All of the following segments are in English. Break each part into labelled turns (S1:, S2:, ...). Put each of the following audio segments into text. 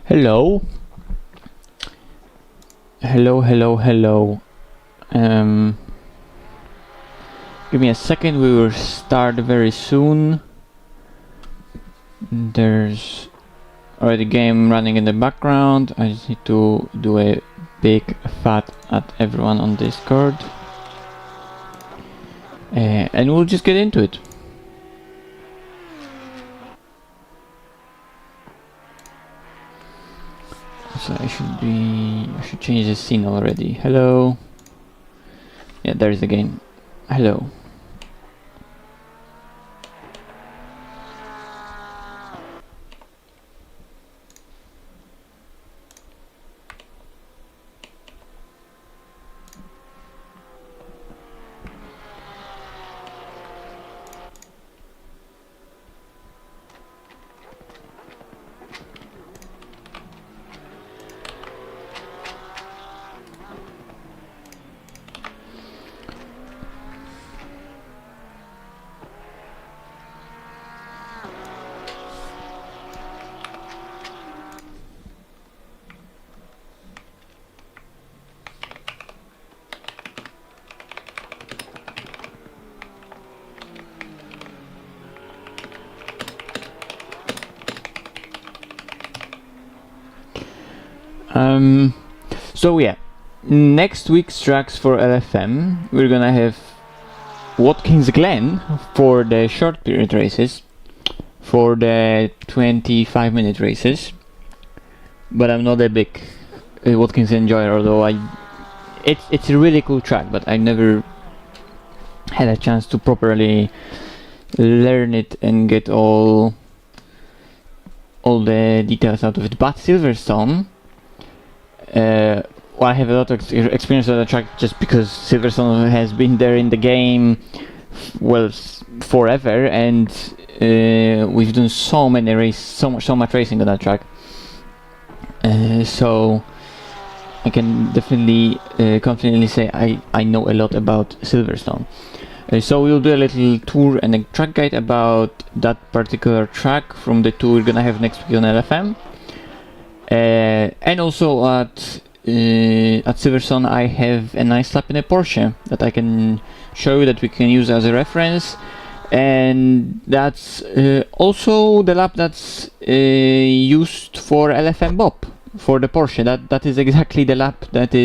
S1: Hello. Hello. Give me a second, we will start very soon. There's already a game running in the background. I just need to do a big fat at everyone on Discord. And we'll just get into it. So I should change the scene already. Hello. Yeah, there's the game. Hello. So yeah, next week's tracks for LFM, we're gonna have Watkins Glen for the short period races, for the 25-minute races. But I'm not a big Watkins enjoyer, although it's a really cool track, but I never had a chance to properly learn it and get all the details out of it. But Siverstone, well, I have a lot of experience on the track just because Siverstone has been there in the game, well, forever, and we've done so much racing on that track. So I can definitely confidently say I know a lot about Siverstone. So we'll do a little tour and a track guide about that particular track from the tour we're gonna have next week on LFM. And also at Siverstone I have a nice lap in a Porsche that I can show you, that we can use as a reference, and that's also the lap that's used for LFM Bob for the Porsche. That is exactly the lap that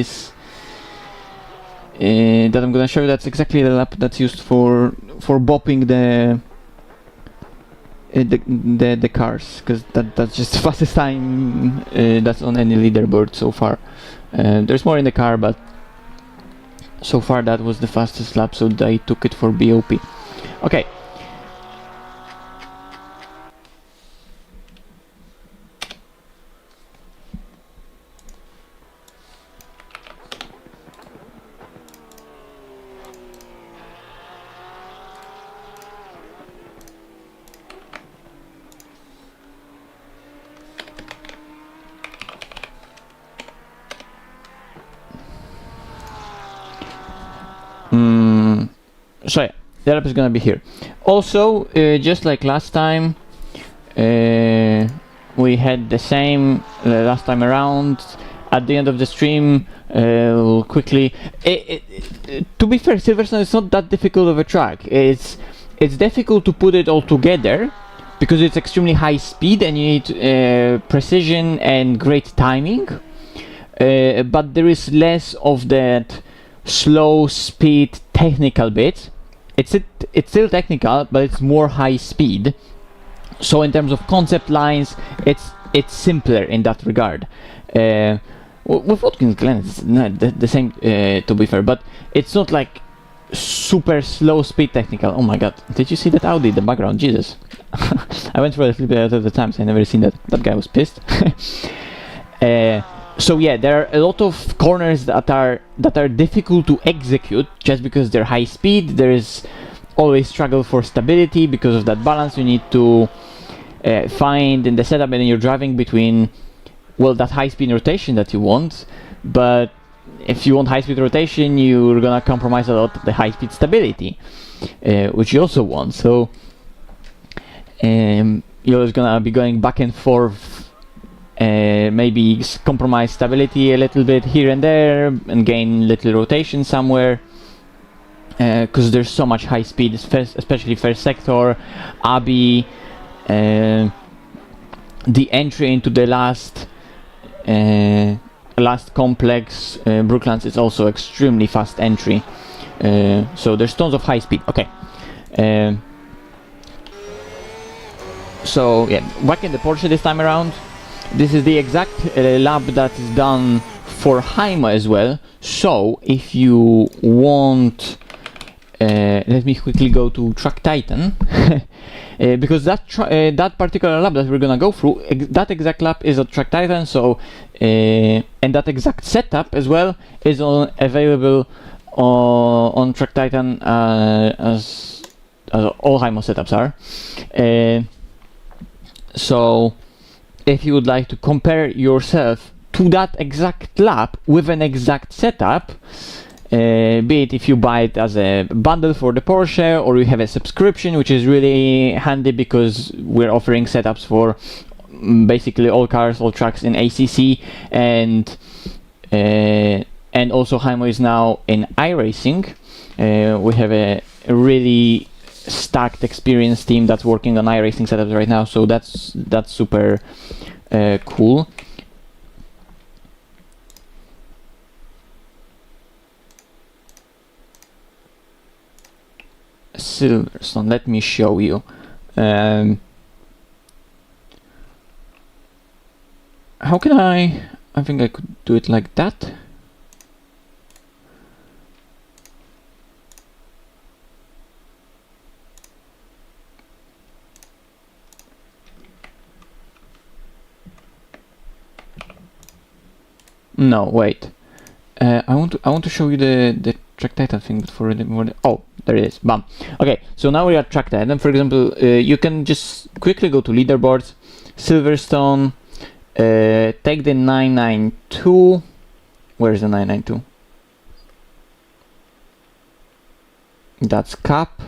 S1: I'm gonna show you. That's exactly the lap that's used for bopping the cars, because that's just the fastest time that's on any leaderboard so far. There's more in the car, but so far that was the fastest lap, so I took it for BOP. Okay. So yeah, the lap is gonna be here. Also, just like last time, we had the same last time around. At the end of the stream, we'll quickly. To be fair, Siverstone is not that difficult of a track. It's difficult to put it all together because it's extremely high speed and you need precision and great timing. But there is less of that slow speed technical bit. It's still technical, but it's more high speed. So in terms of concept lines, it's simpler in that regard. With Watkins Glen, it's not the same, to be fair, but it's not like super slow speed technical. Oh my god, did you see that Audi in the background? Jesus. I went for a little bit at the time, so I never seen that. That guy was pissed. So yeah, there are a lot of corners that are difficult to execute just because they're high speed. There is always struggle for stability because of that balance you need to find in the setup and in your driving between, well, that high speed rotation that you want. But if you want high speed rotation, you're gonna compromise a lot of the high speed stability, which you also want. So you're just gonna be going back and forth maybe compromise stability a little bit here and there and gain little rotation somewhere, because there's so much high speed, especially first sector, Abbey, the entry into the last complex, Brooklands, is also extremely fast entry, so there's tons of high speed. Okay, so yeah, back in the Porsche this time around. This is the exact lab that is done for Hymo as well. So if you want, let me quickly go to Track Titan, because that particular lab that we're gonna go through, that exact lab is on Track Titan. So and that exact setup as well is available on Track Titan, as all Hymo setups are. So if you would like to compare yourself to that exact lab with an exact setup, be it if you buy it as a bundle for the Porsche, or you have a subscription, which is really handy because we're offering setups for basically all cars, all tracks in ACC, and also Hymo is now in iRacing. We have a really stacked experienced team that's working on iRacing setups right now, so that's super cool. Siverstone, let me show you. How can I think I could do it like that. No, wait. I want to show you the Track Titan thing, but for the oh, there it is. Bam. Okay, so now we are Track Titan. For example, you can just quickly go to leaderboards, Siverstone, take the 992. Where's the 992? That's cap.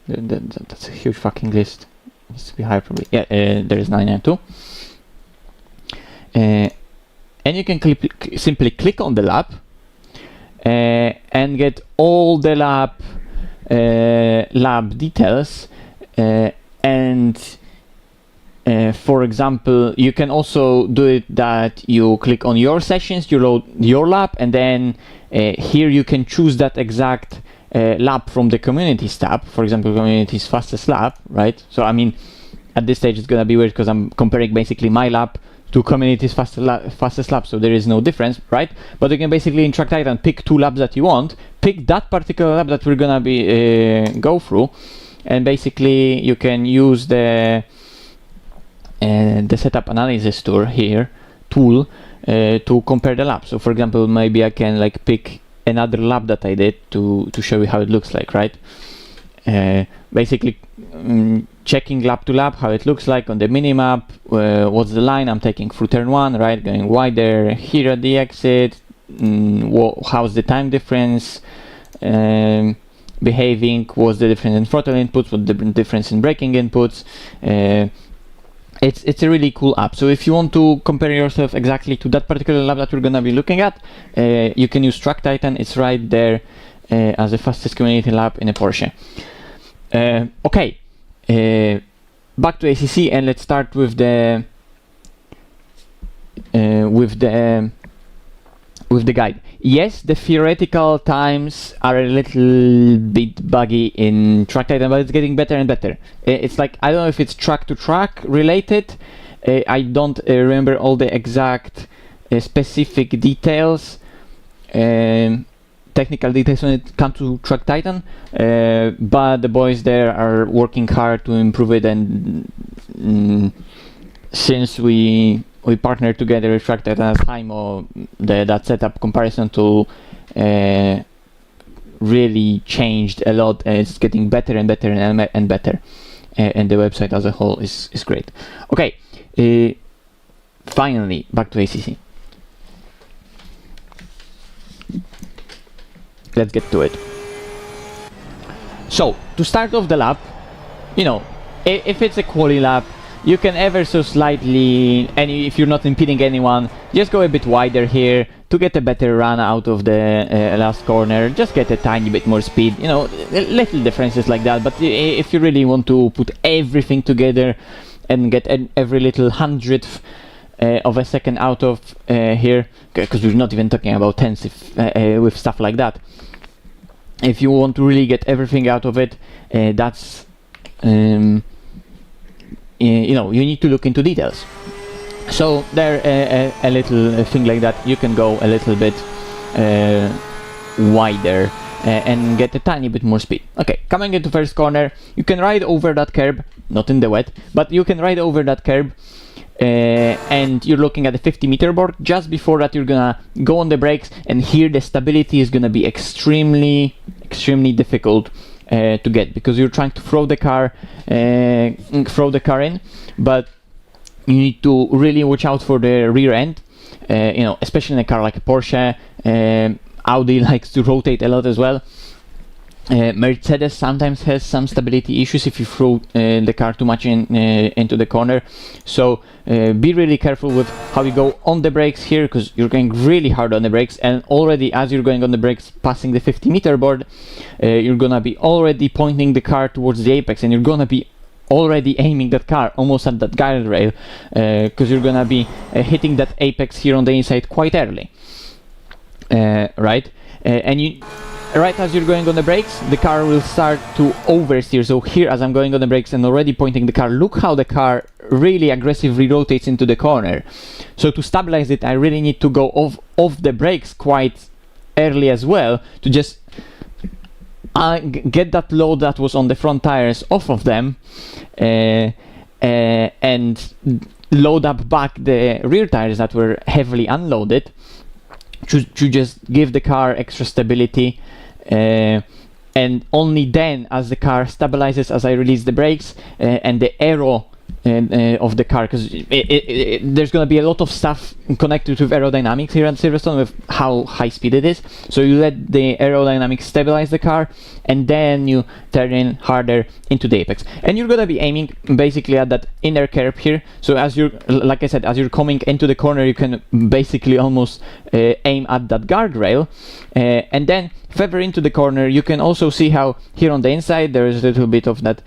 S1: That's a huge fucking list. It needs to be higher probably. Yeah, there is 992. And you can simply click on the lab and get all the lab details, and for example, you can also do it that you click on your sessions, you load your lab, and then here you can choose that exact lab from the communities tab. For example, communities fastest lab, right? So I mean, at this stage it's gonna be weird because I'm comparing basically my lab to community's fastest lap, so there is no difference, right? But you can basically in Track Titan pick two laps that you want, pick that particular lap that we're gonna be go through, and basically you can use the setup analysis tool here to compare the lap. So for example, maybe I can like pick another lap that I did to show you how it looks like, right? Basically checking lap to lap how it looks like on the minimap, what's the line I'm taking through turn 1, right, going wider here at the exit, how's the time difference behaving, what's the difference in throttle inputs, what's the difference in braking inputs. It's a really cool app. So if you want to compare yourself exactly to that particular lap that we're gonna be looking at, you can use Track Titan. It's right there as the fastest community lap in a Porsche. Okay, back to ACC, and let's start with the guide. Yes, the theoretical times are a little bit buggy in Track Titan, but it's getting better and better. It's like, I don't know if it's track to track related. I don't remember all the exact specific details, technical details when it comes to Track Titan, but the boys there are working hard to improve it, and since we partnered together with Track Titan as Hymo, that setup comparison tool really changed a lot, and it's getting better and better and better, and the website as a whole is great. Okay, finally back to ACC. Let's get to it. So to start off the lap, you know, if it's a quali lap, you can ever so slightly, and if you're not impeding anyone, just go a bit wider here to get a better run out of the last corner. Just get a tiny bit more speed, you know, little differences like that. But if you really want to put everything together and get every little hundredth of a second out of here, because we're not even talking about tenths with stuff like that. If you want to really get everything out of it, that's you know, you need to look into details. So there, a little thing like that, you can go a little bit wider and get a tiny bit more speed. Okay, coming into first corner, you can ride over that curb, not in the wet, but you can ride over that curb, and you're looking at the 50-meter board. Just before that, you're gonna go on the brakes, and here the stability is gonna be extremely difficult to get, because you're trying to throw the car in, but you need to really watch out for the rear end, you know, especially in a car like a Porsche. Audi likes to rotate a lot as well. Mercedes sometimes has some stability issues if you throw the car too much into the corner. So be really careful with how you go on the brakes here, because you're going really hard on the brakes, and already as you're going on the brakes passing the 50-meter board, you're gonna be already pointing the car towards the apex, and you're gonna be already aiming that car almost at that guardrail, because you're gonna be hitting that apex here on the inside quite early, right? And you, right as you're going on the brakes, the car will start to oversteer. So here, as I'm going on the brakes and already pointing the car, look how the car really aggressively rotates into the corner. So to stabilize it, I really need to go off the brakes quite early as well, to just get that load that was on the front tires off of them, and load up back the rear tires that were heavily unloaded, to just give the car extra stability, and only then, as the car stabilizes, as I release the brakes, and the aero of the car, because there's going to be a lot of stuff connected with aerodynamics here at Siverstone, with how high speed it is. So you let the aerodynamics stabilize the car, and then you turn in harder into the apex, and you're going to be aiming basically at that inner curb here. So as you're, like I said, as you're coming into the corner, you can basically almost aim at that guardrail, and then further into the corner, you can also see how here on the inside there is a little bit of that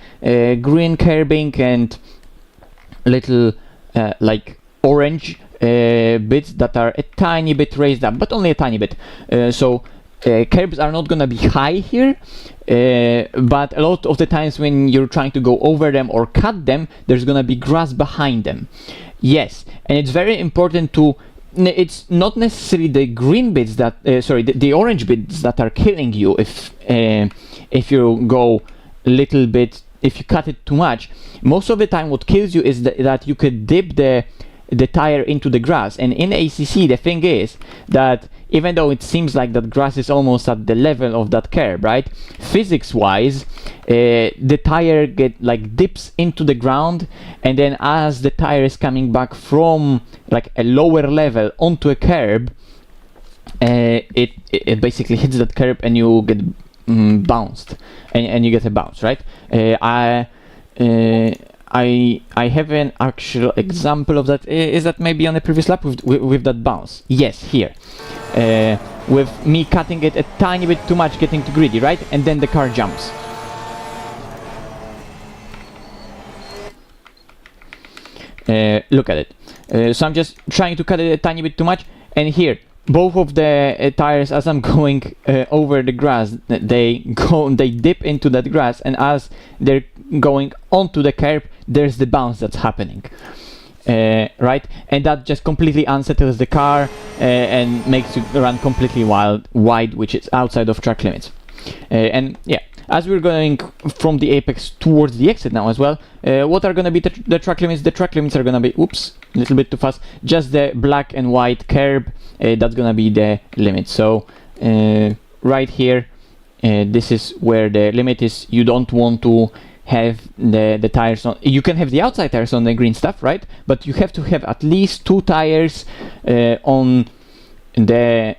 S1: green curbing and little like orange bits that are a tiny bit raised up, but only a tiny bit. So curbs are not gonna be high here, but a lot of the times when you're trying to go over them or cut them, there's gonna be grass behind them. Yes, and it's very important to, it's not necessarily the green bits that, the orange bits that are killing you if you go a little bit, if you cut it too much. Most of the time what kills you is that you could dip the tire into the grass. And in ACC, the thing is that even though it seems like that grass is almost at the level of that curb, right, physics wise, the tire dips into the ground, and then as the tire is coming back from like a lower level onto a curb, it basically hits that curb, and you get bounced, and you get a bounce, right? I have an actual example of that. Is that maybe on the previous lap with that bounce? Yes, here. With me cutting it a tiny bit too much, getting too greedy, right? And then the car jumps. Look at it. So I'm just trying to cut it a tiny bit too much, and here, both of the tires, as I'm going over the grass, they dip into that grass, and as they're going onto the curb, there's the bounce that's happening, right? And that just completely unsettles the car and makes it run completely wide, which is outside of track limits. And yeah, as we're going from the apex towards the exit now as well, what are going to be the track limits? The track limits are going to be, oops, a little bit too fast, just the black and white curb, that's going to be the limit. So right here, this is where the limit is. You don't want to have the tires on, you can have the outside tires on the green stuff, right? But you have to have at least 2 tires on the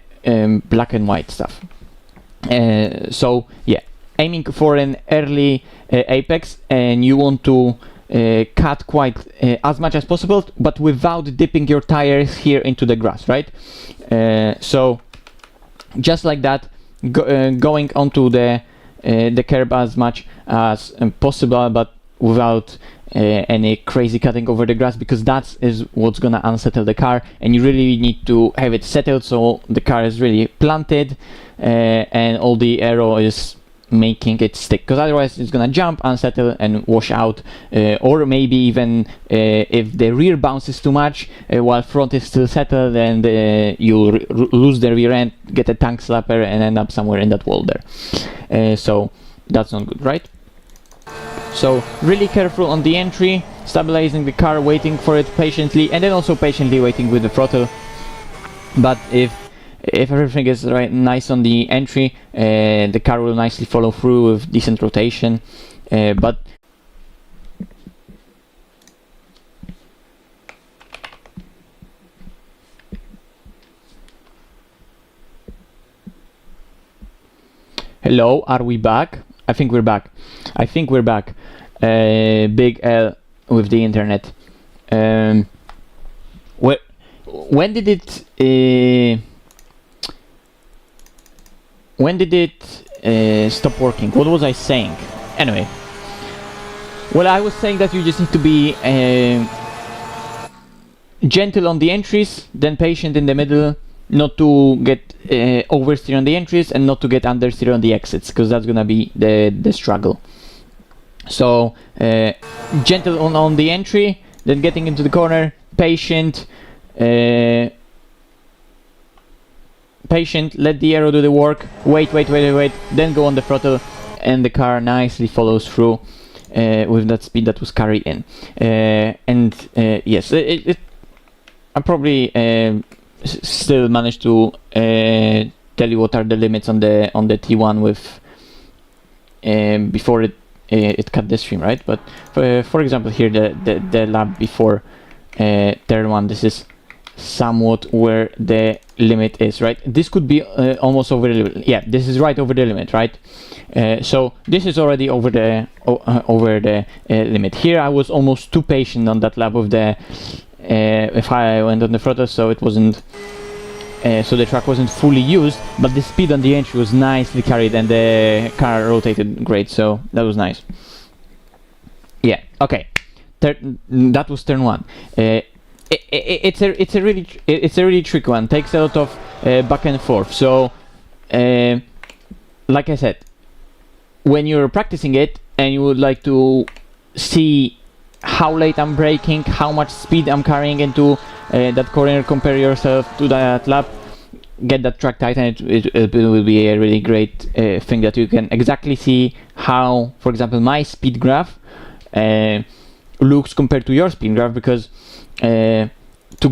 S1: black and white stuff. So yeah, aiming for an early apex, and you want to cut quite as much as possible, but without dipping your tires here into the grass, right? So just like that, going onto the curb as much as possible, but without any crazy cutting over the grass, because that is what's gonna unsettle the car, and you really need to have it settled so the car is really planted and all the aero is making it stick, because otherwise it's gonna jump, unsettle and wash out, or maybe even if the rear bounces too much while front is still settled, and you'll lose the rear end, get a tank slapper and end up somewhere in that wall there. So that's not good, right? So really careful on the entry, stabilizing the car, waiting for it patiently, and then also patiently waiting with the throttle. But if everything is nice on the entry, the car will nicely follow through with decent rotation. But hello, are we back? I think we're back. Big L with the internet. When did it stop working? What was I saying? Anyway, well, I was saying that you just need to be gentle on the entries, then patient in the middle, not to get oversteer on the entries and not to get understeer on the exits, because that's gonna be the struggle. So gentle on the entry, then getting into the corner, patient, let the aero do the work, wait, then go on the throttle, and the car nicely follows through with that speed that was carried in. Yes, I probably still managed to tell you what are the limits on the T1 with before it cut the stream, right? But for example here, the lap before turn 1, this is somewhat where the limit is, right? This could be almost over the limit. Yeah, this is right over the limit, right? So this is already over the limit. Here I was almost too patient on that lap with the if I went on the throttle, so it wasn't so the track wasn't fully used, but the speed on the entry was nicely carried and the car rotated great, so that was nice. Yeah, okay, that was turn 1. It's a really tricky one. Takes a lot of back and forth. So like I said, when you're practicing it and you would like to see how late I'm braking, how much speed I'm carrying into that corner, compare yourself to that lap, get that track tight, and it will be a really great thing that you can exactly see how, for example, my speed graph looks compared to your speed graph, because to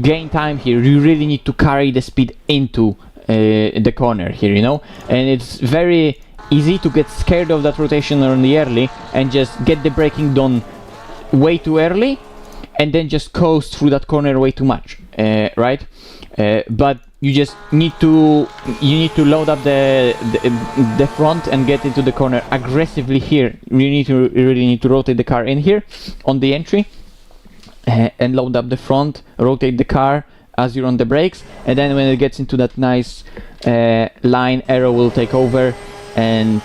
S1: gain time here you really need to carry the speed into the corner here, you know, and it's very easy to get scared of that rotation early and just get the braking done way too early and then just coast through that corner way too much, right? But you just need to load up the front and get into the corner aggressively here. You really need to rotate the car in here on the entry and load up the front, rotate the car as you're on the brakes, and then when it gets into that nice line, aero will take over and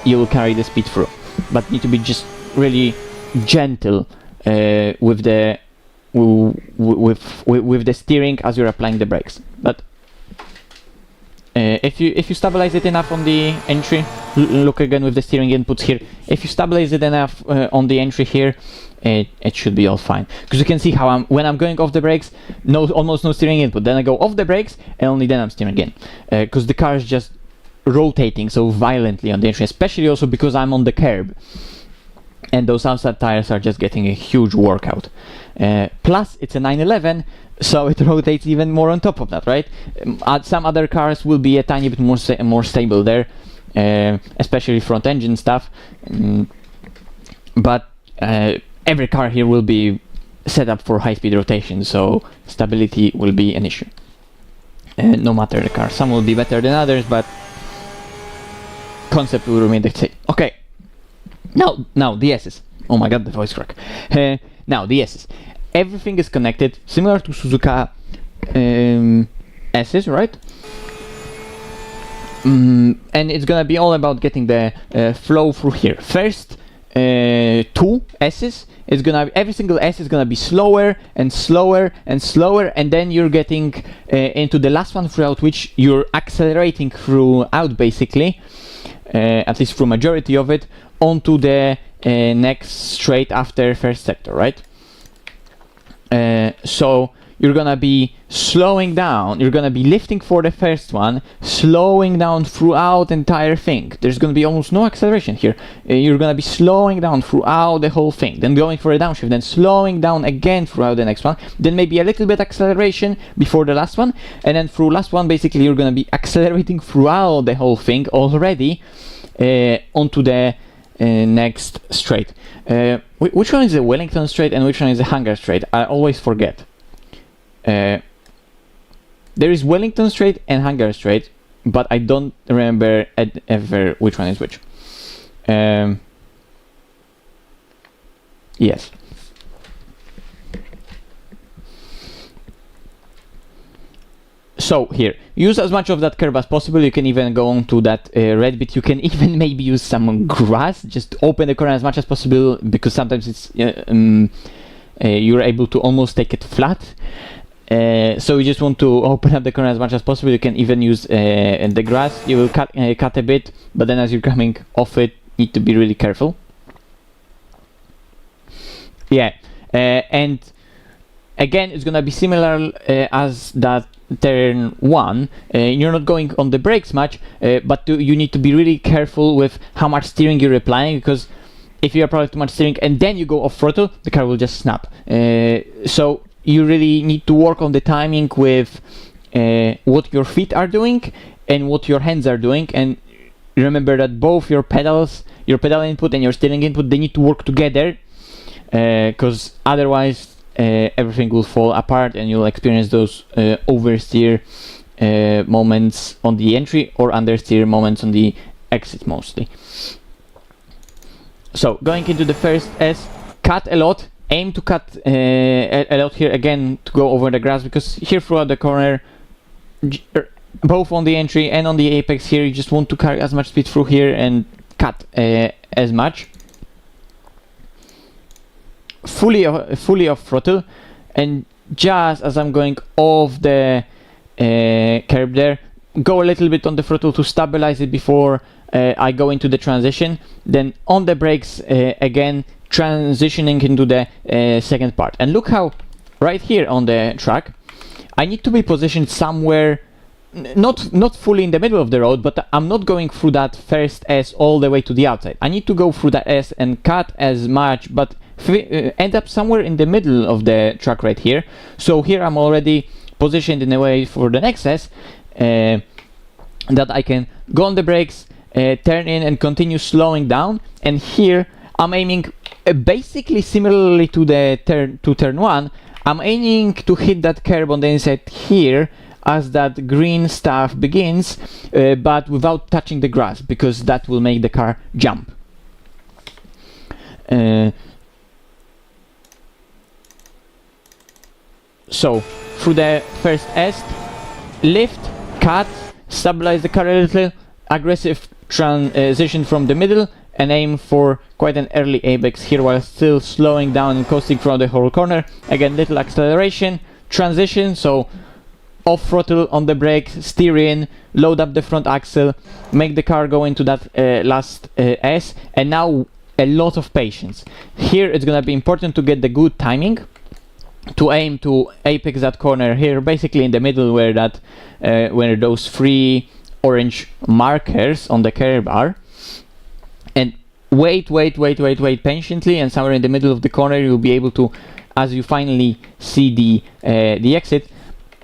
S1: you will carry the speed through. But need to be just really gentle with the steering as you're applying the brakes. But if you stabilize it enough on the entry, look again with the steering inputs here. If you stabilize it enough on the entry here, it should be all fine. Because you can see how when I'm going off the brakes, almost no steering input. Then I go off the brakes and only then I'm steering again. Because the car is just rotating so violently on the entry, especially also because I'm on the curb. And those outside tires are just getting a huge workout. Plus, it's a 911, so it rotates even more on top of that, right? Some other cars will be a tiny bit more stable there, especially front engine stuff. But every car here will be set up for high-speed rotation, so stability will be an issue. No matter the car. Some will be better than others, but concept will remain the same. Okay. Now the S's. Oh my god, the voice crack. Now the S's. Everything is connected, similar to Suzuka S's, right? And it's gonna be all about getting the flow through here. First 2 S's, it's gonna be, every single S is gonna be slower and slower and slower, and then you're getting into the last one throughout which you're accelerating throughout, basically, at least through majority of it, onto the next straight after first sector, right? So you're gonna be slowing down, you're gonna be lifting for the first one, slowing down throughout the entire thing. There's gonna be almost no acceleration here. You're gonna be slowing down throughout the whole thing, then going for a downshift, then slowing down again throughout the next one, then maybe a little bit acceleration before the last one, and then through last one basically you're gonna be accelerating throughout the whole thing already onto the next straight. Which one is the Wellington straight and which one is the Hangar straight? I always forget. There is Wellington straight and Hangar straight, but I don't remember ever which one is which. Yes. So here, use as much of that curve as possible. You can even go on to that red bit. You can even maybe use some grass. Just open the corner as much as possible, because sometimes it's you're able to almost take it flat. So you just want to open up the corner as much as possible. You can even use the grass. You will cut a bit, but then as you're coming off it, need to be really careful. Yeah, and again, it's gonna be similar as that turn 1. You're not going on the brakes much, but you need to be really careful with how much steering you're applying, because if you apply too much steering and then you go off throttle, the car will just snap. So you really need to work on the timing with what your feet are doing and what your hands are doing, and remember that both your pedals, your pedal input and your steering input, they need to work together, because otherwise everything will fall apart and you'll experience those oversteer moments on the entry or understeer moments on the exit mostly. So going into the first S, cut a lot. Aim to cut a lot here again to go over the grass, because here throughout the corner, both on the entry and on the apex here, you just want to carry as much speed through here and cut as much. Fully off throttle, and just as I'm going off the curb there, go a little bit on the throttle to stabilize it before I go into the transition. Then on the brakes again, transitioning into the second part. And look how right here on the track I need to be positioned somewhere not fully in the middle of the road, but I'm not going through that first S all the way to the outside. I need to go through that S and cut as much, but end up somewhere in the middle of the track right here. So here I'm already positioned in a way for the next S that I can go on the brakes, turn in and continue slowing down. And here I'm aiming basically similarly to the turn 1. I'm aiming to hit that curb on the inside here as that green stuff begins, but without touching the grass, because that will make the car jump. So through the first S, lift, cut, stabilize the car a little, aggressive transition from the middle, and aim for quite an early apex here while still slowing down and coasting through the whole corner. Again, little acceleration, transition, so off throttle on the brake, steer in, load up the front axle, make the car go into that last S, and now a lot of patience. Here it's gonna be important to get the good timing, to aim to apex that corner here, basically in the middle where that where those 3 orange markers on the curb are, and wait patiently, and somewhere in the middle of the corner you'll be able to, as you finally see the exit,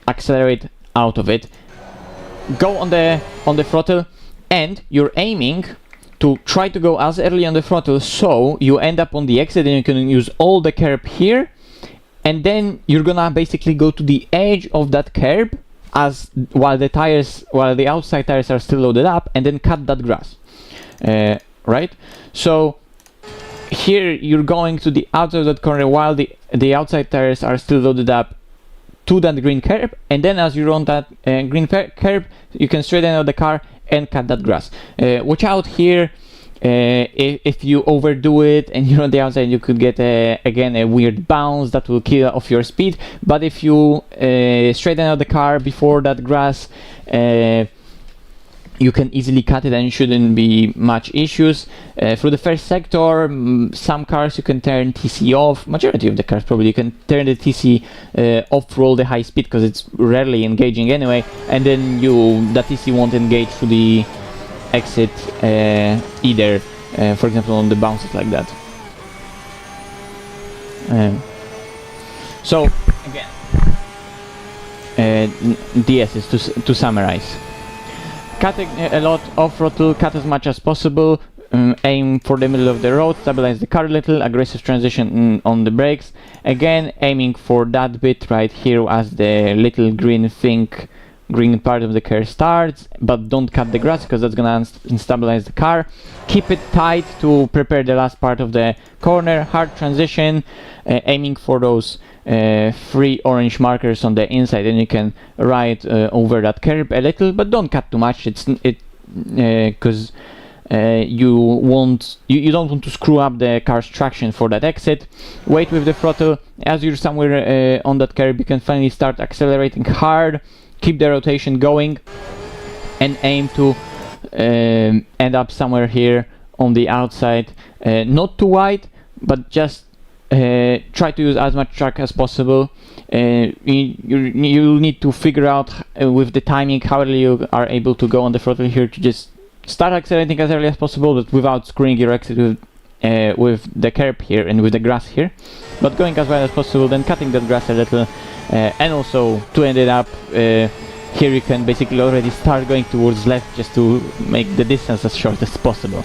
S1: accelerate out of it. Go on the throttle, and you're aiming to try to go as early on the throttle so you end up on the exit and you can use all the curb here, and then you're gonna basically go to the edge of that curb as while the outside tires are still loaded up, and then cut that grass. Right? So here you're going to the outside of that corner while the outside tires are still loaded up to that green curb, and then as you're on that green curb, you can straighten out the car and cut that grass. Watch out here, if you overdo it and you're on the outside, you could get again a weird bounce that will kill off your speed. But if you straighten out the car before that grass, you can easily cut it and shouldn't be much issues. Through the first sector, some cars you can turn TC off. Majority of the cars probably you can turn the TC off, roll the high speed because it's rarely engaging anyway, and then the TC won't engage through the exit either, for example on the bounces like that. So again, DS is to summarize. Cut a lot, off throttle, cut as much as possible, aim for the middle of the road, stabilize the car a little, aggressive transition on the brakes. Again, aiming for that bit right here as the little green part of the car starts, but don't cut the grass because that's gonna instabilize the car. Keep it tight to prepare the last part of the corner. Hard transition, aiming for those 3 orange markers on the inside, and you can ride over that curb a little, but don't cut too much. Because you don't want to screw up the car's traction for that exit. Wait with the throttle. As you're somewhere on that curb, you can finally start accelerating hard. Keep the rotation going and aim to end up somewhere here on the outside. Not too wide, but just try to use as much track as possible. You'll need to figure out with the timing how early you are able to go on the throttle here to just start accelerating as early as possible, but without screwing your exit with the curb here and with the grass here, but going as wide as possible, then cutting that grass a little, and also to end it up here you can basically already start going towards left just to make the distance as short as possible.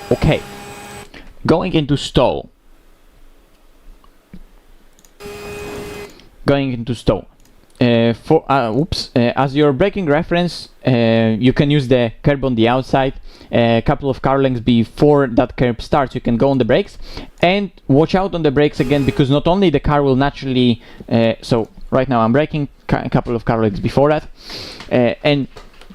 S1: Okay, going into Stowe. As your braking reference, you can use the curb on the outside. A couple of car lengths before that curb starts, you can go on the brakes, and watch out on the brakes again, because not only the car will naturally. So right now I'm braking a couple of car lengths before that, and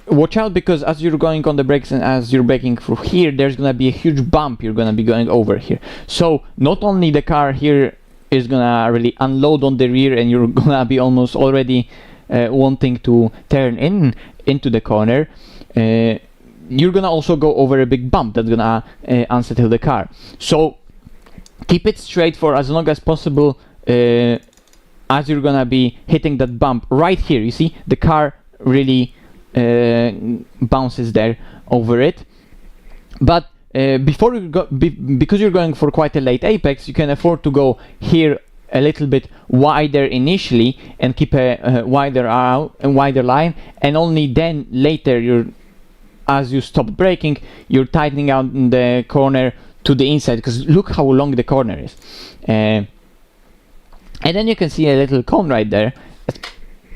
S1: watch out because as you're going on the brakes and as you're braking through here, there's gonna be a huge bump you're gonna be going over here. So not only the car here is gonna really unload on the rear and you're gonna be almost already wanting to turn into the corner, you're gonna also go over a big bump that's gonna unsettle the car. So keep it straight for as long as possible as you're gonna be hitting that bump right here. You see the car really bounces there over it, but before you go, because you're going for quite a late apex, you can afford to go here a little bit wider initially and keep a wider line, and only then later as you stop braking, you're tightening out the corner to the inside, because look how long the corner is, and then you can see a little cone right there.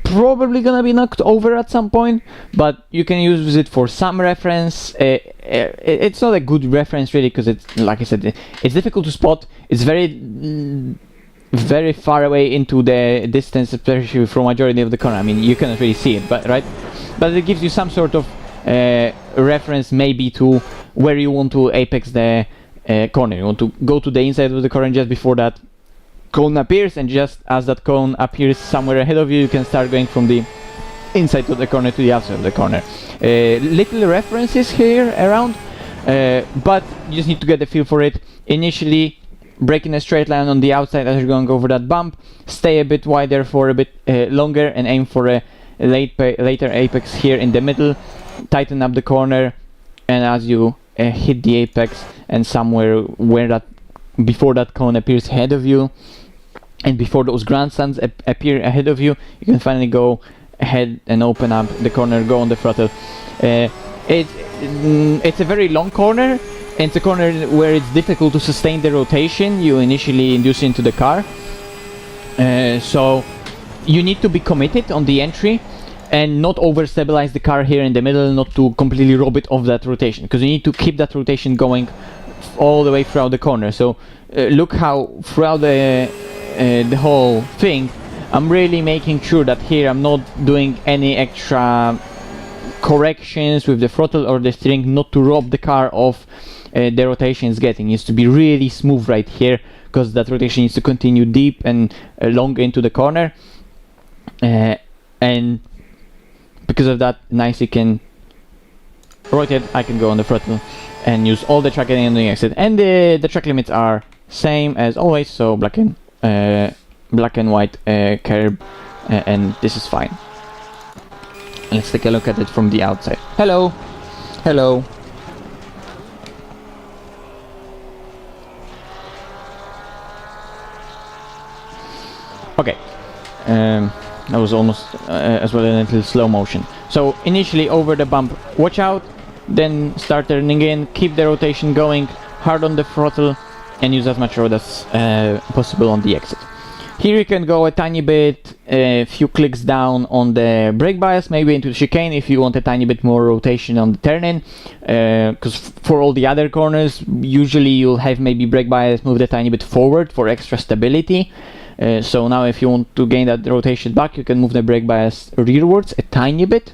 S1: Probably gonna be knocked over at some point, but you can use it for some reference. It's not a good reference really, because it's, like I said, it's difficult to spot. It's very far away into the distance, especially from majority of the corner. I mean, you cannot really see it, but it gives you some sort of reference maybe to where you want to apex the corner. You want to go to the inside of the corner just before that cone appears, and just as that cone appears somewhere ahead of you, you can start going from the inside of the corner to the outside of the corner. Little references here around, but you just need to get the feel for it. Initially, brake in a straight line on the outside as you're going over that bump, stay a bit wider for a bit longer, and aim for a later apex here in the middle. Tighten up the corner, and as you hit the apex and somewhere where before that cone appears ahead of you, and before those grandstands appear ahead of you, you can finally go ahead and open up the corner, go on the throttle. It's a very long corner, and it's a corner where it's difficult to sustain the rotation you initially induce into the car. So you need to be committed on the entry. and not overstabilize the car here in the middle, not to completely rob it of that rotation, because you need to keep that rotation going all the way throughout the corner. So look how throughout the whole thing I'm really making sure that here I'm not doing any extra corrections with the throttle or the steering, not to rob the car of the rotation it's getting. It needs to be really smooth right here, because that rotation needs to continue deep and long into the corner, and because of that, nicely can rotate. I can go on the throttle and use all the track on the exit, and the track limits are same as always, so black and white curb, and this is fine. Let's take a look at it from the outside. Hello, hello. Okay, that was almost as well in a little slow motion. So initially over the bump, watch out, then start turning in, keep the rotation going, hard on the throttle, and use as much road as possible on the exit. Here you can go a tiny bit, a few clicks down on the brake bias, maybe into the chicane if you want a tiny bit more rotation on the turn-in, because for all the other corners, usually you'll have maybe brake bias moved a tiny bit forward for extra stability. So now if you want to gain that rotation back, you can move the brake bias rearwards a tiny bit.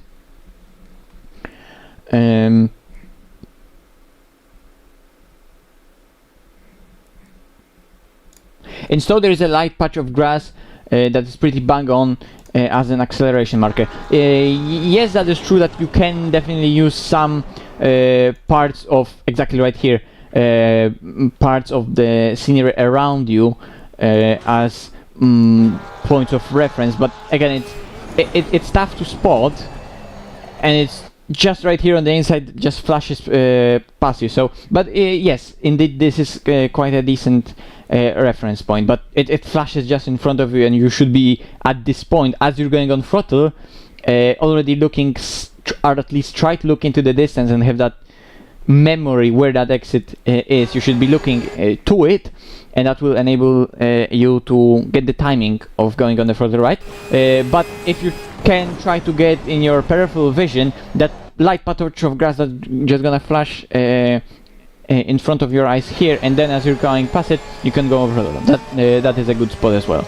S1: In Stowe there is a light patch of grass that is pretty bang on as an acceleration marker. Yes, that is true that you can definitely use some parts of, exactly right here, parts of the scenery around you as points of reference, but again it's tough to spot, and it's just right here on the inside, just flashes past you. So, but yes, indeed this is quite a decent reference point, but it flashes just in front of you, and you should be at this point as you're going on throttle already looking, or at least try to look into the distance and have that memory where that exit is. You should be looking to it, and that will enable you to get the timing of going on the throttle right. But if you can try to get in your peripheral vision that light patch of grass that's just gonna flash in front of your eyes here, and then as you're going past it, you can go over that. That is a good spot as well.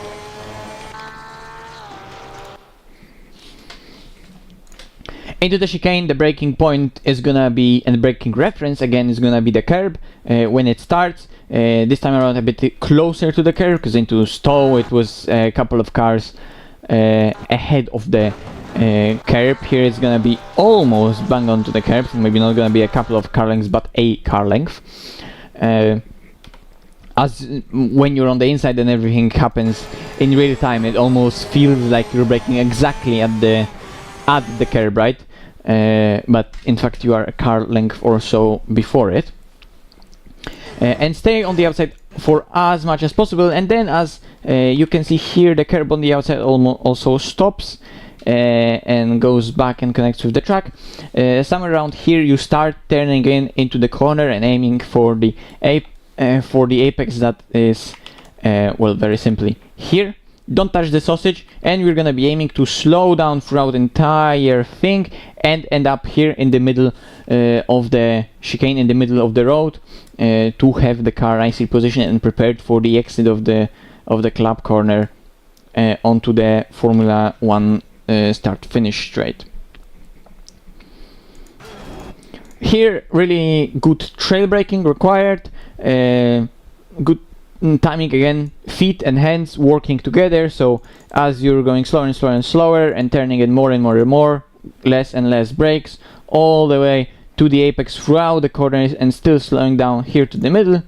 S1: Into the chicane, the braking point is gonna be, and the braking reference again is gonna be the curb when it starts. This time around a bit closer to the curb, because into Stowe it was a couple of cars ahead of the curb. Here it's gonna be almost bang on to the curb, so maybe not gonna be a couple of car lengths, but a car length. As when you're on the inside and everything happens in real time, it almost feels like you're braking exactly at the curb, right? But in fact you are a car length or so before it. And stay on the outside for as much as possible, and then as you can see here, the curb on the outside also stops and goes back and connects with the track. Somewhere around here you start turning into the corner and aiming for the apex that is well, very simply here. Don't touch the sausage, and we're gonna be aiming to slow down throughout the entire thing and end up here in the middle of the chicane, in the middle of the road, to have the car nicely positioned and prepared for the exit of the club corner onto the Formula 1 start-finish straight. Here, really good trail braking required, good timing again, feet and hands working together. So as you're going slower and slower and slower and turning it more and more and more, less and less brakes, all the way to the apex throughout the corners, and still slowing down here to the middle,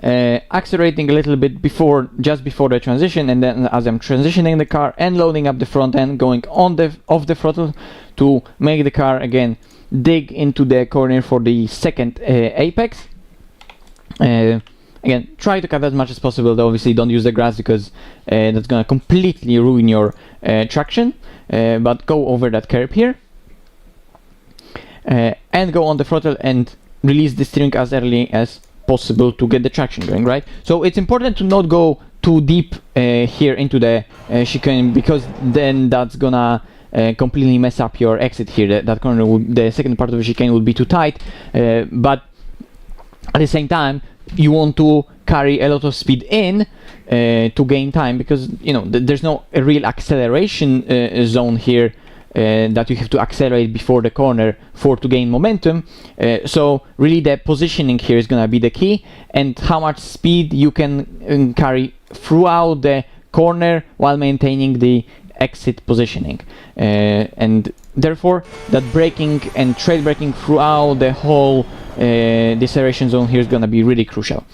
S1: accelerating a little bit just before the transition, and then as I'm transitioning the car and loading up the front end, going off the throttle to make the car again dig into the corner for the second apex. Again, try to cut as much as possible. Obviously don't use the grass, because that's gonna completely ruin your traction, but go over that curb here and go on the throttle and release the steering as early as possible to get the traction going, right? So it's important to not go too deep here into the chicane, because then that's gonna completely mess up your exit here. That corner would, the second part of the chicane would be too tight, but at the same time you want to carry a lot of speed in to gain time, because you know there's no real acceleration zone here that you have to accelerate before the corner to gain momentum. So really the positioning here is gonna be the key, and how much speed you can carry throughout the corner while maintaining the exit positioning, and therefore that braking and trail braking throughout the whole deceleration zone here is gonna be really crucial.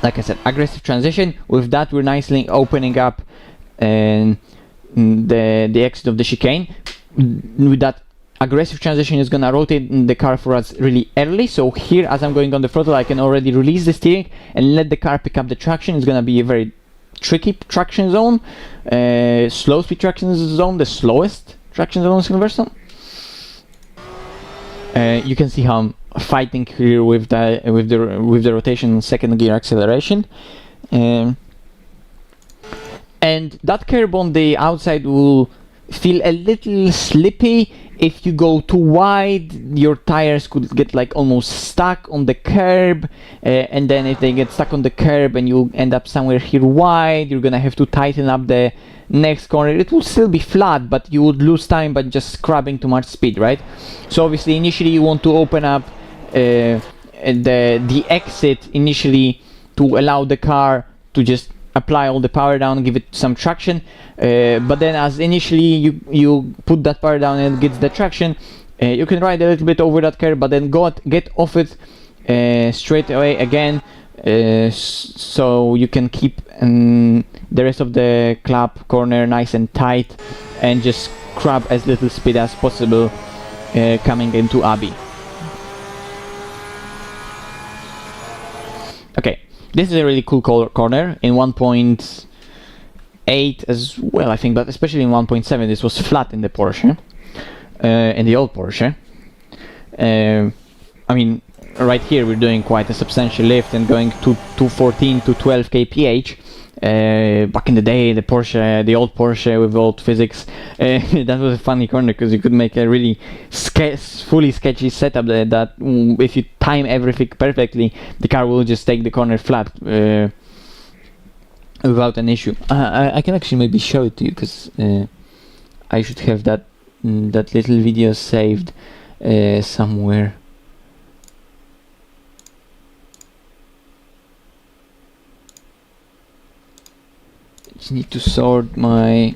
S1: Like I said, aggressive transition. With that, we're nicely opening up the exit of the chicane. With that aggressive transition, is gonna rotate the car for us really early. So here, as I'm going on the throttle, I can already release the steering and let the car pick up the traction. It's gonna be a very tricky traction zone, slow speed traction zone, the slowest traction zone in Siverstone. You can see how I'm fighting here with the rotation second gear acceleration, and that curb on the outside will feel a little slippy. If you go too wide, your tires could get like almost stuck on the curb, and then if they get stuck on the curb and you end up somewhere here wide, you're gonna have to tighten up the next corner. It will still be flat, but you would lose time by just scrubbing too much speed, right? So obviously initially you want to open up the exit initially to allow the car to just apply all the power down, give it some traction, but then as initially you put that power down and it gets the traction, you can ride a little bit over that curve, but then get off it straight away again, so you can keep the rest of the club corner nice and tight and just scrub as little speed as possible coming into Abbey. Okay, this is a really cool corner in 1.8 as well, I think, but especially in 1.7 this was flat in the Porsche, in the old Porsche. I mean, right here we're doing quite a substantial lift and going to 214 to 12 kph. Back in the day, the old Porsche with old physics, that was a funny corner because you could make a really fully sketchy setup that if you time everything perfectly, the car will just take the corner flat without an issue. I can actually maybe show it to you, because I should have that little video saved somewhere. Just need to sort my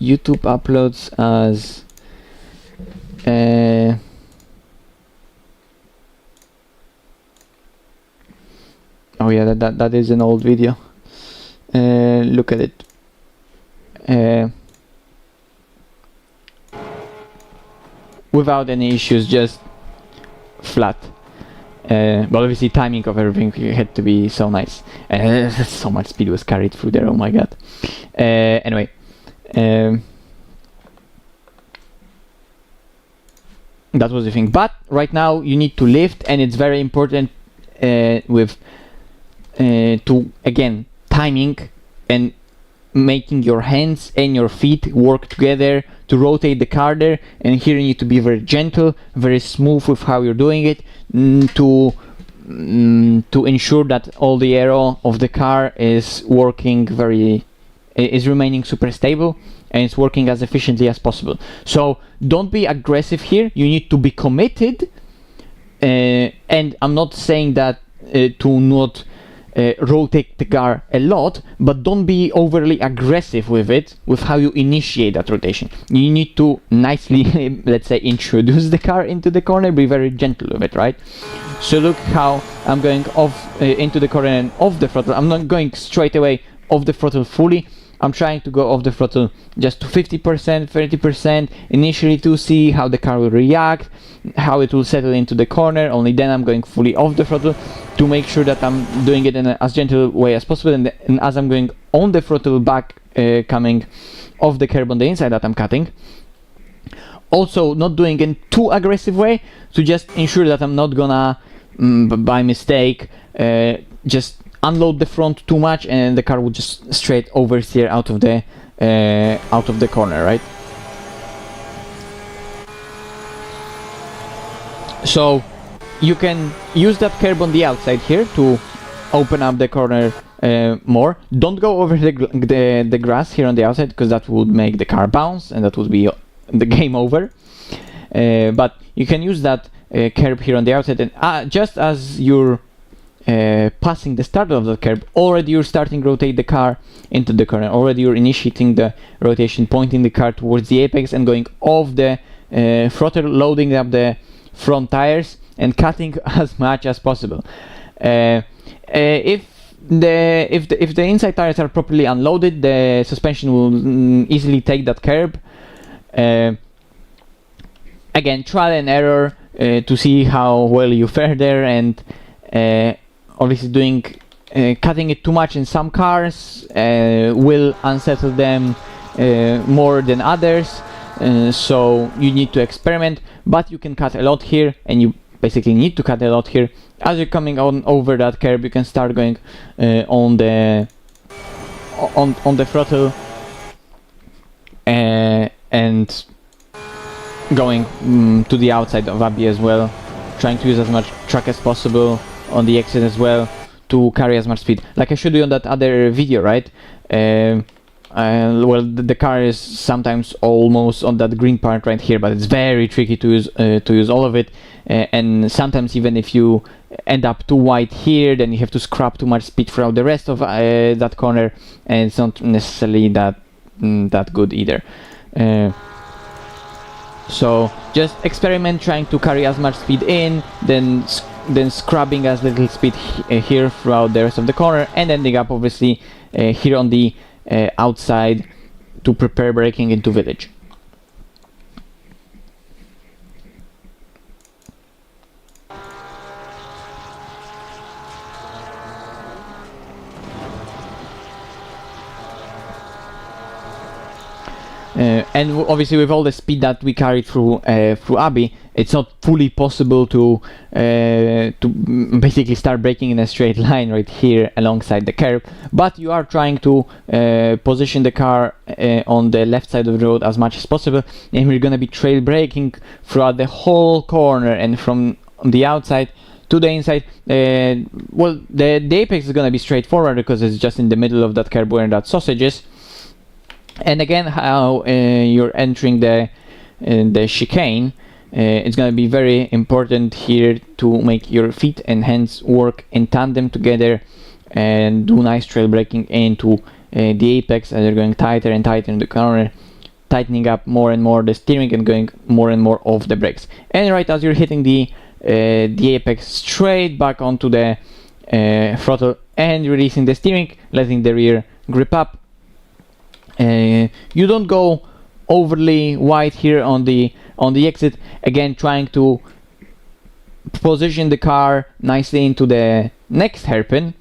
S1: YouTube uploads as oh yeah, that is an old video. Look at it. Without any issues, just flat. But obviously timing of everything had to be so nice. So much speed was carried through there, oh my god. Anyway, that was the thing. But right now you need to lift, and it's very important to again timing and making your hands and your feet work together to rotate the car there. And here you need to be very gentle, very smooth with how you're doing it, to ensure that all the aero of the car is working remaining super stable and it's working as efficiently as possible. So don't be aggressive here. You need to be committed, and I'm not saying that to not rotate the car a lot, but don't be overly aggressive with it, with how you initiate that rotation. You need to nicely, let's say, introduce the car into the corner, be very gentle with it, right? So look how I'm going off into the corner and off the throttle. I'm not going straight away off the throttle fully. I'm trying to go off the throttle just to 50%, 30% initially to see how the car will react, how it will settle into the corner. Only then I'm going fully off the throttle to make sure that I'm doing it in as gentle way as possible. And as I'm going on the throttle back, coming off the curb on the inside that I'm cutting, also not doing in too aggressive way, to just ensure that I'm not gonna by mistake just unload the front too much, and the car would just straight oversteer out of the corner, right? So you can use that curb on the outside here to open up the corner more. Don't go over the grass here on the outside, because that would make the car bounce and that would be the game over. But you can use that curb here on the outside, and just as you're passing the start of the curb, already you're starting to rotate the car into the corner. Already you're initiating the rotation, pointing the car towards the apex and going off the throttle, loading up the front tires and cutting as much as possible. If the inside tires are properly unloaded, the suspension will easily take that curb. Again, trial and error to see how well you fare there, and obviously cutting it too much in some cars will unsettle them more than others. So you need to experiment, but you can cut a lot here, and you basically need to cut a lot here. As you're coming on over that curb, you can start going on the throttle and going to the outside of Abbey as well, trying to use as much track as possible on the exit as well to carry as much speed. Like I showed you on that other video, right? Well, the car is sometimes almost on that green part right here, but it's very tricky to use all of it. And sometimes even if you end up too wide here, then you have to scrap too much speed throughout the rest of that corner, and it's not necessarily that good either. So just experiment trying to carry as much speed in, then scrubbing as little speed here throughout the rest of the corner, and ending up obviously here on the outside to prepare braking into village. And obviously with all the speed that we carried through Abbey, it's not fully possible to basically start braking in a straight line right here alongside the curb, but you are trying to position the car on the left side of the road as much as possible, and we're going to be trail braking throughout the whole corner, and from the outside to the inside. Well, the apex is going to be straightforward because it's just in the middle of that curb where that sausage is. And again, how you're entering the chicane, it's going to be very important here to make your feet and hands work in tandem together and do nice trail braking into the apex as you're going tighter and tighter in the corner, tightening up more and more the steering and going more and more off the brakes. And right as you're hitting the apex, straight back onto the throttle and releasing the steering, letting the rear grip up. You don't go overly wide here on the exit. Again, trying to position the car nicely into the next hairpin,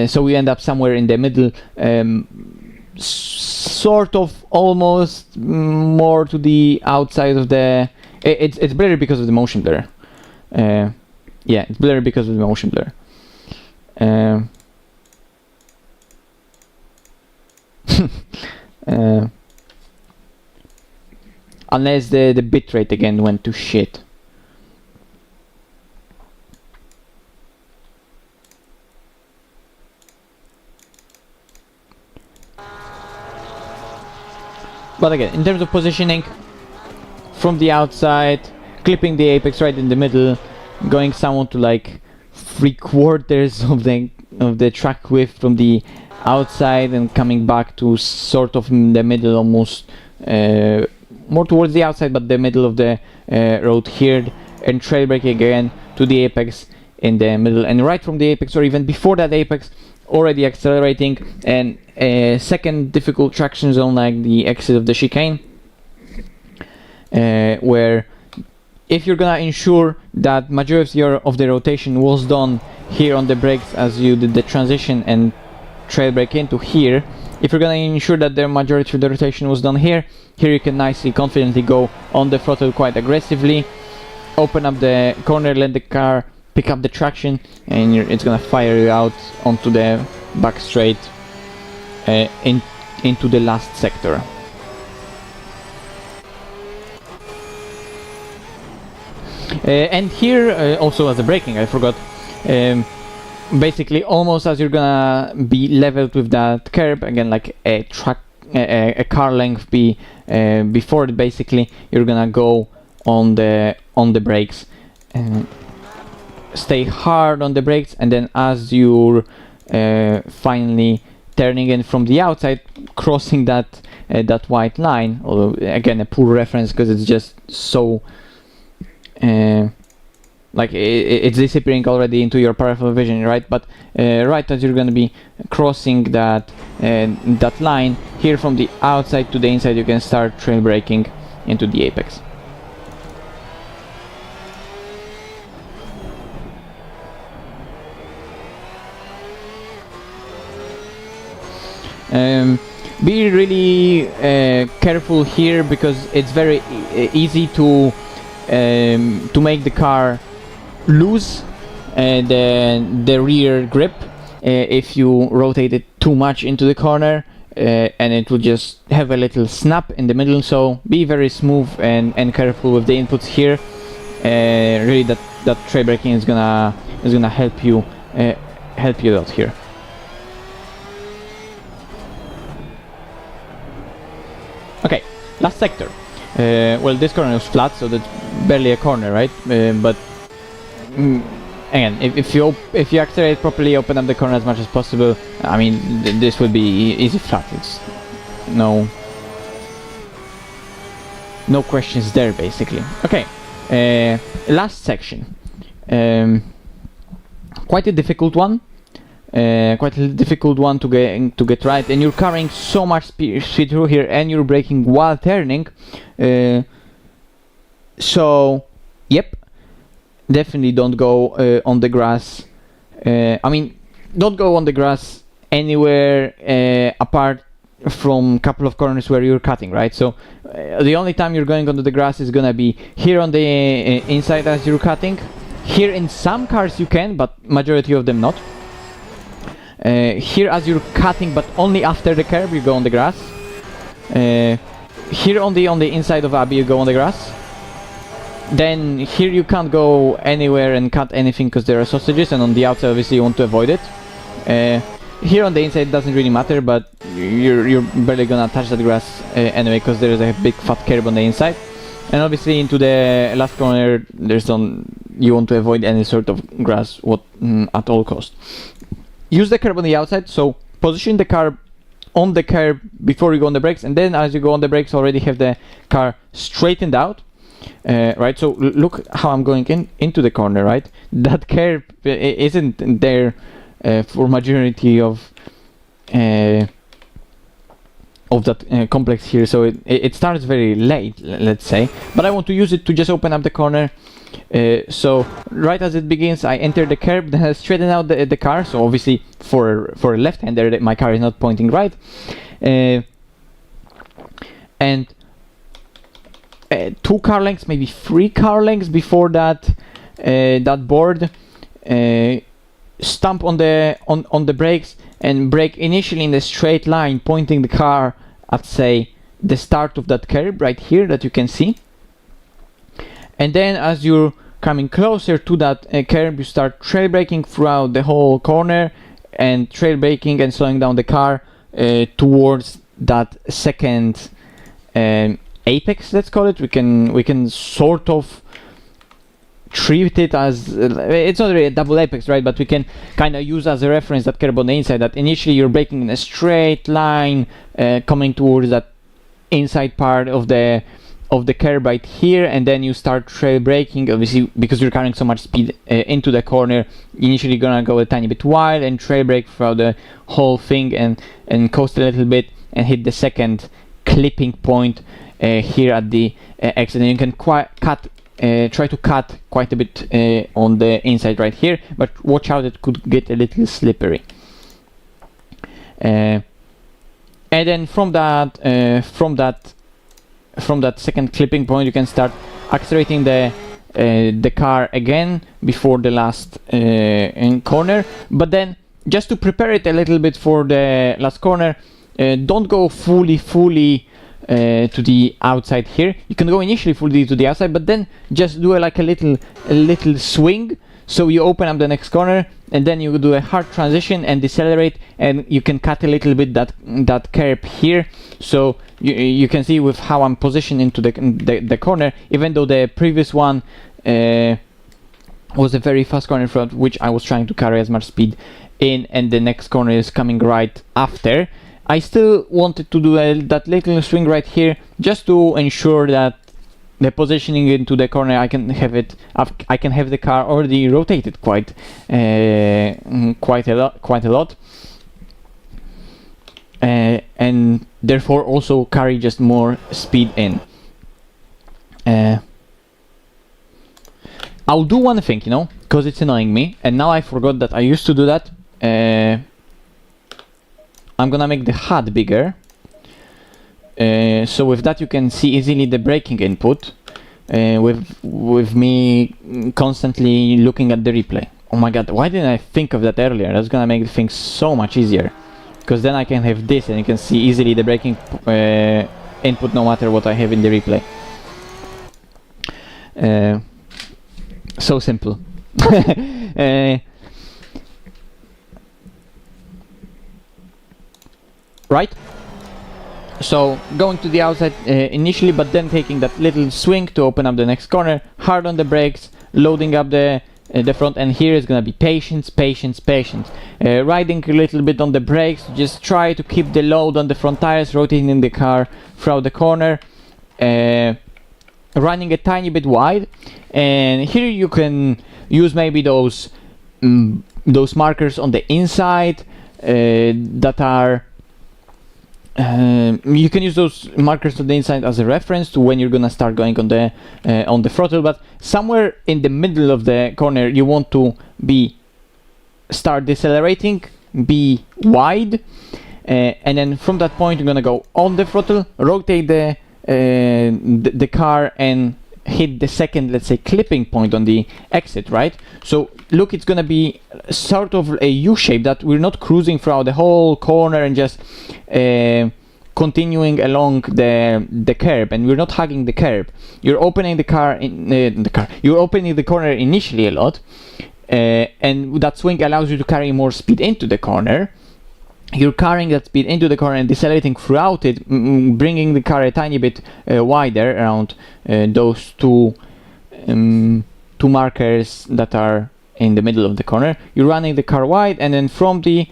S1: so we end up somewhere in the middle, sort of almost more to the outside of the. It's blurry because of the motion blur. Yeah, it's blurry because of the motion blur. Unless the bitrate again went to shit. But again, in terms of positioning, from the outside, clipping the apex right in the middle, going somewhat to like 3/4 of the track width from the outside, and coming back to sort of in the middle, almost more towards the outside, but the middle of the road here, and trail braking again to the apex in the middle, and right from the apex or even before that apex, already accelerating, and a second difficult traction zone like the exit of the chicane, where if you're gonna ensure that majority of the rotation was done here on the brakes as you did the transition and trail brake into here, if you're gonna ensure that the majority of the rotation was done here you can nicely, confidently go on the throttle quite aggressively, open up the corner, let the car pick up the traction, and it's gonna fire you out onto the back straight into the last sector. And here also as a braking, I forgot, basically almost as you're gonna be leveled with that curb, again like a car length before it, basically you're gonna go on the brakes and stay hard on the brakes, and then as you're finally turning in from the outside, crossing that white line, although again a poor reference because it's just so like it's disappearing already into your peripheral vision, right? But right as you're going to be crossing that line here, from the outside to the inside, you can start trail braking into the apex. Be really careful here, because it's very easy to make the car lose the rear grip if you rotate it too much into the corner, and it will just have a little snap in the middle. So be very smooth and careful with the inputs here. Really, that trail braking is gonna help you out here. Okay, last sector. Well, this corner is flat, so that's barely a corner, right? But again, if you accelerate properly, open up the corner as much as possible, I mean, this will be easy flat. It's no questions there, basically. Okay, last section. Quite a difficult one. To get right, and you're carrying so much speed through here, and you're braking while turning. So, yep, definitely don't go on the grass. I mean, don't go on the grass anywhere apart from a couple of corners where you're cutting, right? So the only time you're going onto the grass is gonna be here on the inside as you're cutting. Here in some cars you can, but majority of them not. Here as you're cutting, but only after the curb you go on the grass. Here on the inside of Abbey you go on the grass. Then here you can't go anywhere and cut anything because there are sausages, and on the outside obviously you want to avoid it. Here on the inside it doesn't really matter, but you're barely gonna touch that grass anyway, because there is a big fat curb on the inside. And obviously into the last corner you want to avoid any sort of grass at all cost. Use the curb on the outside, so position the car on the curb before you go on the brakes, and then as you go on the brakes already have the car straightened out. Right, so look how I'm going into the corner, right? That curb isn't there for majority of that complex here, so it starts very late, let's say, but I want to use it to just open up the corner. So right as it begins, I enter the curb, then I straighten out the car. So obviously for a left-hander my car is not pointing right, and 2 car lengths, maybe 3 car lengths before that board, stomp on the brakes and brake initially in a straight line, pointing the car at, say, the start of that curb right here that you can see. And then as you're coming closer to that curb, you start trail braking throughout the whole corner, and trail braking and slowing down the car towards that second apex, let's call it. We can sort of treat it as it's not really a double apex, right? But we can kind of use as a reference that curb on the inside, that initially you're braking in a straight line coming towards that inside part of the curb right here, and then you start trail braking, obviously because you're carrying so much speed into the corner. Initially gonna go a tiny bit wide and trail brake throughout the whole thing, and coast a little bit and hit the second clipping point here at the exit. And you can try to cut quite a bit on the inside right here, but watch out, it could get a little slippery. And then from that second clipping point, you can start accelerating the the car again before the last corner, but then just to prepare it a little bit for the last corner, don't go fully to the outside here. You can go initially fully to the outside, but then just do like a little swing. So you open up the next corner, and then you do a hard transition and decelerate, and you can cut a little bit that curb here. So you can see with how I'm positioned into the corner, even though the previous one was a very fast corner in front, which I was trying to carry as much speed in, and the next corner is coming right after. I still wanted to do that little swing right here, just to ensure that the positioning into the corner, I can have the car already rotated quite a lot, and therefore also carry just more speed in. I'll do one thing, you know, because it's annoying me, and now I forgot that I used to do that. I'm gonna make the HUD bigger, so with that you can see easily the braking input, with me constantly looking at the replay. Oh my god, why didn't I think of that earlier? That's gonna make things so much easier, because then I can have this and you can see easily the braking input no matter what I have in the replay. So simple. Right? So going to the outside initially, but then taking that little swing to open up the next corner, hard on the brakes, loading up the front, and here is gonna be patience. Riding a little bit on the brakes, just try to keep the load on the front tires, rotating the car throughout the corner, running a tiny bit wide, and here you can use maybe those markers on the inside that are. You can use those markers on the inside as a reference to when you're gonna start going on the throttle, but somewhere in the middle of the corner you want to start decelerating, be wide, and then from that point you're gonna go on the throttle, rotate the car, and hit the second, let's say, clipping point on the exit, right? So look, it's gonna be sort of a U-shape, that we're not cruising throughout the whole corner and just continuing along the curb, and we're not hugging the curb. You're opening the you're opening the corner initially a lot, and that swing allows you to carry more speed into the corner. You're carrying that speed into the corner and decelerating throughout it, bringing the car a tiny bit wider around those two markers that are in the middle of the corner. You're running the car wide, and then from the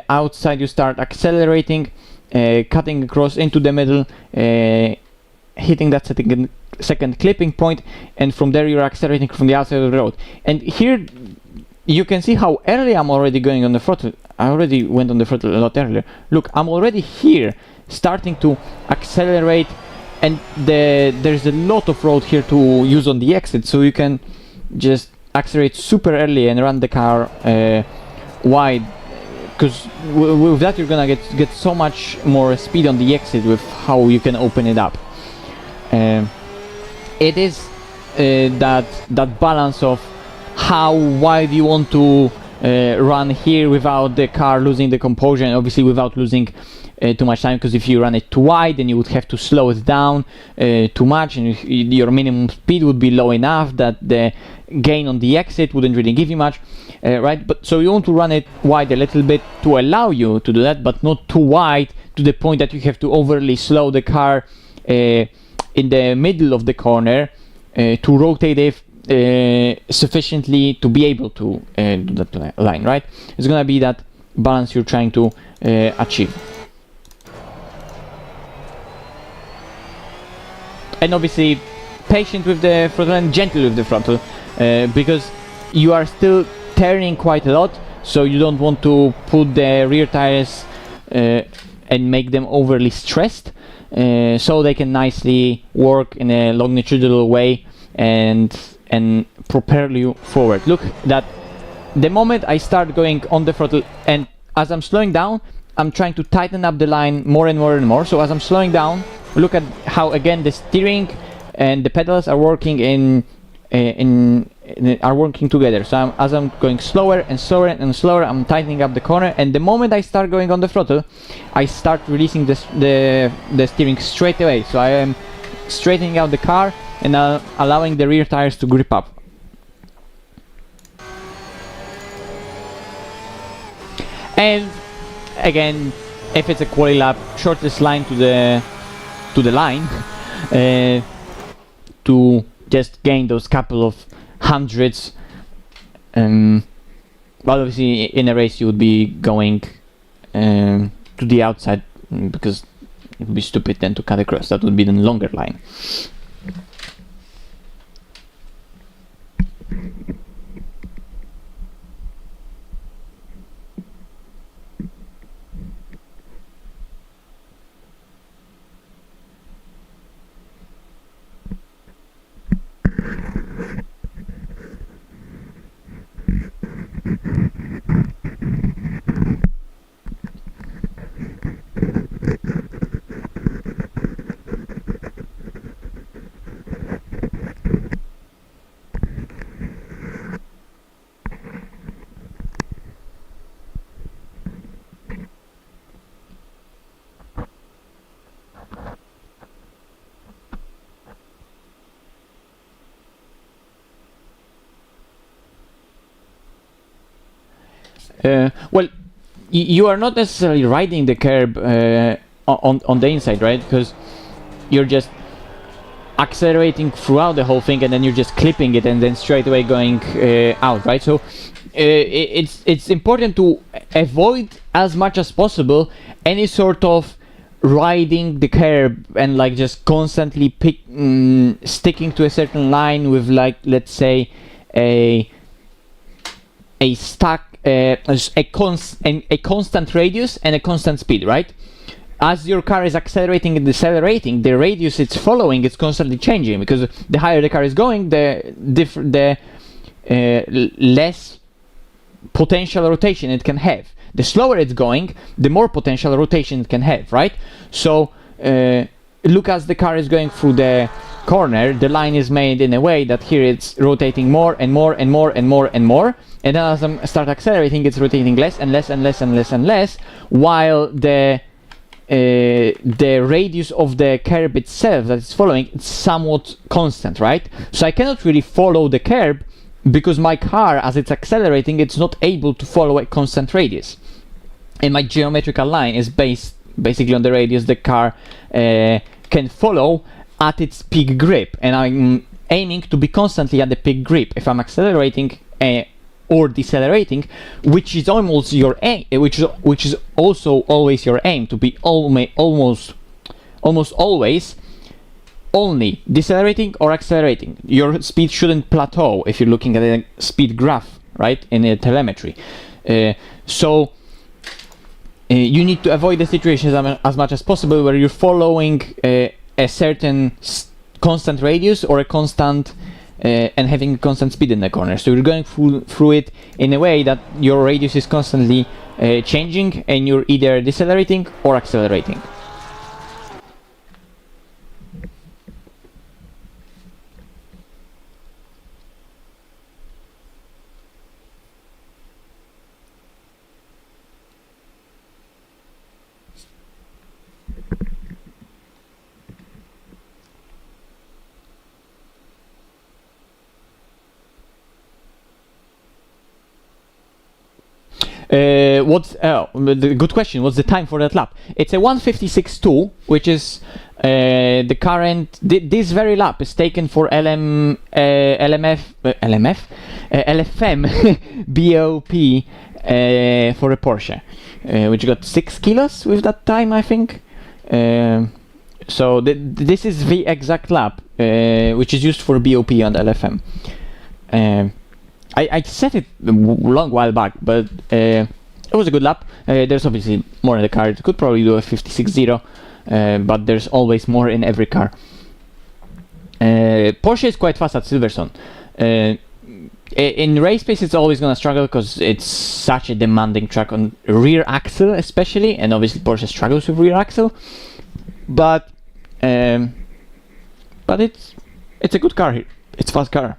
S1: outside you start accelerating, cutting across into the middle, hitting that second clipping point, and from there you're accelerating from the outside of the road. And here you can see how early I'm already going on the throttle. I already went on the throttle a lot earlier. Look, I'm already here starting to accelerate, and there's a lot of road here to use on the exit, so you can just accelerate super early and run the car wide, because with that you're gonna get so much more speed on the exit with how you can open it up. It is that balance of how wide you want to run here without the car losing the composure, and obviously without losing too much time, because if you run it too wide then you would have to slow it down too much, and your minimum speed would be low enough that the gain on the exit wouldn't really give you much, right? But so you want to run it wide a little bit to allow you to do that, but not too wide to the point that you have to overly slow the car in the middle of the corner to rotate it sufficiently to be able to do that line, right? It's gonna be that balance you're trying to achieve. And obviously patient with the throttle and gentle with the throttle, because you are still turning quite a lot, so you don't want to put the rear tires and make them overly stressed, so they can nicely work in a longitudinal way and propel you forward. Look, that the moment I start going on the throttle, and as I'm slowing down, I'm trying to tighten up the line more and more and more. So as I'm slowing down, look at how again the steering and the pedals are working in are working together. So as I'm going slower and slower and slower, I'm tightening up the corner, and the moment I start going on the throttle, I start releasing the steering straight away. So I am straightening out the car and allowing the rear tires to grip up. And again, if it's a quali lap, shortest line to the line to just gain those couple of hundreds. But obviously in a race you would be going to the outside, because it would be stupid then to cut across. That would be the longer line. Well, you are not necessarily riding the curb on the inside, right? Because you're just accelerating throughout the whole thing, and then you're just clipping it and then straight away going out, right? So it's important to avoid as much as possible any sort of riding the curb and like just constantly sticking to a certain line with, like, let's say a constant radius and a constant speed, right? As your car is accelerating and decelerating, the radius it's following is constantly changing, because the higher the car is going, the less potential rotation it can have. The slower it's going, the more potential rotation it can have, right? So look, as the car is going through the corner, the line is made in a way that here it's rotating more and more and more and more and more, and then as I start accelerating, it's rotating less and less and less and less and less, while the radius of the curb itself that it's following, it's somewhat constant, right? So I cannot really follow the curb, because my car, as it's accelerating, it's not able to follow a constant radius, and my geometrical line is based basically on the radius the car can follow at its peak grip, and I'm aiming to be constantly at the peak grip. If I'm accelerating or decelerating, which is almost your aim, which is also always your aim, to be almost always only decelerating or accelerating. Your speed shouldn't plateau if you're looking at a speed graph, right, in a telemetry. So you need to avoid the situations as much as possible where you're following a certain constant radius or a constant and having constant speed in the corner. So you're going through it in a way that your radius is constantly changing, and you're either decelerating or accelerating. The good question, what's the time for that lap? It's a 1:56.2, which is the current, this very lap is taken for LFM BOP for a Porsche, which got 6 kilos with that time, I think. So this is the exact lap which is used for BOP and LFM. I set it a long while back, but it was a good lap. There's obviously more in the car. It could probably do a 56.0, but there's always more in every car. Porsche is quite fast at Siverstone. In race pace, it's always gonna struggle because it's such a demanding track on rear axle, especially, and obviously Porsche struggles with rear axle. But it's a good car here. It's a fast car.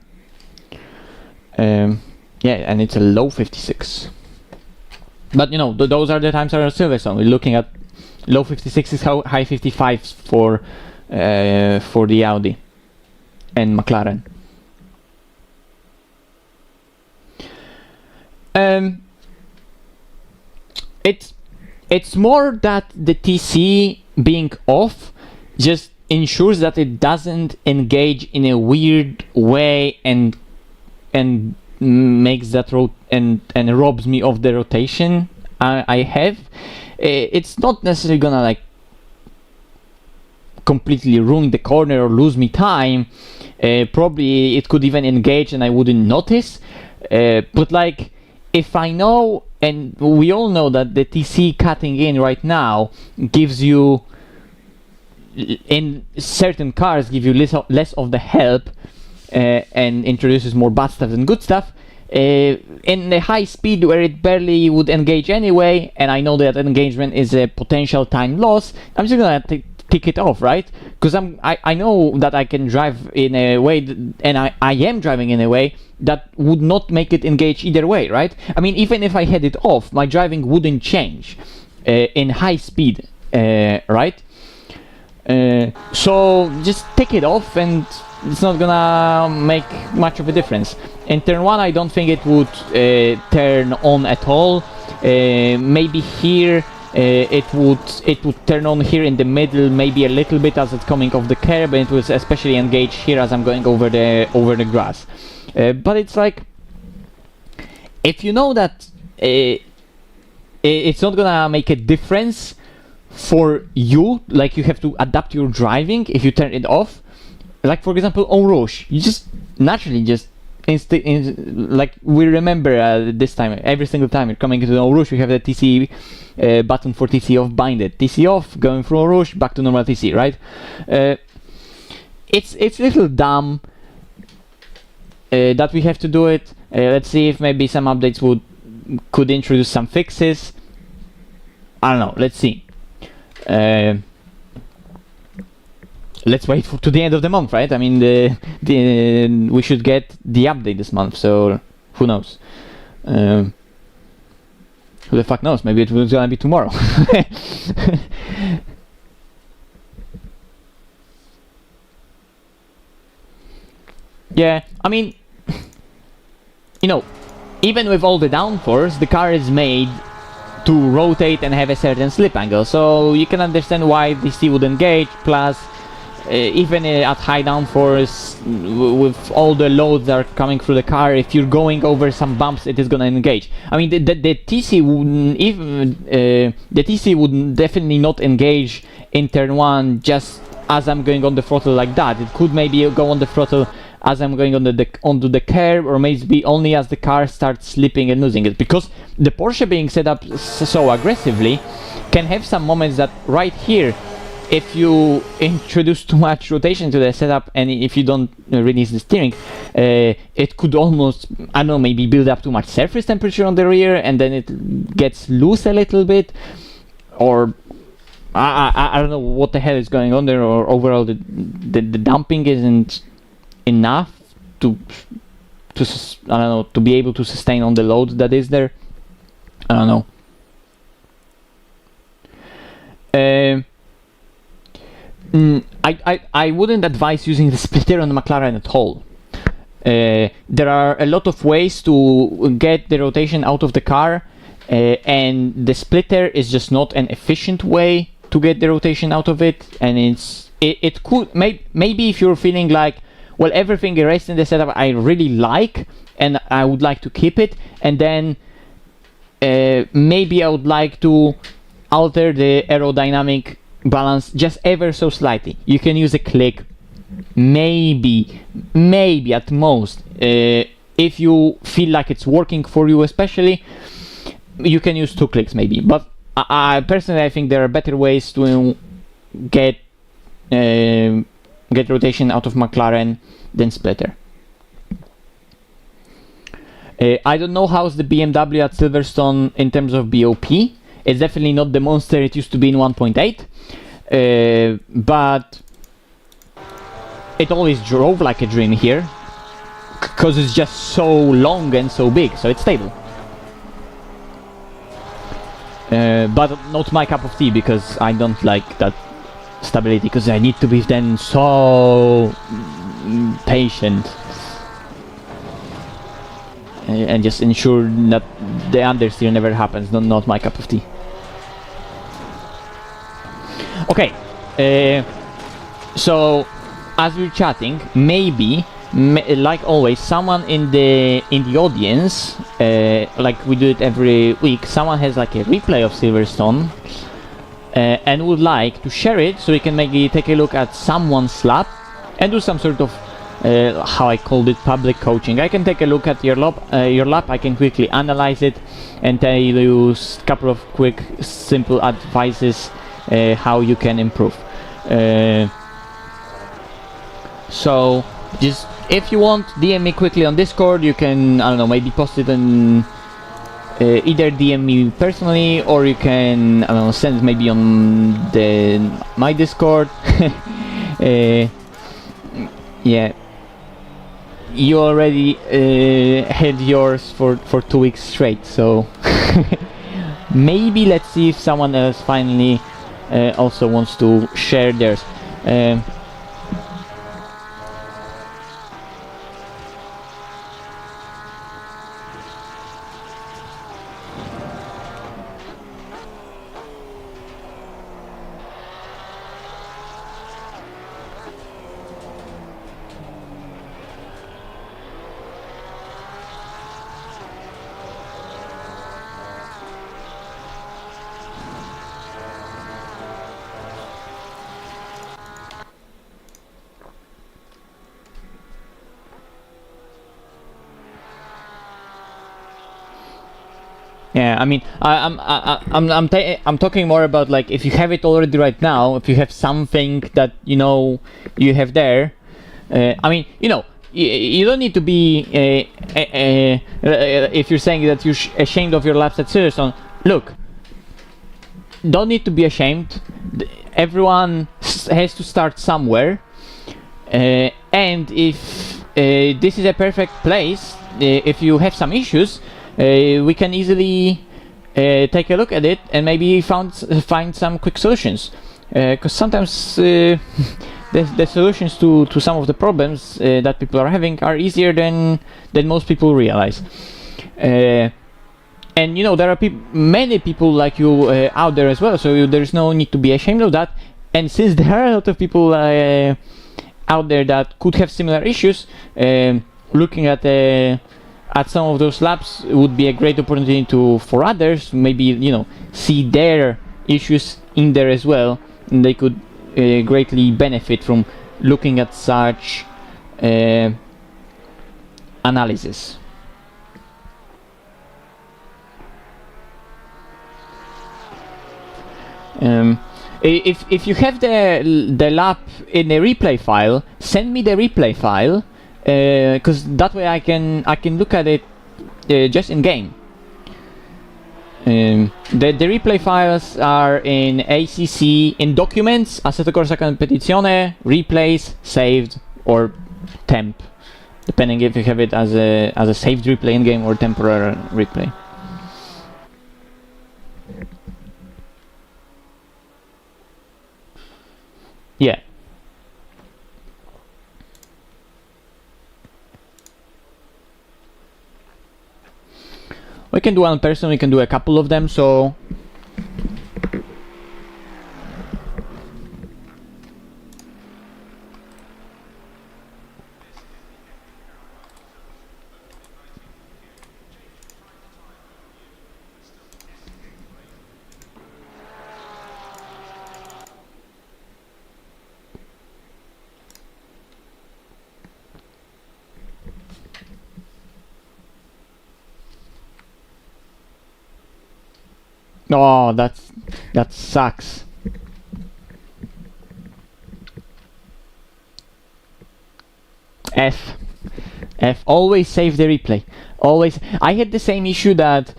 S1: Yeah, and it's a low 56. But you know, those are the times around Siverstone. We're looking at low 56s, high 55s for the Audi and McLaren. It's more that the TC being off just ensures that it doesn't engage in a weird way and makes that and robs me of the rotation I have. It's not necessarily gonna like completely ruin the corner or lose me time. Probably it could even engage and I wouldn't notice. But like, if I know, and we all know that the TC cutting in right now gives you, in certain cars, give you less of the help and introduces more bad stuff than good stuff. In the high speed where it barely would engage anyway, and I know that engagement is a potential time loss, I'm just gonna tick it off, right? Because I know that I can drive in a way and I am driving in a way that would not make it engage either way, right? I mean, even if I had it off, my driving wouldn't change in high speed, right? So just take it off and it's not gonna make much of a difference. In turn 1 I don't think it would turn on at all. Maybe here it would turn on here in the middle, maybe a little bit as it's coming off the curb, and it will especially engage here as I'm going over the grass. But it's like, if you know that it's not gonna make a difference for you, like you have to adapt your driving if you turn it off. Like for example on Rouge, you just naturally just like we remember this time, every single time you're coming into the Rouge, you have the TC button for TC off binded, TC off, going through Rouge, back to normal TC, right? It's a little dumb that we have to do it. Let's see if maybe some updates could introduce some fixes. I don't know, let's see. Let's wait to the end of the month, right? I mean, we should get the update this month, so who knows? Who the fuck knows? Maybe it was gonna be tomorrow. Yeah, I mean, you know, even with all the downforce, the car is made to rotate and have a certain slip angle, so you can understand why DC would engage. Plus, even at high downforce, with all the loads that are coming through the car, if you're going over some bumps, it is gonna engage. I mean, the TC wouldn't even the TC would definitely not engage in turn 1 just as I'm going on the throttle like that. It could maybe go on the throttle as I'm going onto the curb, or maybe only as the car starts slipping and losing it, because the Porsche being set up so aggressively can have some moments that right here, if you introduce too much rotation to the setup and if you don't release the steering, it could almost, I don't know, maybe build up too much surface temperature on the rear and then it gets loose a little bit, or I don't know what the hell is going on there, or overall the damping isn't enough to I don't know, to be able to sustain on the load that is there. I don't know. I wouldn't advise using the splitter on the McLaren at all. There are a lot of ways to get the rotation out of the car, and the splitter is just not an efficient way to get the rotation out of it. And it could maybe if you're feeling like, well, everything erased in the setup I really like and I would like to keep it, and then maybe I would like to alter the aerodynamic balance just ever so slightly. You can use a click, maybe at most. If you feel like it's working for you, especially, you can use 2 clicks maybe. But personally, I think there are better ways to get rotation out of McLaren than splitter. I don't know how's the BMW at Siverstone in terms of BOP. It's definitely not the monster it used to be in 1.8, but it always drove like a dream here. because it's just so long and so big, so it's stable. But not my cup of tea, because I don't like that stability, because I need to be then so patient and just ensure that the understeer never happens. Not my cup of tea. Okay, so as we're chatting, maybe like always, someone in the audience, like we do it every week, someone has like a replay of Siverstone and would like to share it, so we can maybe take a look at someone's lab and do some sort of how I called it, public coaching. I can take a look at your lab, I can quickly analyze it and tell you a couple of quick simple advices how you can improve. So just if you want, DM me quickly on Discord. You can, I don't know, maybe post it on either DM me personally, or you can, I don't know, send maybe on my Discord. Yeah, you already had yours for 2 weeks straight, so maybe let's see if someone else finally also wants to share theirs. Yeah, I mean, I'm talking more about like if you have it already right now, if you have something that you know you have there. I mean, you know, you don't need to be if you're saying that you're ashamed of your labs at Siverstone. Look, don't need to be ashamed. Everyone has to start somewhere, and if this is a perfect place, if you have some issues. We can easily take a look at it and maybe find some quick solutions. Because sometimes the solutions to some of the problems that people are having are easier than most people realize. And you know, there are many people like you out there as well, so there's no need to be ashamed of that. And since there are a lot of people out there that could have similar issues, looking at some of those labs would be a great opportunity for others, maybe, you know, see their issues in there as well, and they could greatly benefit from looking at such analysis. If you have the lab in a replay file, send me the replay file. Because that way I can look at it just in game. The replay files are in ACC, in documents, Assetto Corsa Competizione, replays, saved, or temp, depending if you have it as a saved replay in game or temporary replay. Yeah. We can do one person, we can do a couple of them, so... Oh, that sucks. F. Always save the replay. Always. I had the same issue that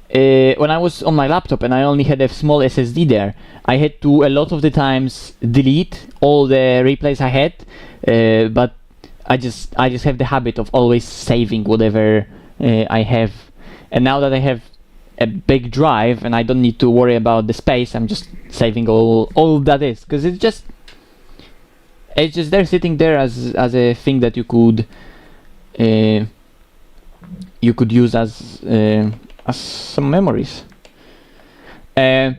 S1: when I was on my laptop and I only had a small SSD there, I had to a lot of the times delete all the replays I had, but I just have the habit of always saving whatever I have, and now that I have a big drive and I don't need to worry about the space, I'm just saving all that is, because it's just there sitting there as a thing that you could use as some memories. You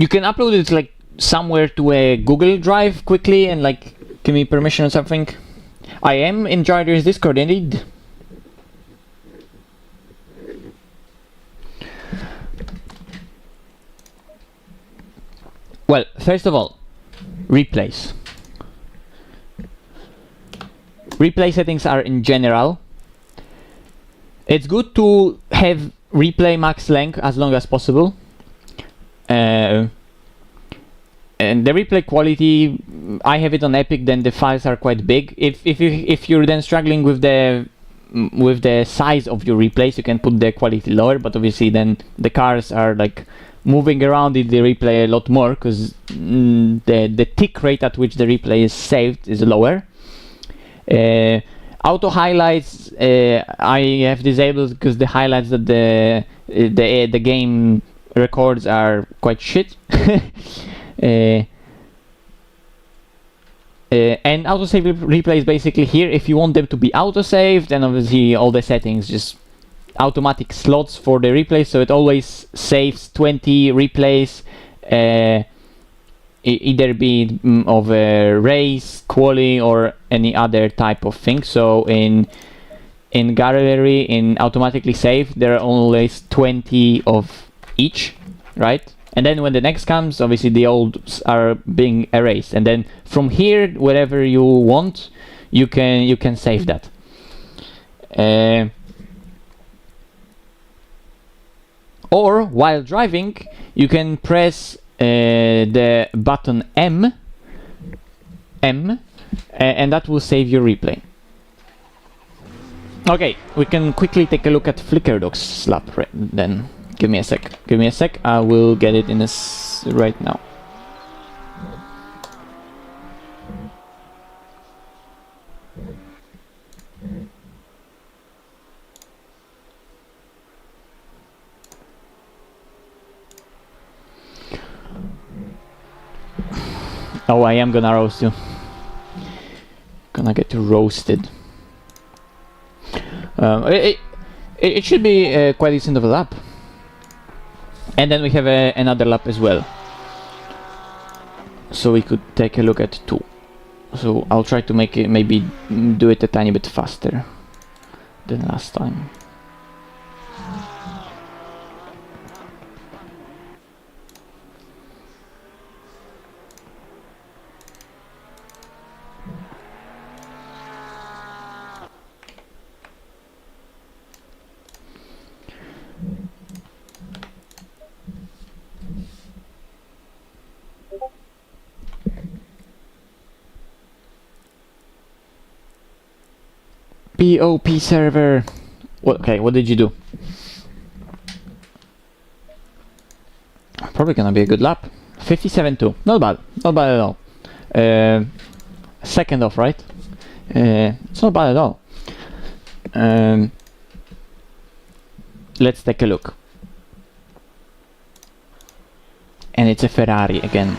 S1: can upload it like somewhere to a Google Drive quickly and like give me permission or something. I am in Jardir's Discord indeed. Well, first of all, replays. Replay settings are in general. It's good to have replay max length as long as possible. And the replay quality, I have it on Epic, then the files are quite big. If you're then struggling with the size of your replays, you can put the quality lower, but obviously then the cars are like moving around in the replay a lot more, because the tick rate at which the replay is saved is lower. Auto highlights I have disabled because the highlights that the game records are quite shit. And autosave replays basically here, if you want them to be autosaved, then obviously all the settings, just automatic slots for the replays, so it always saves 20 replays, either be of a race, quali, or any other type of thing. So in gallery, in automatically save, there are always 20 of each, right? And then when the next comes, obviously the olds are being erased, and then from here, wherever you want, you can save that. Or while driving, you can press the button M, and that will save your replay. Okay, we can quickly take a look at FlickerDocs slap then. Give me a sec. I will get it in right now. Oh, I am gonna roast you. Gonna get roasted. It should be quite decent of a lap. And then we have another lap as well. So we could take a look at 2. So I'll try to make it, maybe do it a tiny bit faster than last time. POP server. Okay, what did you do? Probably gonna be a good lap. 57.2. Not bad at all. Second off, right? It's not bad at all. Let's take a look. And it's a Ferrari again.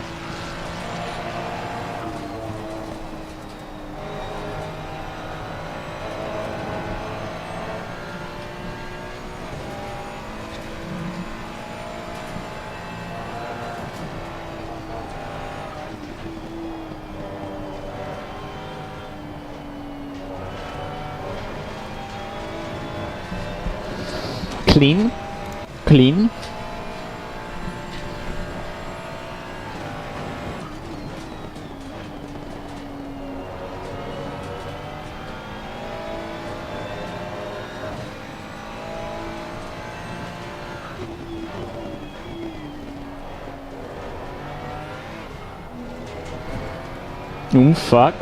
S1: Clean. Fuck.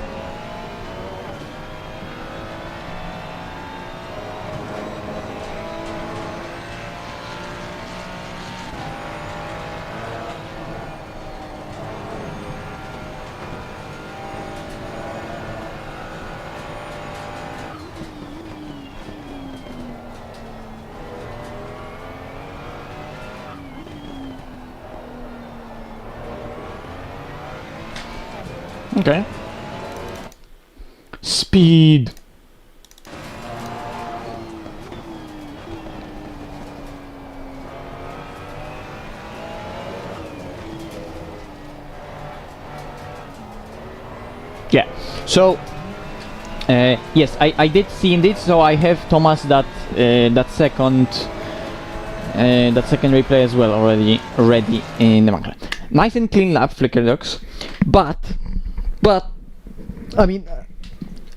S1: Okay. Speed. Yeah. So yes, I did see indeed. So I have, Thomas, that second replay as well already ready in the background. Nice and clean lap, Flicker Docs, but I mean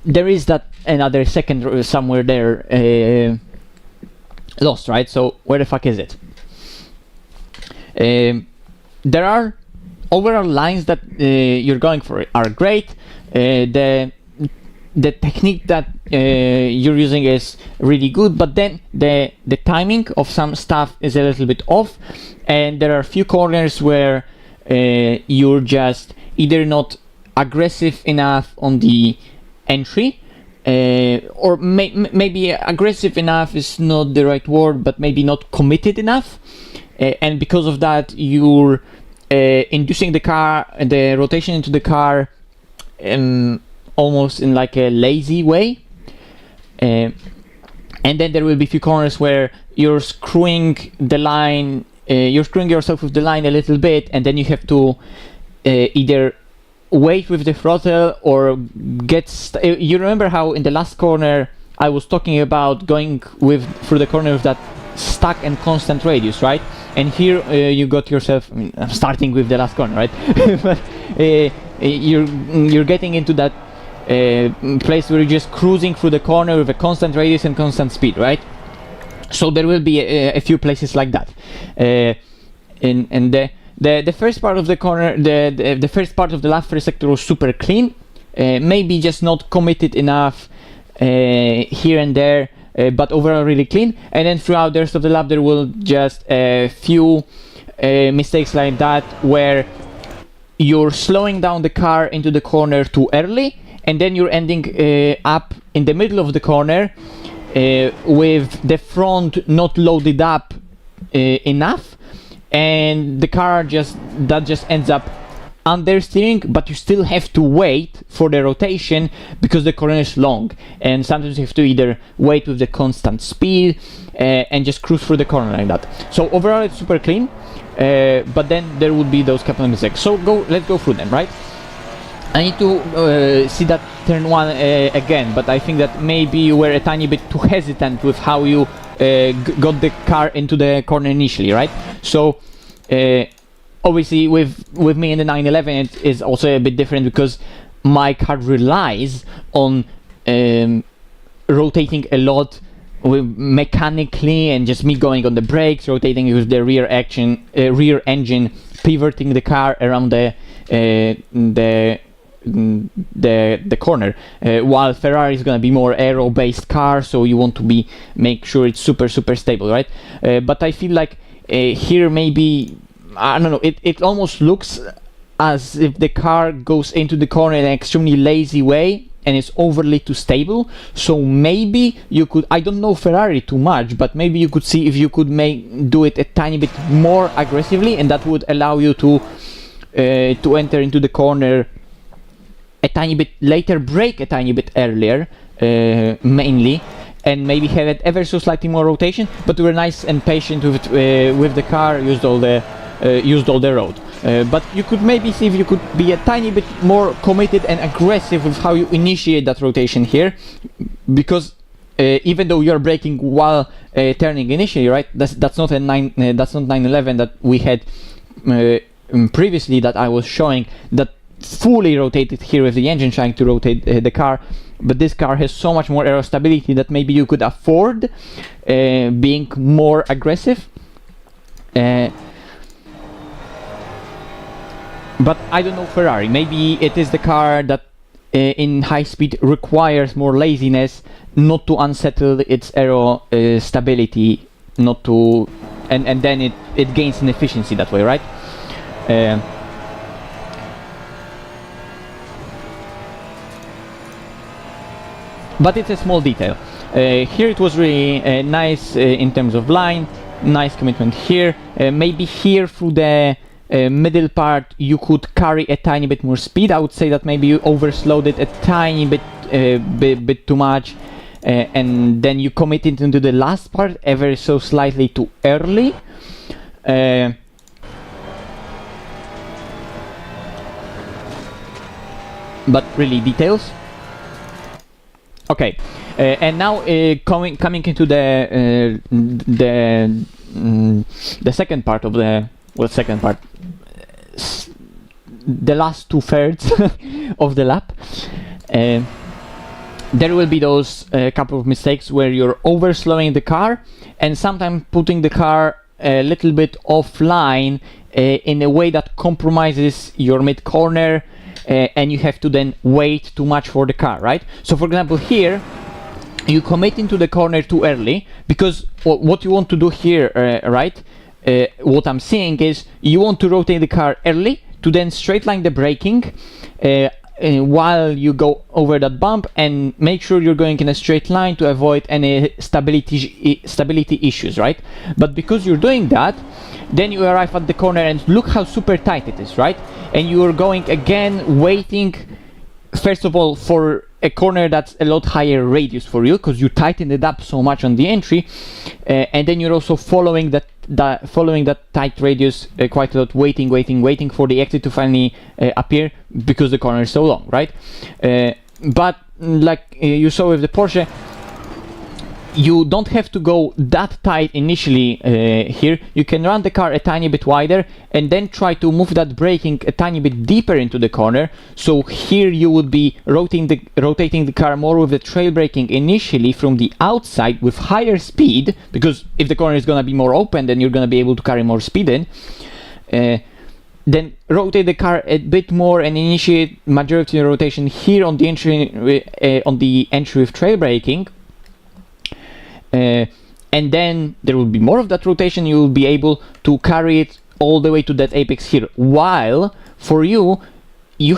S1: there is that another second somewhere there lost, right? So where the fuck is it? There are overall lines that you're going for are great. The technique that you're using is really good, but then the timing of some stuff is a little bit off, and there are a few corners where you're just either not aggressive enough on the entry, or maybe aggressive enough is not the right word, but maybe not committed enough, and because of that you're inducing the rotation into the car almost in like a lazy way, and then there will be a few corners where you're screwing the line, you're screwing yourself with the line a little bit, and then you have to either wait with the throttle or you remember how in the last corner I was talking about going through the corner with that stuck and constant radius, right? And here you got yourself, I mean, I'm starting with the last corner, right? But you're getting into that place where you're just cruising through the corner with a constant radius and constant speed, right? So there will be a few places like that. And the first part of the corner, the first part of the lap first sector was super clean, maybe just not committed enough here and there, but overall really clean. And then throughout the rest of the lap there will just a few mistakes like that where you're slowing down the car into the corner too early, and then you're ending up in the middle of the corner with the front not loaded up enough, and the car just ends up understeering, but you still have to wait for the rotation because the corner is long, and sometimes you have to either wait with the constant speed and just cruise through the corner like that. So overall it's super clean, but then there would be those couple of mistakes. So let's go through them, right? I need to see that turn one again, but I think that maybe you were a tiny bit too hesitant with how you got the car into the corner initially, right? So obviously with me in the 911 it is also a bit different because my car relies on rotating a lot mechanically, and just me going on the brakes, rotating with the rear engine, pivoting the car around the corner, while Ferrari is gonna be more aero based car, so you want to make sure it's super stable, right? But I feel like here maybe, I don't know, it almost looks as if the car goes into the corner in an extremely lazy way and it's overly too stable. So maybe you could, I don't know Ferrari too much, but maybe you could see if you could do it a tiny bit more aggressively, and that would allow you to enter into the corner a tiny bit later, brake a tiny bit earlier, mainly, and maybe have it ever so slightly more rotation, but we were nice and patient with the car, used all the road. But you could maybe see if you could be a tiny bit more committed and aggressive with how you initiate that rotation here, because even though you're braking while turning initially, right? That's not 911 that we had previously that I was showing, that fully rotated here with the engine trying to rotate the car. But this car has so much more aero stability that maybe you could afford being more aggressive. But I don't know Ferrari. Maybe it is the car that in high speed requires more laziness, not to unsettle its aero stability, not to, and then it gains in efficiency that way, right? But it's a small detail. Here it was really nice in terms of line, nice commitment here. Maybe here through the middle part you could carry a tiny bit more speed. I would say that maybe you overslowed it a tiny bit, bit too much, and then you committed into the last part ever so slightly too early. But really details. Okay, and now coming into the second part of the second part, the last 2/3 of the lap. There will be those couple of mistakes where you're overslowing the car and sometimes putting the car a little bit offline in a way that compromises your mid corner. And you have to then wait too much for the car, right? So for example here, you commit into the corner too early, because what you want to do here, right? What I'm seeing is you want to rotate the car early to then straight line the braking while you go over that bump, and make sure you're going in a straight line to avoid any stability issues, right? But because you're doing that, then you arrive at the corner and look how super tight it is, right? And you're going again, waiting first of all for a corner that's a lot higher radius for you, because you tightened it up so much on the entry, and then you're also following that tight radius quite a lot, waiting for the exit to finally appear, because the corner is so long, right? But like you saw with the Porsche, you don't have to go that tight initially here. You can run the car a tiny bit wider and then try to move that braking a tiny bit deeper into the corner. So here you would be rotating the car more with the trail braking initially from the outside with higher speed, because if the corner is going to be more open, then you're going to be able to carry more speed in. Then rotate the car a bit more and initiate majority of the rotation here on the entry with trail braking. And then there will be more of that rotation. You will be able to carry it all the way to that apex here, while for you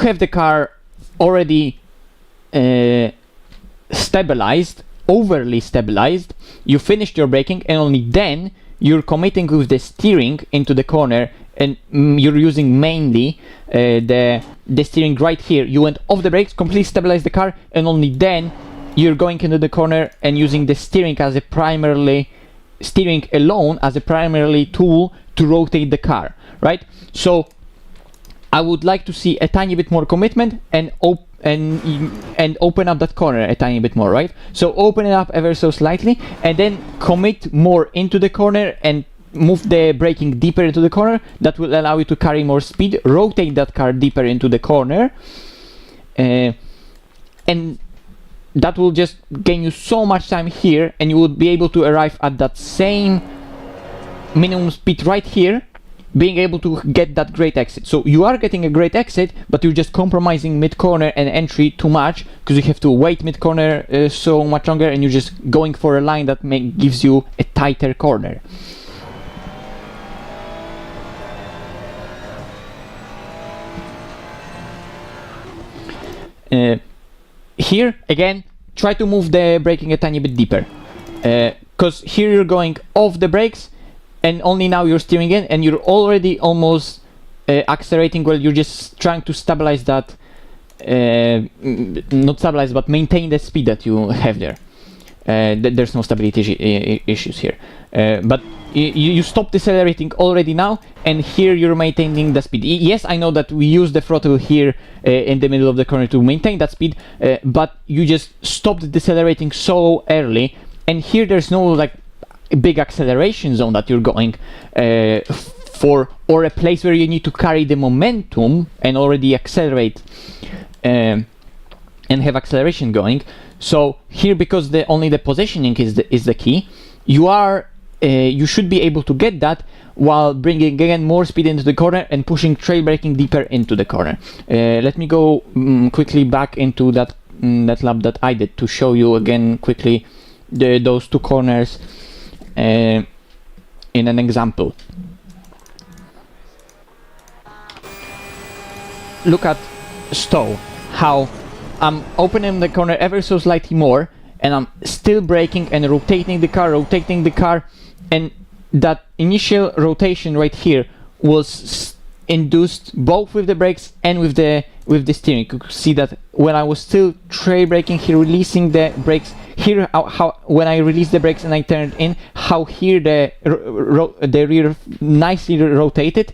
S1: have the car already stabilized, overly stabilized. You finished your braking, and only then you're committing with the steering into the corner, and you're using mainly the steering right here. You went off the brakes, completely stabilized the car, and only then you're going into the corner and using the steering as a primarily tool to rotate the car, right? So I would like to see a tiny bit more commitment and open up that corner a tiny bit more, right? So open it up ever so slightly, and then commit more into the corner and move the braking deeper into the corner. That will allow you to carry more speed, rotate that car deeper into the corner, and that will just gain you so much time here, and you would be able to arrive at that same minimum speed right here, being able to get that great exit. So you are getting a great exit, but you're just compromising mid-corner and entry too much, because you have to wait mid-corner so much longer, and you're just going for a line that gives you a tighter corner. Here again, try to move the braking a tiny bit deeper, because here you're going off the brakes and only now you're steering in, and you're already almost accelerating. Well, you're just trying to stabilize that, not stabilize, but maintain the speed that you have there. There's no stability issues here, but you stop decelerating already now, and here you're maintaining the speed. Yes, I know that we use the throttle here in the middle of the corner to maintain that speed, but you just stopped decelerating so early, and here there's no like big acceleration zone that you're going for, or a place where you need to carry the momentum and already accelerate and have acceleration going. So here, because only the positioning is the key, you should be able to get that while bringing again more speed into the corner and pushing trail braking deeper into the corner. Let me go quickly back into that lap that I did to show you again quickly those two corners in an example. Look at Stowe, how I'm opening the corner ever so slightly more, and I'm still braking and rotating the car, and that initial rotation right here was induced both with the brakes and with the steering. You could see that when I was still tray braking here, releasing the brakes here, how when I released the brakes and I turned in, how here the rear nicely rotated,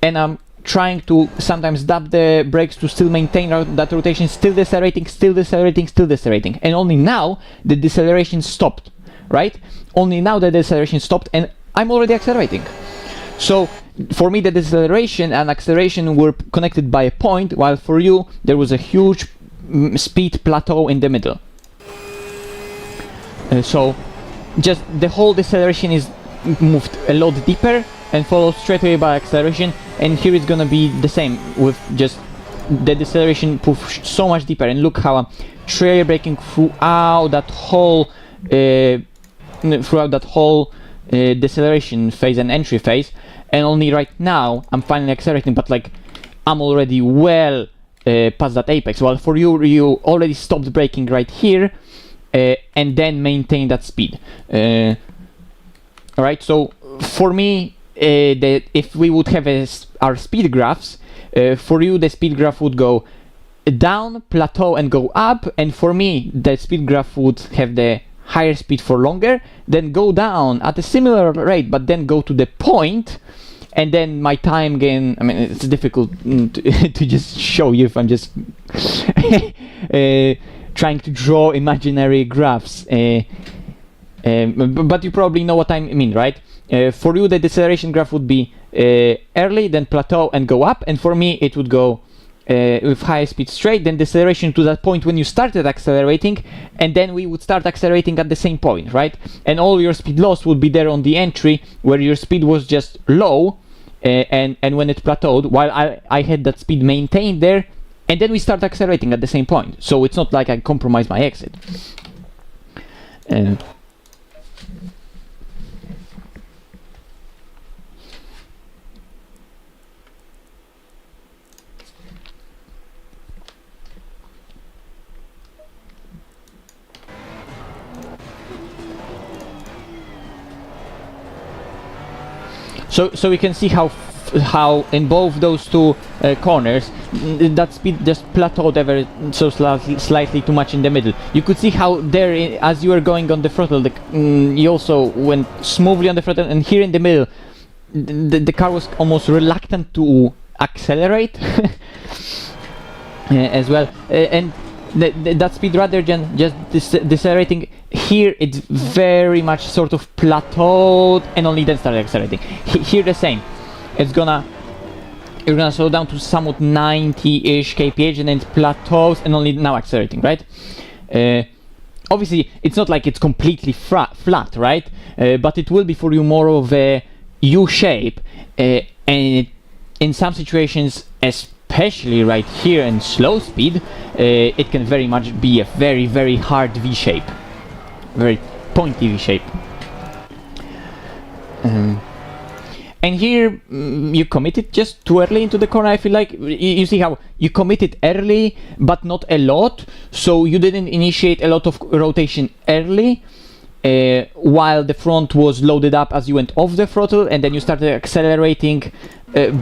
S1: and I'm trying to sometimes dab the brakes to still maintain that rotation, still decelerating, still decelerating, still decelerating, and only now the deceleration stopped, right? Only now the deceleration stopped and I'm already accelerating. So for me the deceleration and acceleration were connected by a point, while for you there was a huge speed plateau in the middle. So just the whole deceleration is moved a lot deeper and followed straight away by acceleration, and here it's gonna be the same with just the deceleration pushed so much deeper. And look how I'm trail braking throughout that whole deceleration phase and entry phase, and only right now I'm finally accelerating, but like I'm already well past that apex, while for you already stopped braking right here and then maintain that speed. Alright, so for me, if we would have our speed graphs, for you the speed graph would go down, plateau and go up, and for me the speed graph would have the higher speed for longer, then go down at a similar rate, but then go to the point, and then my time gain, I mean, it's difficult to just show you if I'm just trying to draw imaginary graphs, but you probably know what I mean, right? For you the deceleration graph would be early, then plateau and go up, and for me it would go with high speed straight, then deceleration to that point when you started accelerating, and then we would start accelerating at the same point, right? And all your speed loss would be there on the entry where your speed was just low, and when it plateaued, while I had that speed maintained there, and then we start accelerating at the same point. So it's not like I compromise my exit. So we can see how in both those two corners that speed just plateaued ever so slightly too much in the middle. You could see how there, as you were going on the throttle, you also went smoothly on the throttle, and here in the middle the car was almost reluctant to accelerate as well, and that speed, rather than just decelerating, here it's very much sort of plateaued and only then started accelerating. Here the same. You're gonna slow down to somewhat 90-ish kph, and then it plateaus and only now accelerating, right? Obviously it's not like it's completely flat, right? But it will be for you more of a U shape, and in some situations, especially right here in slow speed, it can very much be a very, very hard V shape, very pointy V shape. And here you committed just too early into the corner. I feel like you see how you committed early but not a lot, so you didn't initiate a lot of rotation early, while the front was loaded up as you went off the throttle, and then you started accelerating,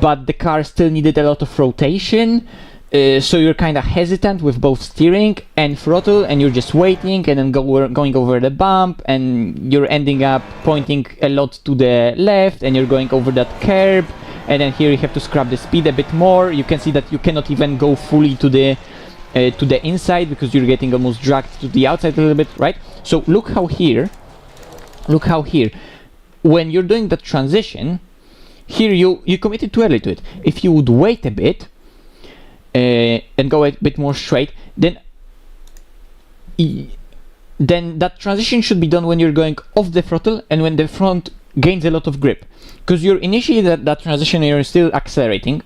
S1: but the car still needed a lot of rotation, so you're kind of hesitant with both steering and throttle, and you're just waiting and then going over the bump, and you're ending up pointing a lot to the left, and you're going over that curb, and then here you have to scrap the speed a bit more. You can see that you cannot even go fully to the inside because you're getting almost dragged to the outside a little bit, right? So look how here, when you're doing that transition, here you committed too early to it. If you would wait a bit and go a bit more straight, then that transition should be done when you're going off the throttle and when the front gains a lot of grip, because you're initially that transition and you're still accelerating.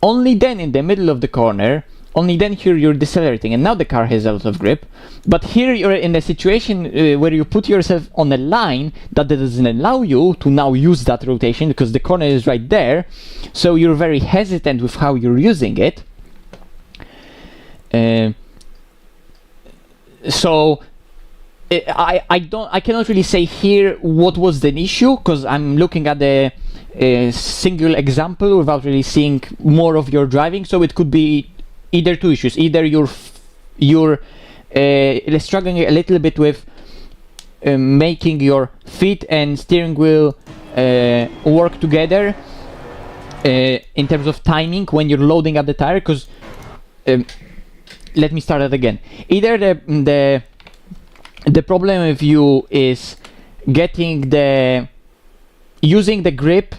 S1: Only then in the middle of the corner, only then here you're decelerating, and now the car has a lot of grip. But here you're in a situation where you put yourself on a line that doesn't allow you to now use that rotation because the corner is right there, so you're very hesitant with how you're using it. So I cannot really say here what was the issue, because I'm looking at the a single example without really seeing more of your driving. So it could be either two issues: either you're struggling a little bit with making your feet and steering wheel work together in terms of timing when you're loading up the tire. Because let me start that again. Either the problem with you is using the grip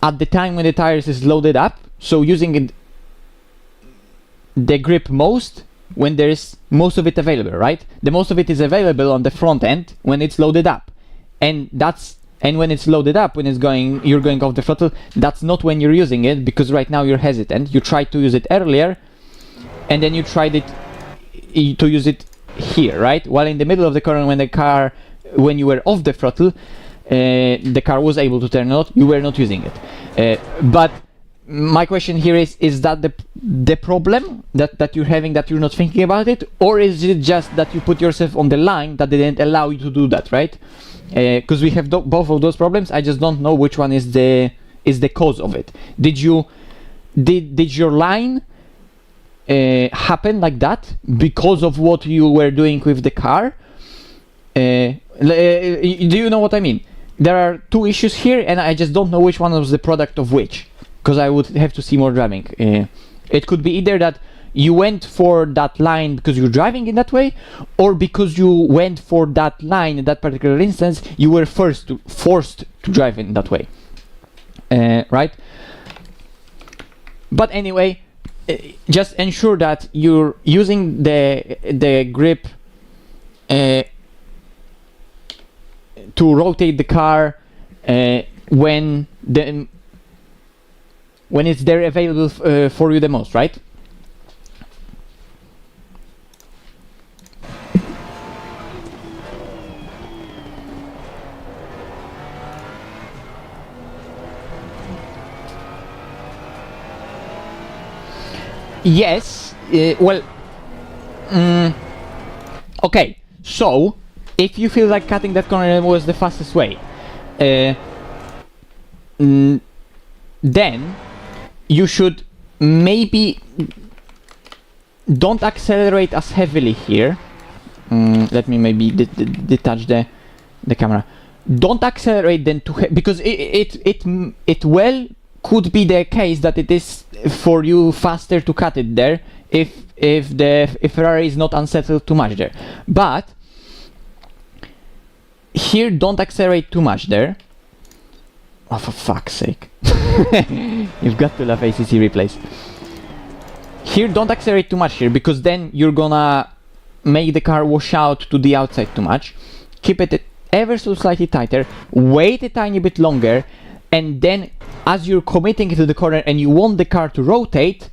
S1: at the time when the tires is loaded up, so using the grip most when there's most of it available, right? The most of it is available on the front end when it's loaded up, and when it's loaded up, when you're going off the throttle, that's not when you're using it, because right now you're hesitant. You tried to use it earlier, and then you tried to use it here, right? While in the middle of the corner, when you were off the throttle, the car was able to turn out, you were not using it. But my question here is that the problem that you're having, that you're not thinking about it, or is it just that you put yourself on the line that didn't allow you to do that, right? Because we have both of those problems. I just don't know which one is the cause of it. Did your line happen like that because of what you were doing with the car? Do you know what I mean? There are two issues here, and I just don't know which one was the product of which, because I would have to see more driving. It could be either that you went for that line because you're driving in that way, or because you went for that line in that particular instance, you were forced to drive in that way, right? But anyway, just ensure that you're using the grip to rotate the car when it's there available for you the most, right? Yes, well, okay, so if you feel like cutting that corner was the fastest way, then you should maybe don't accelerate as heavily here. Let me maybe detach the camera. Don't accelerate then because it well could be the case that it is for you faster to cut it there if Ferrari is not unsettled too much there. But here, don't accelerate too much there. Oh, for fuck's sake. You've got to love ACC replays. Here, don't accelerate too much here, because then you're gonna make the car wash out to the outside too much. Keep it ever so slightly tighter, wait a tiny bit longer, and then as you're committing to the corner and you want the car to rotate,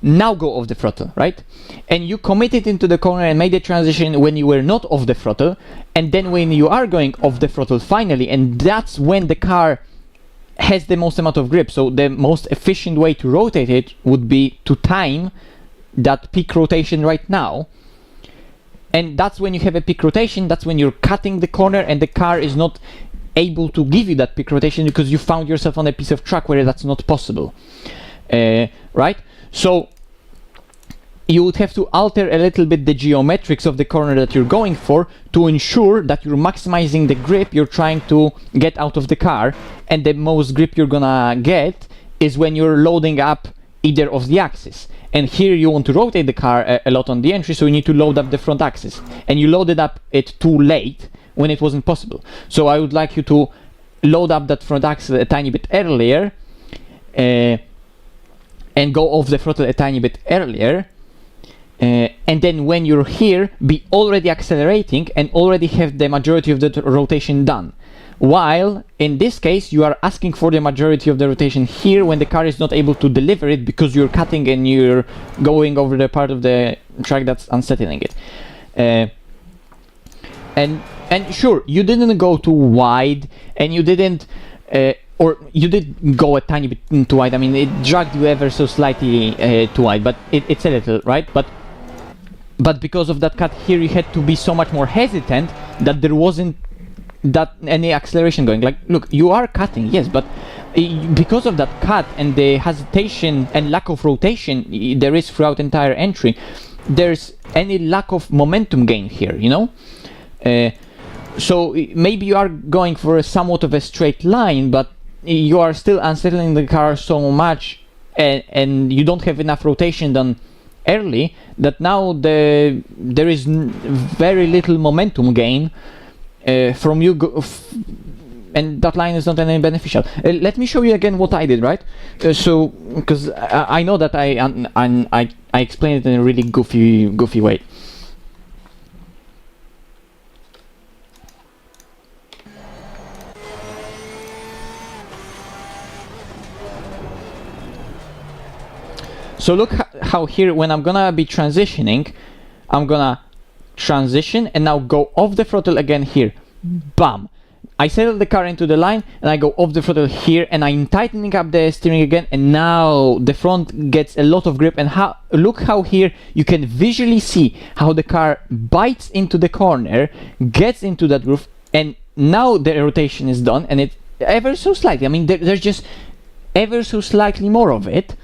S1: now go off the throttle, right? And you committed into the corner and made the transition when you were not off the throttle, and then when you are going off the throttle finally, and that's when the car has the most amount of grip. So the most efficient way to rotate it would be to time that peak rotation right now. And that's when you have a peak rotation, that's when you're cutting the corner and the car is not able to give you that peak rotation because you found yourself on a piece of track where that's not possible, right? So you would have to alter a little bit the geometrics of the corner that you're going for to ensure that you're maximizing the grip you're trying to get out of the car, and the most grip you're gonna get is when you're loading up either of the axis. And here you want to rotate the car a lot on the entry, so you need to load up the front axis, and you loaded up it too late when it wasn't possible. So I would like you to load up that front axis a tiny bit earlier, and go off the throttle a tiny bit earlier, and then when you're here, be already accelerating and already have the majority of the rotation done. While in this case, you are asking for the majority of the rotation here when the car is not able to deliver it because you're cutting and you're going over the part of the track that's unsettling it. And sure, you didn't go too wide, and you didn't, or you did go a tiny bit too wide. I mean, it dragged you ever so slightly too wide, but it's a little, right? But because of that cut here, you had to be so much more hesitant that there wasn't that any acceleration going. Like, look, you are cutting, yes, but because of that cut and the hesitation and lack of rotation there is throughout the entire entry, there's any lack of momentum gain here, you know. So maybe you are going for a somewhat of a straight line, but you are still unsettling the car so much, and you don't have enough rotation done early, that now there is very little momentum gain from you, and that line is not any beneficial. Let me show you again what I did, right? So, because I know that I explained it in a really goofy way. So look how here, when I'm gonna be transitioning, I'm gonna transition and now go off the throttle again here. Bam! I settle the car into the line and I go off the throttle here, and I'm tightening up the steering again, and now the front gets a lot of grip. And look how here you can visually see how the car bites into the corner, gets into that groove, and now the rotation is done, and it ever so slightly, I mean there's just ever so slightly more of it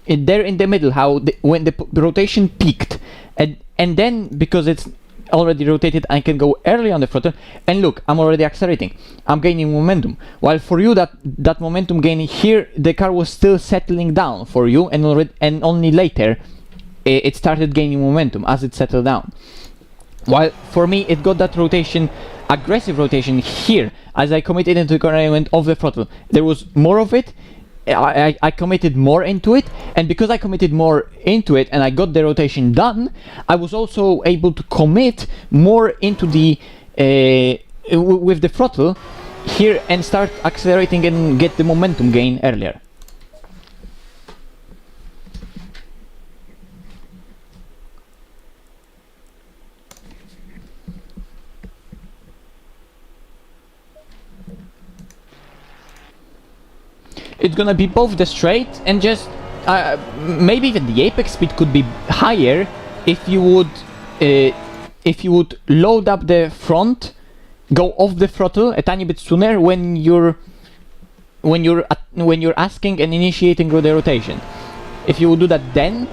S1: there in the middle, how when the rotation peaked, and then because it's already rotated, I can go early on the throttle, and look, I'm already accelerating, I'm gaining momentum. While for you that momentum gain here, the car was still settling down for you, and only later it started gaining momentum as it settled down. While for me it got that rotation, aggressive rotation here, as I committed into the corner and went off the throttle. There was more of it. I committed more into it, and because I committed more into it and I got the rotation done, I was also able to commit more into the with the throttle here and start accelerating and get the momentum gain earlier. It's gonna be both the straight and just maybe even the apex speed could be higher if you would load up the front, go off the throttle a tiny bit sooner when you're asking and initiating the rotation. If you would do that then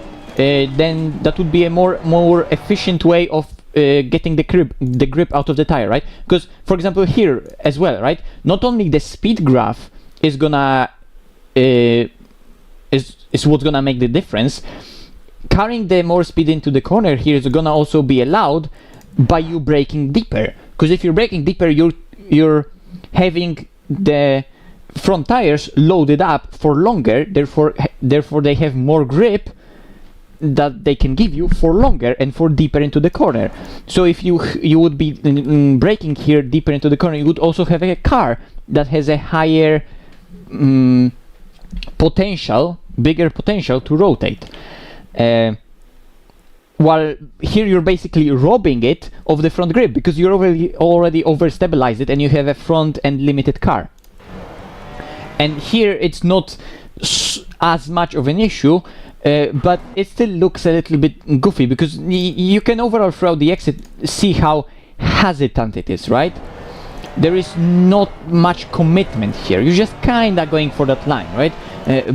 S1: that would be a more efficient way of getting the grip out of the tire, right? Because for example here as well, right? Not only the speed graph is gonna is what's gonna make the difference. Carrying the more speed into the corner here is gonna also be allowed by you braking deeper, because if you're braking deeper, you're having the front tires loaded up for longer, therefore they have more grip that they can give you for longer and for deeper into the corner. So if you would be braking here deeper into the corner, you would also have a car that has a higher bigger potential to rotate. While here you're basically robbing it of the front grip, because you're already over-stabilized it and you have a front and limited car. And here it's not as much of an issue, but it still looks a little bit goofy, because you can overall throughout the exit see how hesitant it is, right? There is not much commitment here. You're just kinda going for that line, right?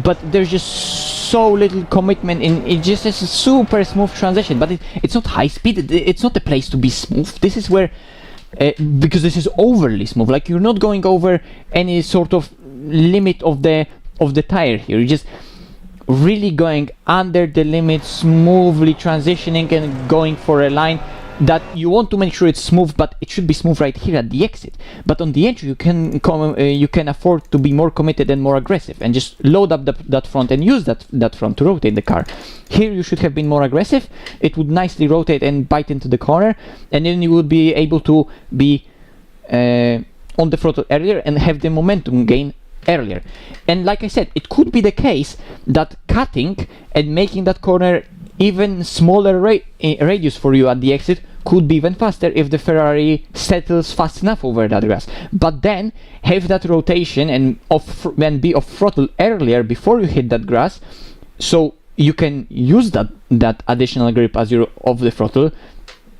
S1: But there's just so little commitment in it. Just is a super smooth transition, but it's not high speed. It's not a place to be smooth. This is where, because this is overly smooth. Like you're not going over any sort of limit of the tire here. You're just really going under the limit, smoothly transitioning and going for a line that you want to make sure it's smooth, but it should be smooth right here at the exit. But on the entry, you can afford to be more committed and more aggressive, and just load up that front and use that front to rotate the car. Here you should have been more aggressive. It would nicely rotate and bite into the corner, and then you would be able to be on the throttle earlier and have the momentum gain earlier. And like I said, it could be the case that cutting and making that corner even smaller radius for you at the exit could be even faster if the Ferrari settles fast enough over that grass. But then have that rotation and be off throttle earlier before you hit that grass, so you can use that additional grip as you're off the throttle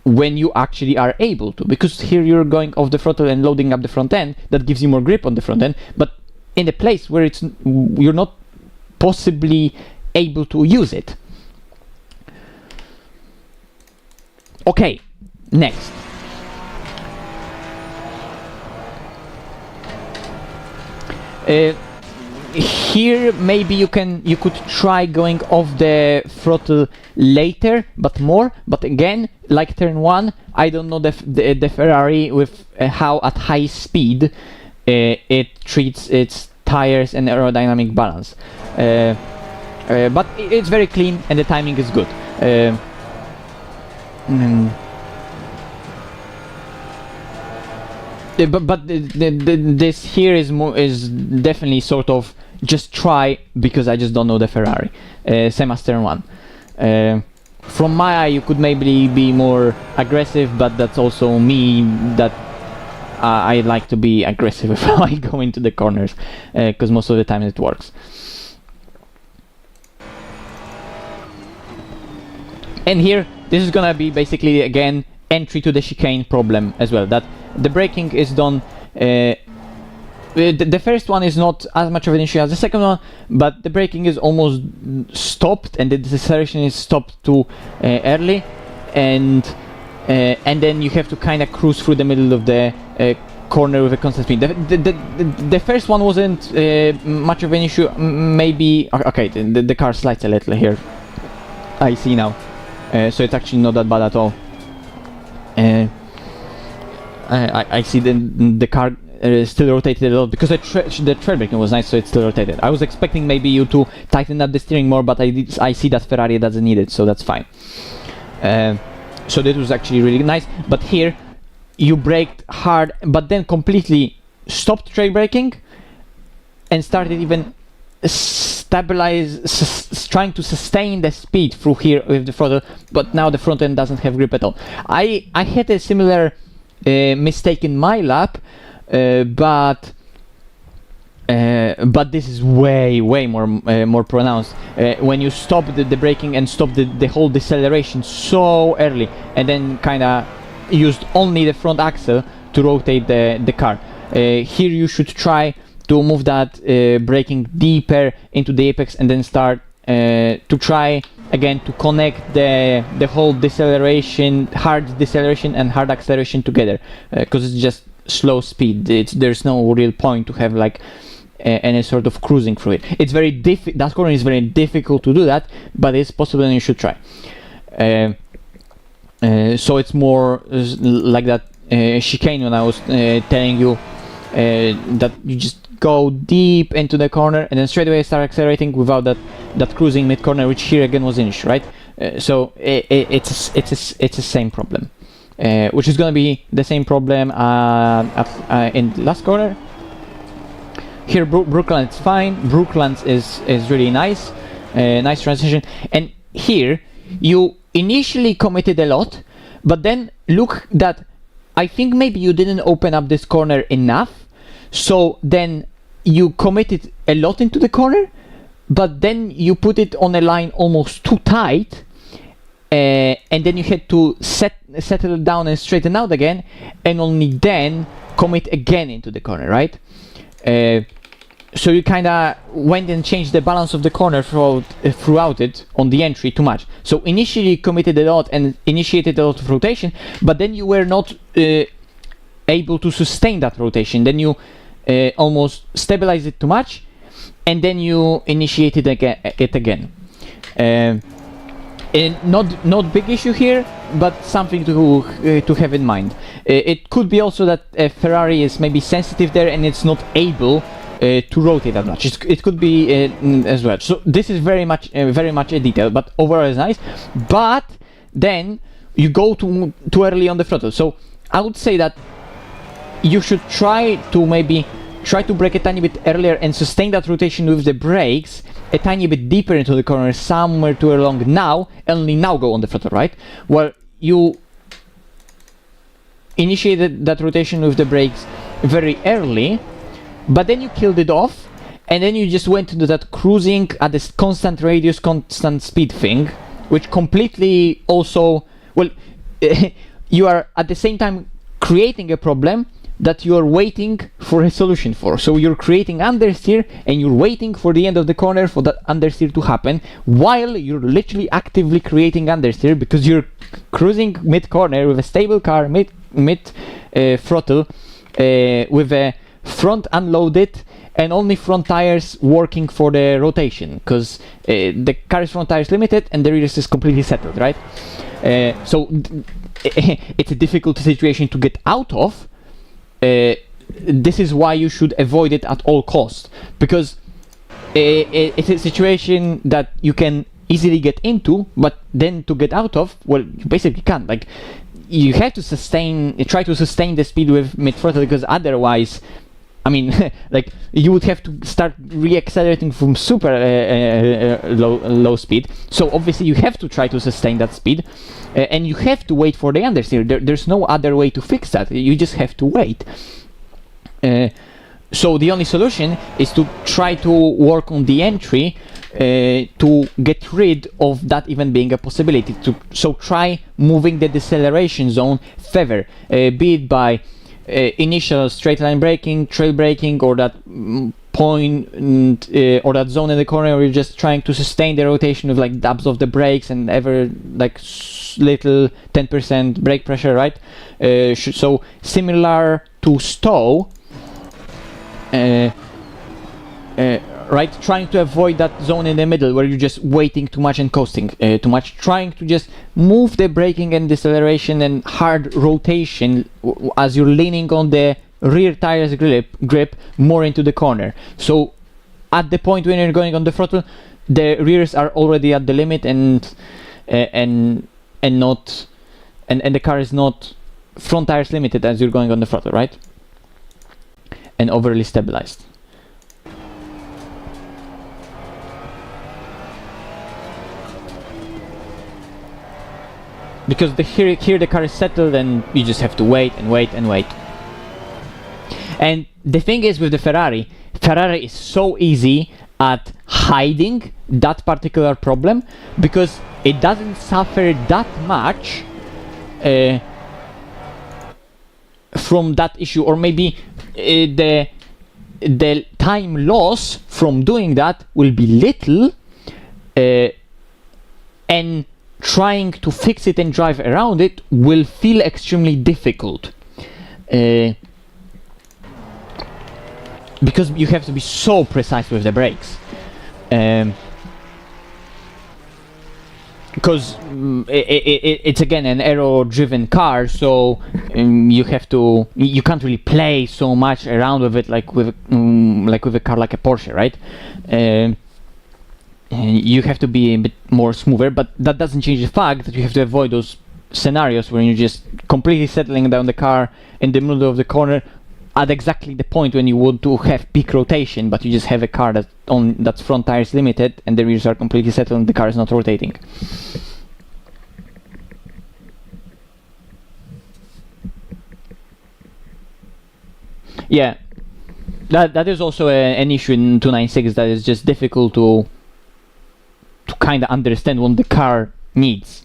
S1: when you actually are able to. Because here you're going off the throttle and loading up the front end, that gives you more grip on the front end, but in a place where you're not possibly able to use it. Okay, next. Here maybe you could try going off the throttle later, but again, like turn 1, I don't know the Ferrari with how at high speed it treats its tires and aerodynamic balance. But it's very clean and the timing is good. But this here is definitely sort of just try, because I just don't know the Ferrari. Same as turn 1. From my eye you could maybe be more aggressive, but that's also me, that I like to be aggressive if I go into the corners, because most of the time it works. And here, this is gonna be basically again entry to the chicane problem as well, that the braking is done. The first one is not as much of an issue as the second one, but the braking is almost stopped and the deceleration is stopped too early, and then you have to kind of cruise through the middle of the corner with a constant speed. The first one wasn't much of an issue. Maybe okay, the car slides a little here, I see now, so it's actually not that bad at all. I see the car still rotated a lot, because the trail braking was nice, so it still rotated. I was expecting maybe you to tighten up the steering more, but I see that Ferrari doesn't need it, so that's fine. So that was actually really nice. But here you braked hard, but then completely stopped trail braking and started even trying to sustain the speed through here with the throttle, but now the front end doesn't have grip at all. I had a similar mistake in my lap, but this is way more pronounced when you stop the braking and stop the whole deceleration so early, and then kind of used only the front axle to rotate the car. Here you should try to move that braking deeper into the apex, and then start to try again to connect the whole deceleration, hard deceleration and hard acceleration together, because it's just slow speed. There's no real point to have like any sort of cruising through it. It's very that corner is very difficult to do that, but it's possible and you should try. So it's more like that chicane when I was telling you that you just go deep into the corner and then straight away start accelerating without that cruising mid corner, which here again was an issue, right? So it's the same problem, which is going to be the same problem in the last corner. Here Brooklands is fine. Brooklands is really nice, nice transition. And here you initially committed a lot, but then look that I think maybe you didn't open up this corner enough, so then you committed a lot into the corner, but then you put it on a line almost too tight, and then you had to settle down and straighten out again, and only then commit again into the corner, right? So you kind of went and changed the balance of the corner throughout it on the entry too much. So initially you committed a lot and initiated a lot of rotation, but then you were not able to sustain that rotation. Then you almost stabilized it too much, and then you initiated it again. And not big issue here, but something to have in mind. It could be also that Ferrari is maybe sensitive there and it's not able to rotate that much. It could be as well. So this is very much a detail, but overall it's nice. But then you go too early on the throttle. So I would say that you should try to brake a tiny bit earlier and sustain that rotation with the brakes a tiny bit deeper into the corner, somewhere too along now, only now go on the throttle, right? Well, you initiated that rotation with the brakes very early, but then you killed it off, and then you just went into that cruising at this constant radius, constant speed thing, which completely also, well, you are at the same time creating a problem, that you're waiting for a solution for. So you're creating understeer and you're waiting for the end of the corner for that understeer to happen, while you're literally actively creating understeer because you're cruising mid-corner with a stable car, mid throttle, with a front unloaded and only front tires working for the rotation, because the car's front tire is limited and the rear is completely settled, right? So it's a difficult situation to get out of. This is why you should avoid it at all costs, because it's a situation that you can easily get into, but then to get out of, well, you basically can't. Like, you have to try to sustain the speed with mid throttle, because otherwise, I mean, like, you would have to start re-accelerating from super low speed. So obviously you have to try to sustain that speed, and you have to wait for the understeer. There's no other way to fix that. You just have to wait. So the only solution is to try to work on the entry to get rid of that even being a possibility. So try moving the deceleration zone further, be it by initial straight line braking, trail braking, or that point or that zone in the corner where you're just trying to sustain the rotation with like dabs of the brakes and ever like little 10% brake pressure, right? So similar to Stowe, right, trying to avoid that zone in the middle where you're just waiting too much and coasting too much, trying to just move the braking and deceleration and hard rotation as you're leaning on the rear tires grip more into the corner. So at the point when you're going on the throttle, the rears are already at the limit and the car is not front tires limited as you're going on the throttle, right? And overly stabilized. Because here the car is settled and you just have to wait and wait and wait. And the thing is with the Ferrari is so easy at hiding that particular problem because it doesn't suffer that much from that issue, or maybe the time loss from doing that will be little, and trying to fix it and drive around it will feel extremely difficult, because you have to be so precise with the brakes, because it's again an aero-driven car, so you can't really play so much around with it like with a car like a Porsche, right? You have to be a bit more smoother, but that doesn't change the fact that you have to avoid those scenarios where you're just completely settling down the car in the middle of the corner at exactly the point when you want to have peak rotation, but you just have a car that's front tires limited and the rears are completely settled and the car is not rotating. Yeah, that is also an issue in 296, that is just difficult to kind of understand what the car needs.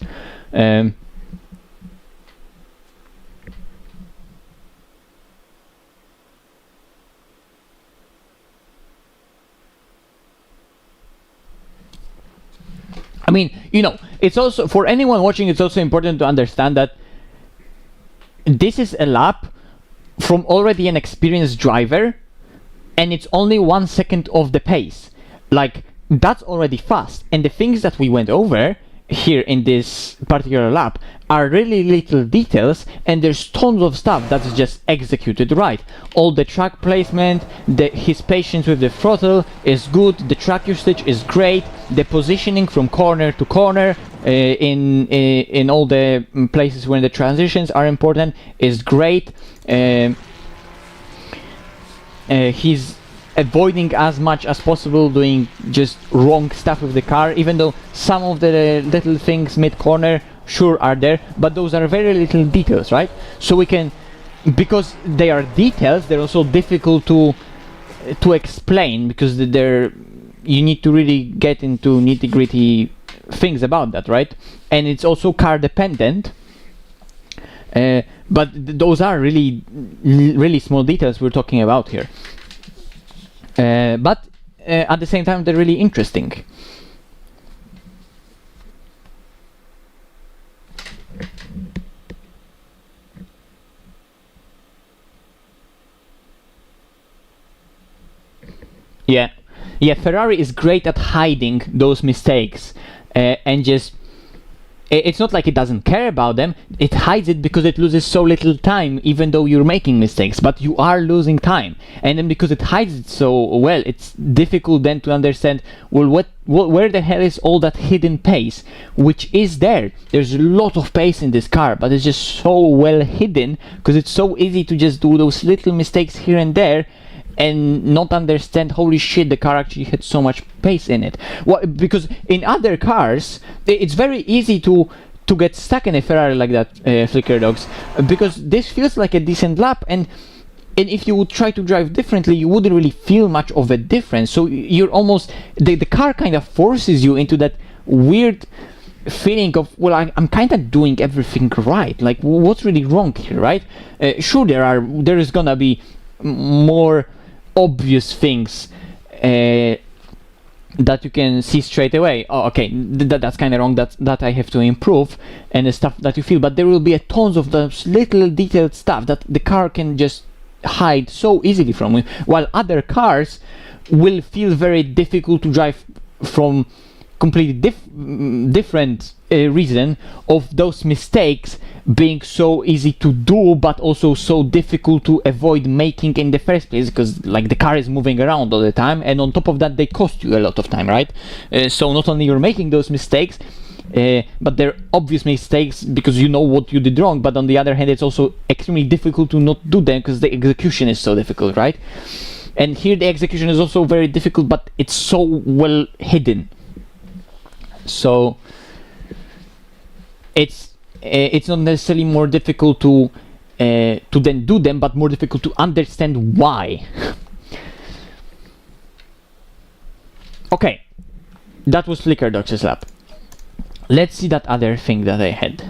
S1: I mean, you know, it's also, for anyone watching, it's also important to understand that this is a lap from already an experienced driver, and it's only 1 second of the pace. Like, that's already fast, and the things that we went over here in this particular lap are really little details, and there's tons of stuff that's just executed right. All the track placement, his patience with the throttle is good, the track usage is great, the positioning from corner to corner in all the places where the transitions are important is great. He's avoiding as much as possible doing just wrong stuff with the car, even though some of the little things mid-corner sure are there, but those are very little details, right? So we can, because they are details, they're also difficult to explain, because you need to really get into nitty-gritty things about that, right? And it's also car dependent, But those are really small details we're talking about here. But at the same time, they're really interesting. Yeah, Ferrari is great at hiding those mistakes, and just it's not like it doesn't care about them. It hides it because it loses so little time, even though you're making mistakes, but you are losing time. And then because it hides it so well, it's difficult then to understand, well, where the hell is all that hidden pace, which is there. There's a lot of pace in this car, but it's just so well hidden because it's so easy to just do those little mistakes here and there and not understand, holy shit, the car actually had so much pace in it. Well, because in other cars, it's very easy to get stuck in a Ferrari like that, Flicker Dogs, because this feels like a decent lap, and if you would try to drive differently, you wouldn't really feel much of a difference. So you're almost, the car kind of forces you into that weird feeling of, well, I'm kind of doing everything right. Like, what's really wrong here, right? Sure, there is gonna be more obvious things that you can see straight away. Oh, okay, that's kind of wrong, that I have to improve, and the stuff that you feel. But there will be a tons of those little detailed stuff that the car can just hide so easily from you, while other cars will feel very difficult to drive from completely different reason of those mistakes being so easy to do, but also so difficult to avoid making in the first place, because like the car is moving around all the time, and on top of that they cost you a lot of time, right? So not only you're making those mistakes, but they're obvious mistakes because you know what you did wrong, but on the other hand it's also extremely difficult to not do them because the execution is so difficult, right? And here the execution is also very difficult, but it's so well hidden. So it's not necessarily more difficult to then do them, but more difficult to understand why. Okay, that was Flicker Dogs' lap. Let's see that other thing that I had.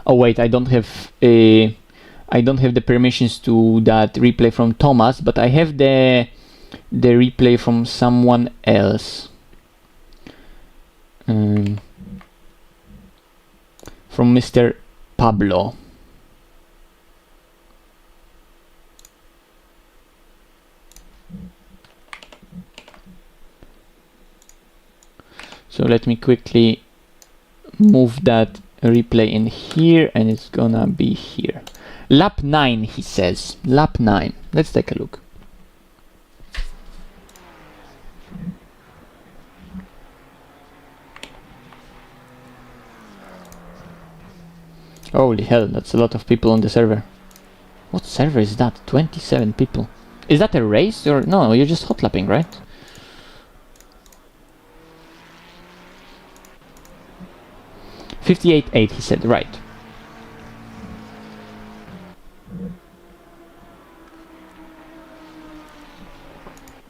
S1: Oh wait, I don't have the permissions to that replay from Thomas, but I have the replay from someone else. From Mr. Pablo. So let me quickly move that replay in here, and it's gonna be here. Lap 9, he says. Lap 9. Let's take a look. Holy hell, that's a lot of people on the server. What server is that? 27 people. Is that a race or no? You're just hot lapping, right? $58.8, he said, right.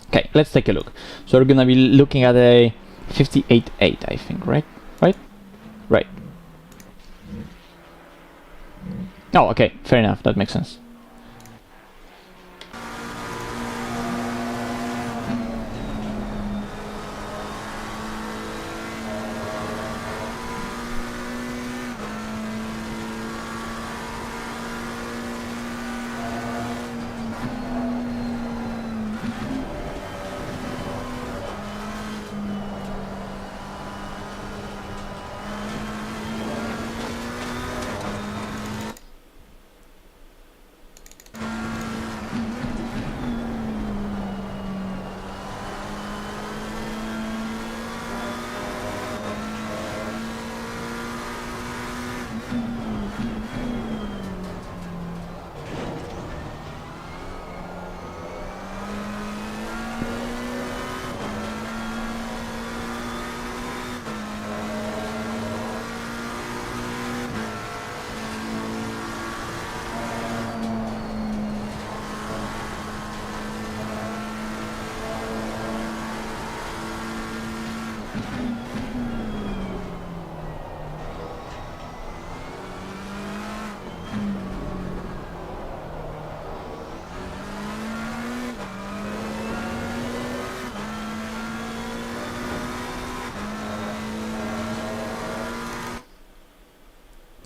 S1: Okay, let's take a look. So we're gonna be looking at a 58.8, I think, right? Right. Oh, okay, fair enough, that makes sense.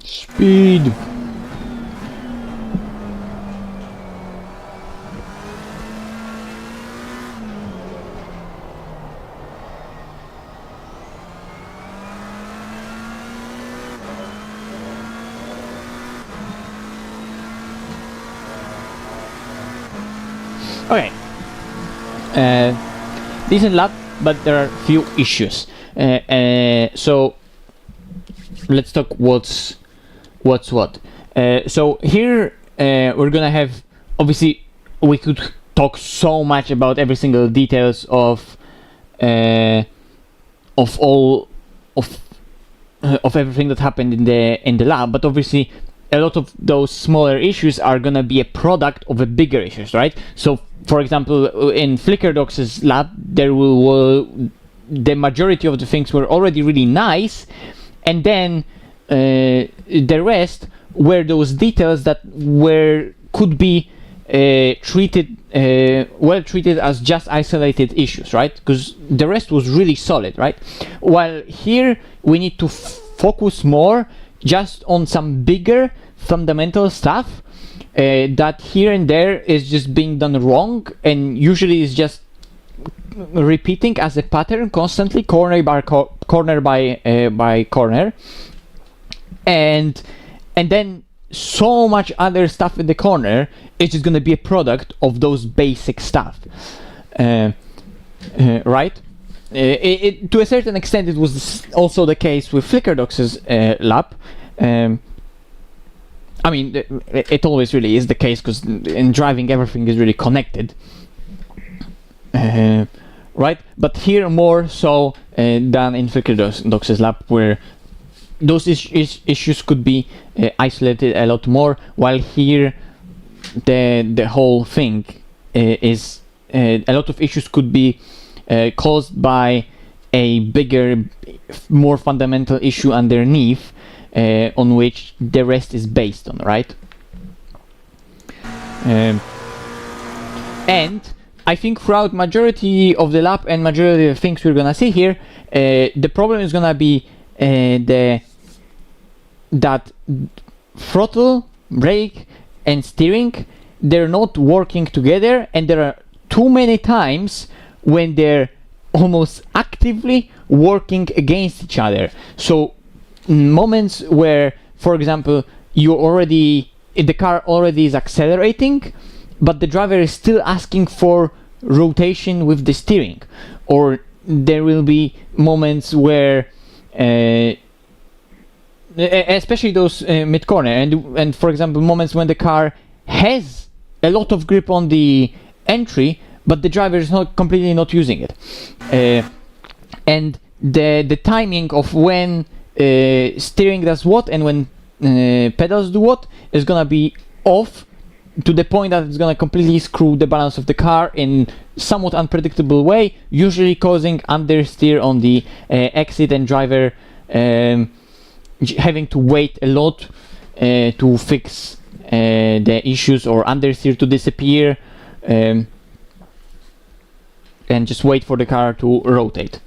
S1: Speed. Okay. Decent lap, but there are few issues. So let's talk what's what. So here we're gonna have, obviously we could talk so much about every single details of all of everything that happened in the lab, but obviously a lot of those smaller issues are gonna be a product of a bigger issues, right? So for example, in FlickerDocs's lab, there will the majority of the things were already really nice, and then the rest were those details that could be treated well treated as just isolated issues, right? Because the rest was really solid, right? While here we need to focus more just on some bigger fundamental stuff that here and there is just being done wrong, and usually is just repeating as a pattern constantly, corner by corner, and then so much other stuff in the corner is just going to be a product of those basic stuff, right? To a certain extent it was also the case with FlickerDocs's lab. I mean, it always really is the case, because in driving everything is really connected, right? But here more so than in FlickerDocs's lab, where those issues could be isolated a lot more, while here the whole thing is a lot of issues could be caused by a bigger, more fundamental issue underneath, on which the rest is based on, right? And I think throughout majority of the lab and majority of things we're gonna see here, the problem is gonna be that throttle, brake and steering, they're not working together, and there are too many times when they're almost actively working against each other. So moments where, for example, the car already is accelerating, but the driver is still asking for rotation with the steering, or there will be moments where especially those mid-corner, and for example moments when the car has a lot of grip on the entry, but the driver is completely not using it, and the timing of when steering does what and when pedals do what is gonna be off, to the point that it's gonna completely screw the balance of the car in somewhat unpredictable way, usually causing understeer on the exit, and driver having to wait a lot to fix the issues, or understeer to disappear, and just wait for the car to rotate.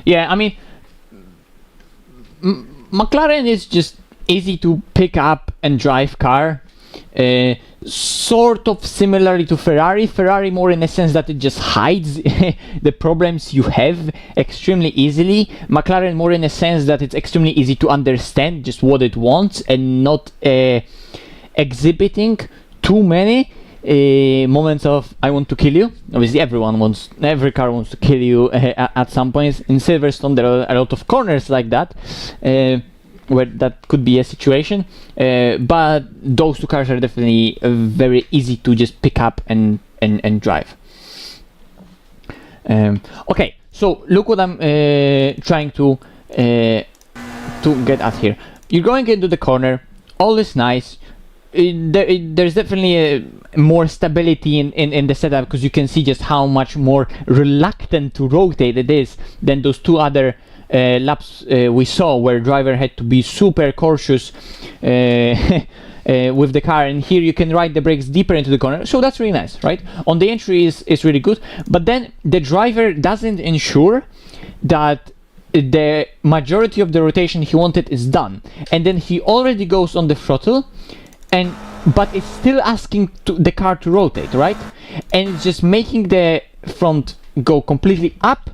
S1: Yeah, I mean, McLaren is just easy to pick up and drive car, sort of similarly to Ferrari. Ferrari more in a sense that it just hides the problems you have extremely easily. McLaren more in a sense that it's extremely easy to understand just what it wants, and not exhibiting too many moments of "I want to kill you." Obviously every car wants to kill you at some points. In Siverstone there are a lot of corners like that, where that could be a situation, but those two cars are definitely very easy to just pick up and drive. Okay, so look what I'm trying to to get at here. You're going into the corner, all is nice. There's definitely more stability in the setup, because you can see just how much more reluctant to rotate it is than those two other laps we saw, where driver had to be super cautious with the car, and here you can ride the brakes deeper into the corner, so that's really nice, right? On the entry is really good, but then the driver doesn't ensure that the majority of the rotation he wanted is done, and then he already goes on the throttle, but it's still asking the car to rotate, right? And it's just making the front go completely up,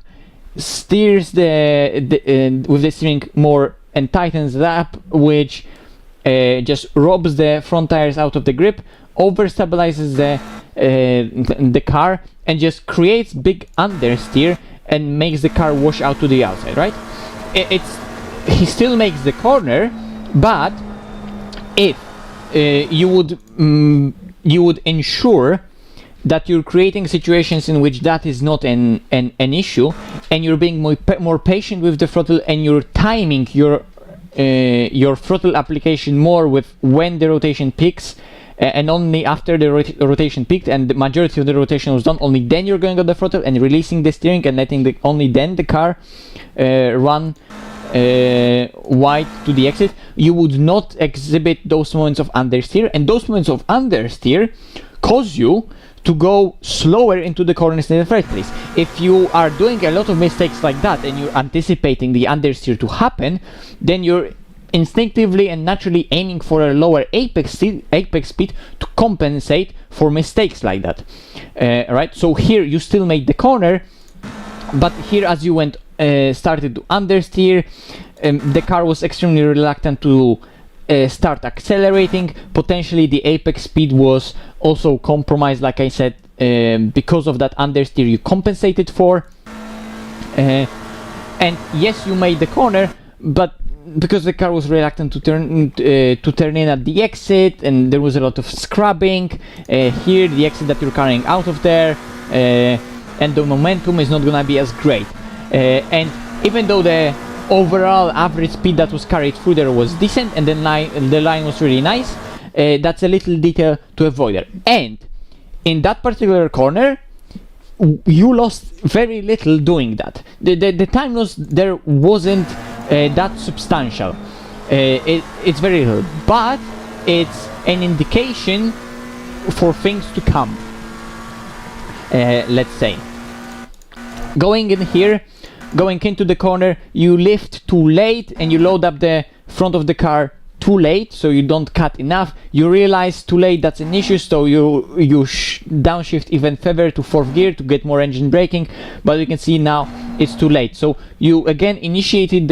S1: steers with the steering more and tightens it up, which just robs the front tires out of the grip, overstabilizes the car, and just creates big understeer and makes the car wash out to the outside, right? He still makes the corner, but if you would ensure that you're creating situations in which that is not an issue, and you're being more patient with the throttle, and you're timing your throttle application more with when the rotation peaks, and only after the rotation peaked and the majority of the rotation was done, only then you're going on the throttle and releasing the steering and letting only then the car run wide to the exit. You would not exhibit those moments of understeer, and those moments of understeer cause you to go slower into the corners in the first place. If you are doing a lot of mistakes like that and you're anticipating the understeer to happen, then you're instinctively and naturally aiming for a lower apex speed to compensate for mistakes like that, right? So here you still made the corner, but here as you started to understeer, the car was extremely reluctant to start accelerating. Potentially the apex speed was also compromised, like I said, because of that understeer you compensated for. And yes, you made the corner, but because the car was reluctant to turn in at the exit, and there was a lot of scrubbing here, the exit that you're carrying out of there, and the momentum is not gonna be as great. And even though the overall average speed that was carried through there was decent, and the line was really nice, that's a little detail to avoid there. And in that particular corner, you lost very little doing that. The time loss there wasn't that substantial. It's very little, but it's an indication for things to come. Let's say, going into the corner, you lift too late and you load up the front of the car too late, so you don't cut enough. You realize too late that's an issue, so you downshift even further to 4th gear to get more engine braking, but you can see now it's too late. So you again initiated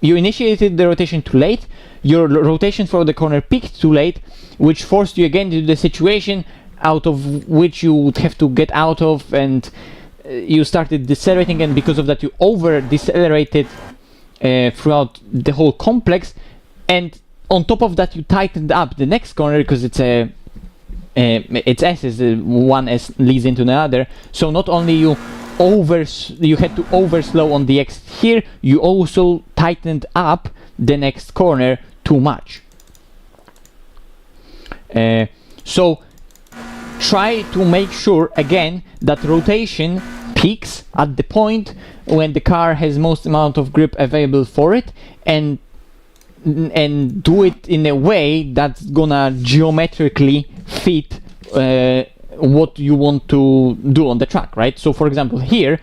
S1: you initiated the rotation too late. Your rotation for the corner peaked too late, which forced you again into the situation out of which you would have to get out of, and you started decelerating, and because of that you over decelerated throughout the whole complex, and on top of that you tightened up the next corner because it's one S leads into another. So not only you had to overslow on the exit here, you also tightened up the next corner too much. So try to make sure again that rotation peaks at the point when the car has most amount of grip available for it, and do it in a way that's gonna geometrically fit what you want to do on the track, right? So for example here,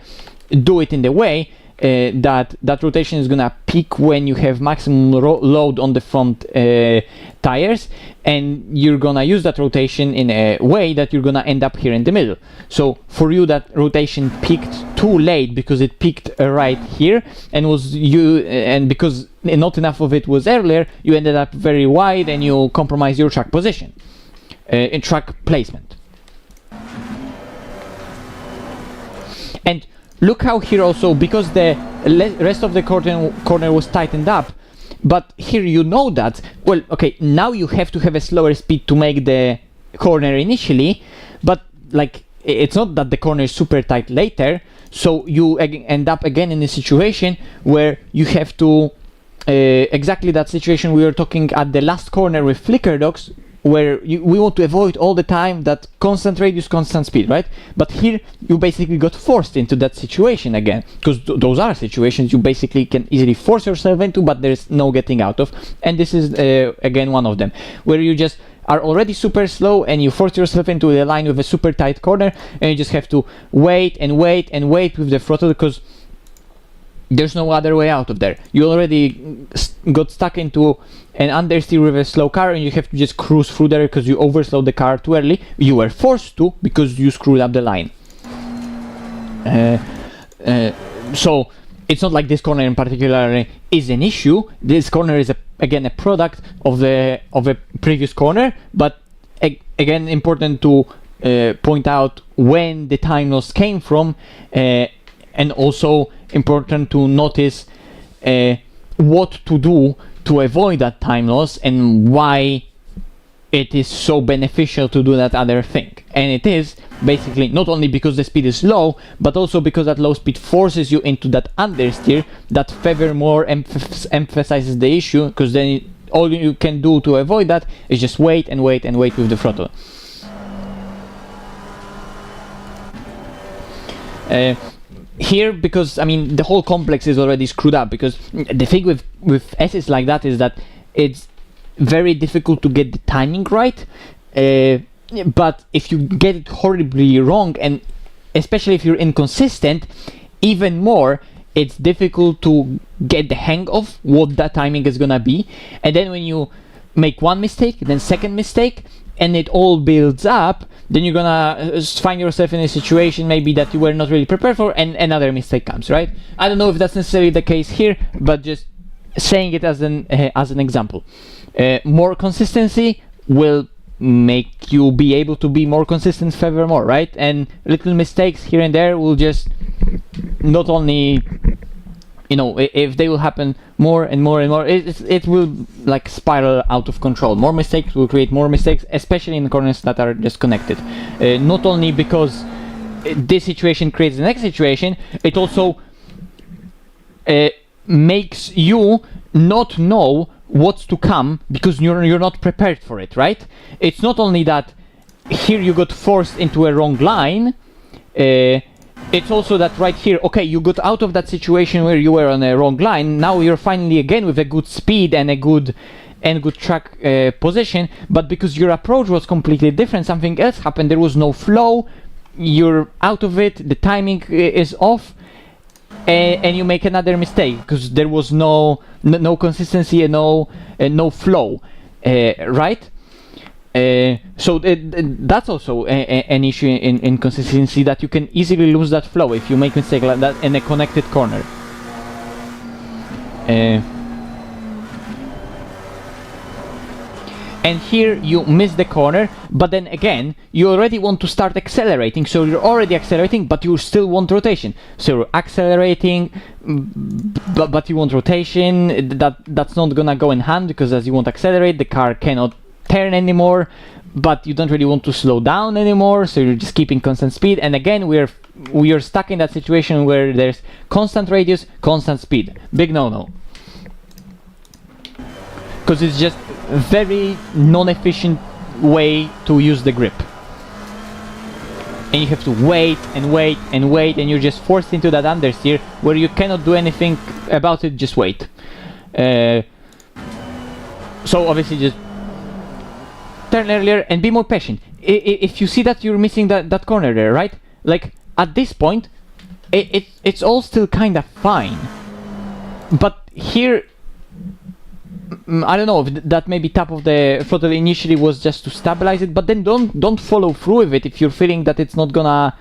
S1: do it in the way that rotation is gonna peak when you have maximum load on the front tires, and you're gonna use that rotation in a way that you're gonna end up here in the middle. So for you, that rotation peaked too late because it peaked right here, and because not enough of it was earlier, you ended up very wide and you compromise your track position in track placement. And look how here also, because the rest of the corner was tightened up, but here you know that, well, okay, now you have to have a slower speed to make the corner initially, but like it's not that the corner is super tight later, so you end up again in a situation where you have to exactly that situation we were talking at the last corner with flicker docks, where we want to avoid all the time that constant radius, constant speed, right? But here you basically got forced into that situation again, because those are situations you basically can easily force yourself into, but there's no getting out of. And this is again one of them, where you just are already super slow and you force yourself into the line with a super tight corner, and you just have to wait and wait and wait with the throttle, because there's no other way out of there. You already got stuck into an understeer with a slow car, and you have to just cruise through there because you overslowed the car too early. You were forced to because you screwed up the line. So it's not like this corner in particular is an issue. This corner is again a product of a previous corner, but again important to point out when the time loss came from, and also important to notice what to do to avoid that time loss and why it is so beneficial to do that other thing. And it is basically not only because the speed is low, but also because that low speed forces you into that understeer that furthermore emphasizes the issue, because then all you can do to avoid that is just wait and wait and wait with the throttle. Here, because I mean the whole complex is already screwed up, because the thing with S's like that is that it's very difficult to get the timing right, but if you get it horribly wrong, and especially if you're inconsistent, even more it's difficult to get the hang of what that timing is gonna be. And then when you make one mistake, then second mistake, and it all builds up, then you're gonna find yourself in a situation maybe that you were not really prepared for, and another mistake comes, right? I don't know if that's necessarily the case here, but just saying it as an example. More consistency will make you be able to be more consistent furthermore, right? And little mistakes here and there will just not only, you know, if they will happen more and more and more, it will like spiral out of control. More mistakes will create more mistakes, especially in corners that are just connected. Not only because this situation creates the next situation, it also makes you not know what's to come because you're not prepared for it, right? It's not only that here you got forced into a wrong line, it's also that right here, okay, you got out of that situation where you were on a wrong line, now you're finally again with a good speed and a good track position, but because your approach was completely different, something else happened, there was no flow, you're out of it, the timing is off, and you make another mistake because there was no consistency and no flow, right? So that's also an issue in consistency, that you can easily lose that flow if you make mistake like that in a connected corner. And here you miss the corner, but then again you already want to start accelerating, so you're already accelerating but you still want rotation, so you're accelerating but you want rotation. That's not gonna go in hand, because as you want to accelerate, the car cannot turn anymore, but you don't really want to slow down anymore, so you're just keeping constant speed. And again we are stuck in that situation where there's constant radius, constant speed. Big no because it's just a very non-efficient way to use the grip, and you have to wait and wait and wait, and you're just forced into that understeer where you cannot do anything about it, just wait. So obviously just turn earlier and be more patient. If you see that you're missing that corner there, right? Like at this point it's all still kind of fine, but here I don't know if that maybe tap of the throttle initially was just to stabilize it, but then don't follow through with it if you're feeling that it's not gonna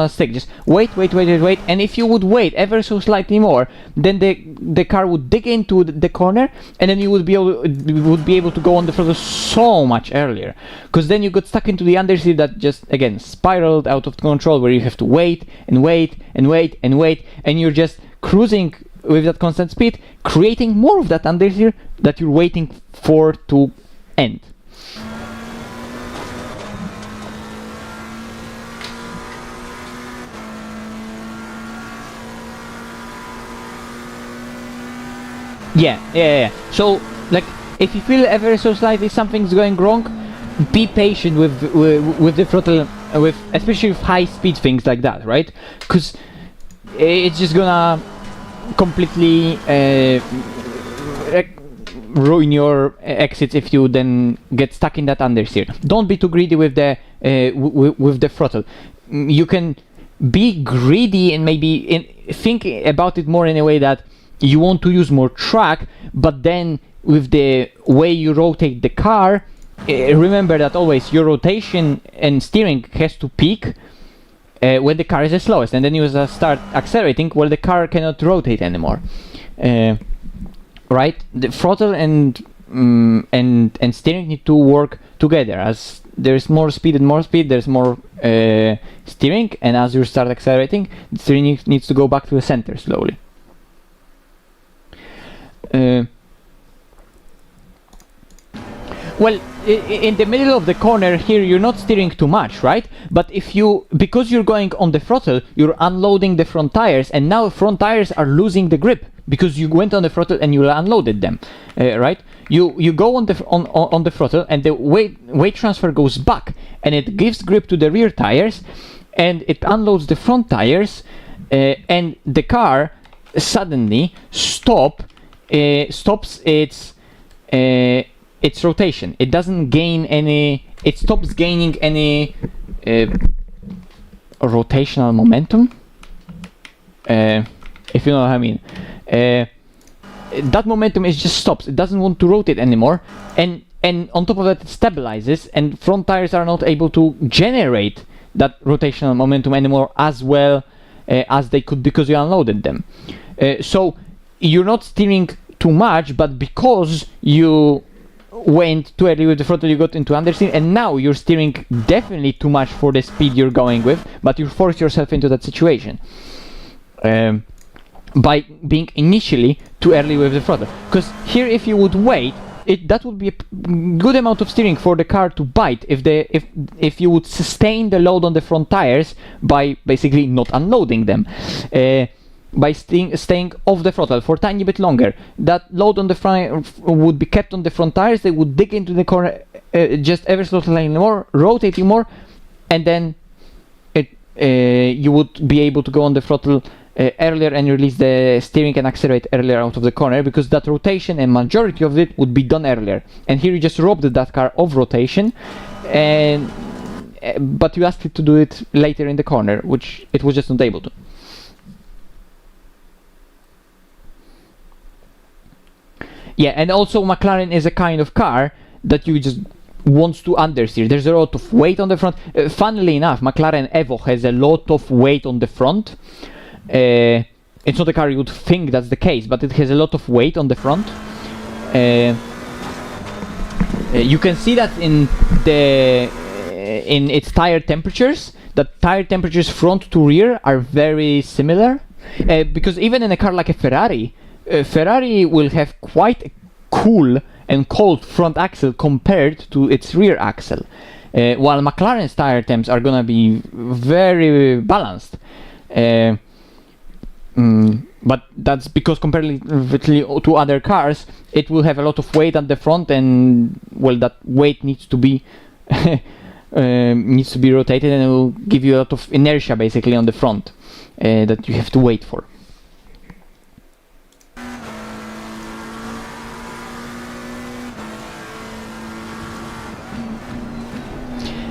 S1: stick. Just wait, and if you would wait ever so slightly more, then the car would dig into the corner, and then you would be able to go on the throttle so much earlier, because then you got stuck into the understeer that just again spiraled out of control, where you have to wait and wait and wait and wait, and you're just cruising with that constant speed, creating more of that understeer that you're waiting for to end. Yeah. So, like, if you feel ever so slightly something's going wrong, be patient with the throttle, especially with high-speed things like that, right? Because it's just gonna completely ruin your exits if you then get stuck in that understeer. Don't be too greedy with the throttle. You can be greedy and maybe think about it more in a way that you want to use more track, but then with the way you rotate the car, remember that always your rotation and steering has to peak when the car is the slowest, and then you start accelerating while the car cannot rotate anymore. Right? The throttle and steering need to work together. As there's more speed, there's more steering, and as you start accelerating, the steering needs to go back to the center slowly. Well, in the middle of the corner here, you're not steering too much, right? But because you're going on the throttle, you're unloading the front tires, and now front tires are losing the grip because you went on the throttle and you unloaded them, right? You go on the throttle, and the weight transfer goes back, and it gives grip to the rear tires, and it unloads the front tires, and the car suddenly stops its rotation. It doesn't gain any. It stops gaining any rotational momentum. If you know what I mean. That momentum just stops. It doesn't want to rotate anymore, and on top of that, it stabilizes, and front tires are not able to generate that rotational momentum anymore as well as they could because you unloaded them. So you're not steering too much, but because you went too early with the throttle, you got into understeer, and now you're steering definitely too much for the speed you're going with, but you force yourself into that situation by being initially too early with the throttle. Because here, if you would wait, that would be a good amount of steering for the car to bite if you would sustain the load on the front tires by basically not unloading them. By staying off the throttle for a tiny bit longer, that load on the front would be kept on the front tires. They would dig into the corner just ever so slightly more, rotating more, and then you would be able to go on the throttle earlier and release the steering and accelerate earlier out of the corner, because that rotation and majority of it would be done earlier. And here you just robbed that car of rotation, but you asked it to do it later in the corner, which it was just not able to. Yeah, and also McLaren is a kind of car that you just wants to understeer. There's a lot of weight on the front. Funnily enough, McLaren Evo has a lot of weight on the front. It's not a car you would think that's the case, but it has a lot of weight on the front. You can see that in its tire temperatures. That tire temperatures front to rear are very similar, because even in a car like a Ferrari will have quite a cool and cold front axle compared to its rear axle, while McLaren's tire temps are gonna be very balanced. But that's because comparatively to other cars, it will have a lot of weight at the front, and well, that weight needs to be rotated, and it will give you a lot of inertia basically on the front that you have to wait for.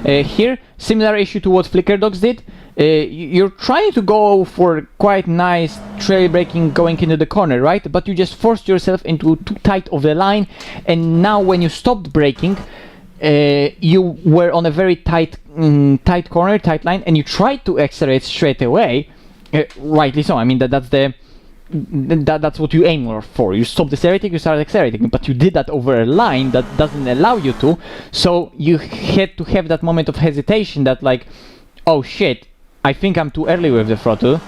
S1: Here, similar issue to what Flicker Dogs did. You're trying to go for quite nice trail braking going into the corner, right? But you just forced yourself into too tight of the line, and now when you stopped braking, you were on a very tight corner, tight line, and you tried to accelerate straight away. Rightly so. I mean that's what you aim for. You stop decelerating, you start accelerating, but you did that over a line that doesn't allow you to. So you had to have that moment of hesitation, that like, oh shit, I think I'm too early with the throttle,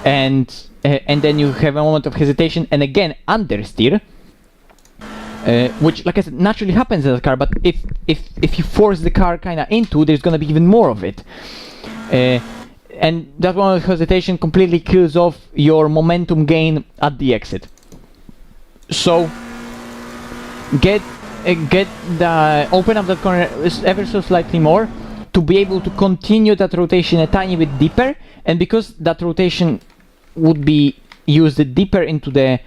S1: and then you have a moment of hesitation and again understeer, which, like I said, naturally happens in the car. But if you force the car kind of into, there's gonna be even more of it. And that one of hesitation completely kills off your momentum gain at the exit. So open up that corner ever so slightly more to be able to continue that rotation a tiny bit deeper, and because that rotation would be used deeper into the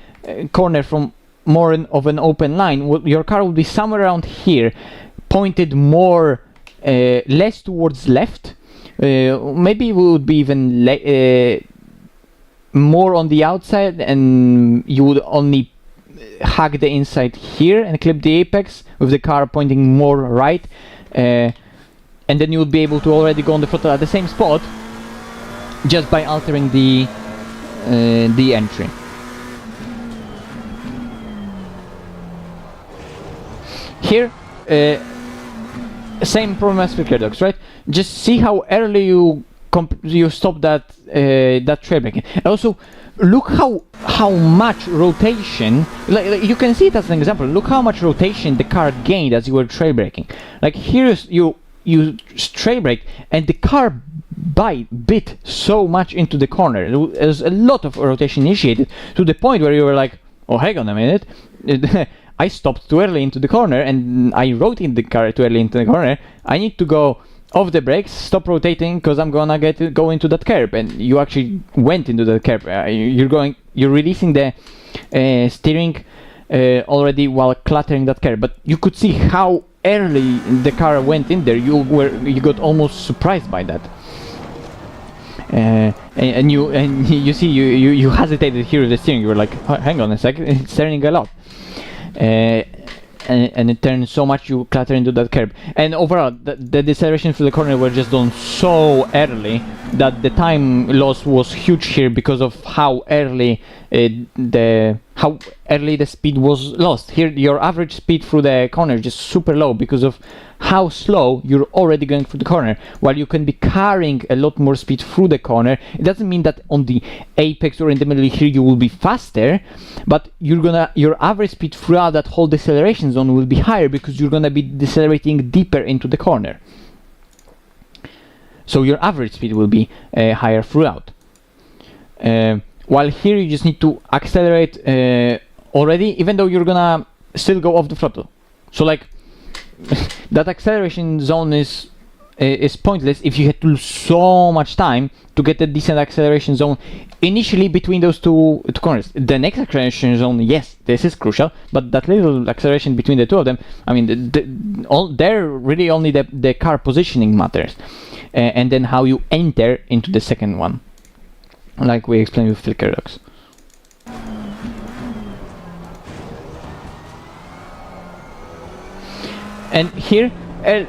S1: corner from more of an open line, your car would be somewhere around here, pointed more less towards left, maybe it would be even more on the outside, and you would only hack the inside here and clip the apex with the car pointing more right, and then you would be able to already go on the throttle at the same spot just by altering the entry. Here, same problem as filter docks, right? Just see how early you stop that trail braking. Also, look how much rotation, like you can see it as an example. Look how much rotation the car gained as you were trail braking. Like here you trail brake and the car bit so much into the corner. There's a lot of rotation initiated to the point where you were like, oh, hang on a minute. I stopped too early into the corner and I rotated the car too early into the corner. I need to go off the brakes, stop rotating, because I'm gonna go into that curb. And you actually went into the curb. You're releasing the steering already while cluttering that curb. But you could see how early the car went in there. You got almost surprised by that. And you see you hesitated here with the steering. You were like, oh, hang on a second, it's turning a lot. And it turned so much you clatter into that curb. And overall, the deceleration through the corner were just done so early that the time loss was huge here because of how early the speed was lost. Here, your average speed through the corner is just super low because of how slow you're already going through the corner. While you can be carrying a lot more speed through the corner, it doesn't mean that on the apex or in the middle here you will be faster, but your average speed throughout that whole deceleration zone will be higher because you're gonna be decelerating deeper into the corner. So your average speed will be higher throughout. While here you just need to accelerate already, even though you're gonna still go off the throttle. So like that acceleration zone is pointless if you had to lose so much time to get a decent acceleration zone initially between those two corners. The next acceleration zone, yes, this is crucial, but that little acceleration between the two of them, I mean, there really only the car positioning matters, and then how you enter into the second one, like we explained with flicker docks. And here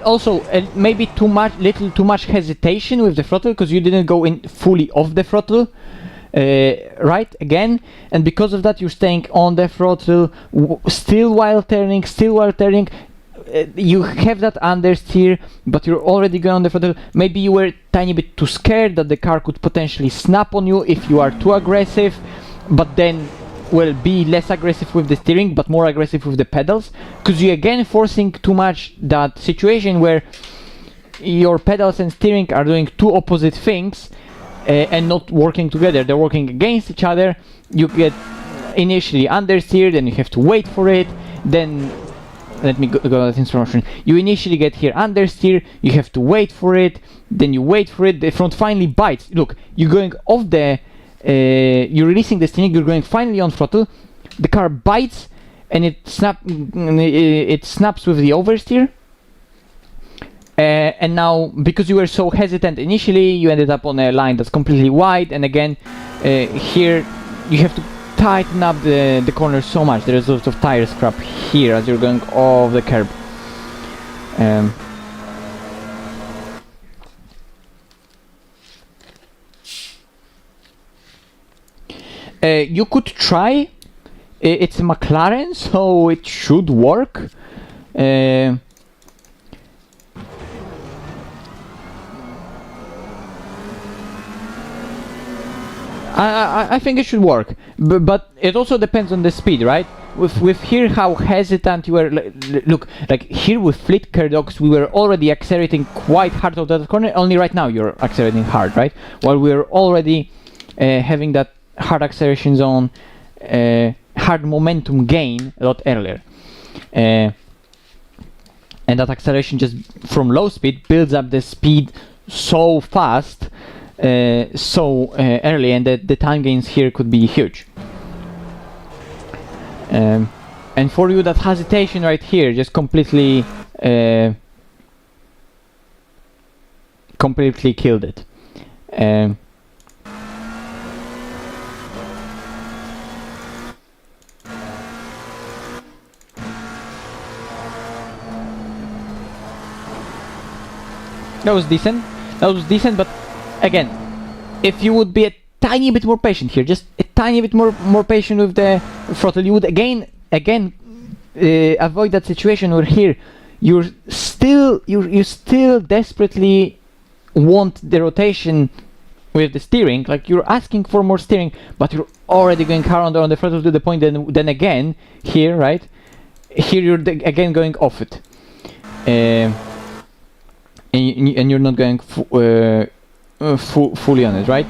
S1: also maybe little too much hesitation with the throttle because you didn't go in fully off the throttle, right, again, and because of that you're staying on the throttle still while turning. You have that understeer, but you're already going on the throttle. Maybe you were a tiny bit too scared that the car could potentially snap on you if you are too aggressive, but then be less aggressive with the steering but more aggressive with the pedals, because you're again forcing too much that situation where your pedals and steering are doing two opposite things and not working together. They're working against each other. You get initially understeer, then you have to wait for it, then let me go that instruction. You initially get here understeer, you have to wait for it, then you wait for it, the front finally bites. Look, you're going off the you're releasing the steering, you're going finally on throttle, the car bites and it snaps with the oversteer, and now because you were so hesitant initially you ended up on a line that's completely wide, and again here you have to tighten up the corner so much. There's a lot of tire scrap here as you're going off the curb. You could try. It's a McLaren, so it should work. I think it should work, but it also depends on the speed, right? With here how hesitant you were. Look, like here with flicker docks, we were already accelerating quite hard out of that corner. Only right now you're accelerating hard, right? While we're already having that hard acceleration zone hard momentum gain a lot earlier. And that acceleration just from low speed builds up the speed so fast, so early, and that the time gains here could be huge. And for you, that hesitation right here just completely killed it. That was decent. But again, if you would be a tiny bit more patient here, just a tiny bit more patient with the throttle, you would again avoid that situation where here you still desperately want the rotation with the steering, like you're asking for more steering, but you're already going hard on the throttle to the point then again here, right? Here you're again going off it. And you're not going fully on it, right?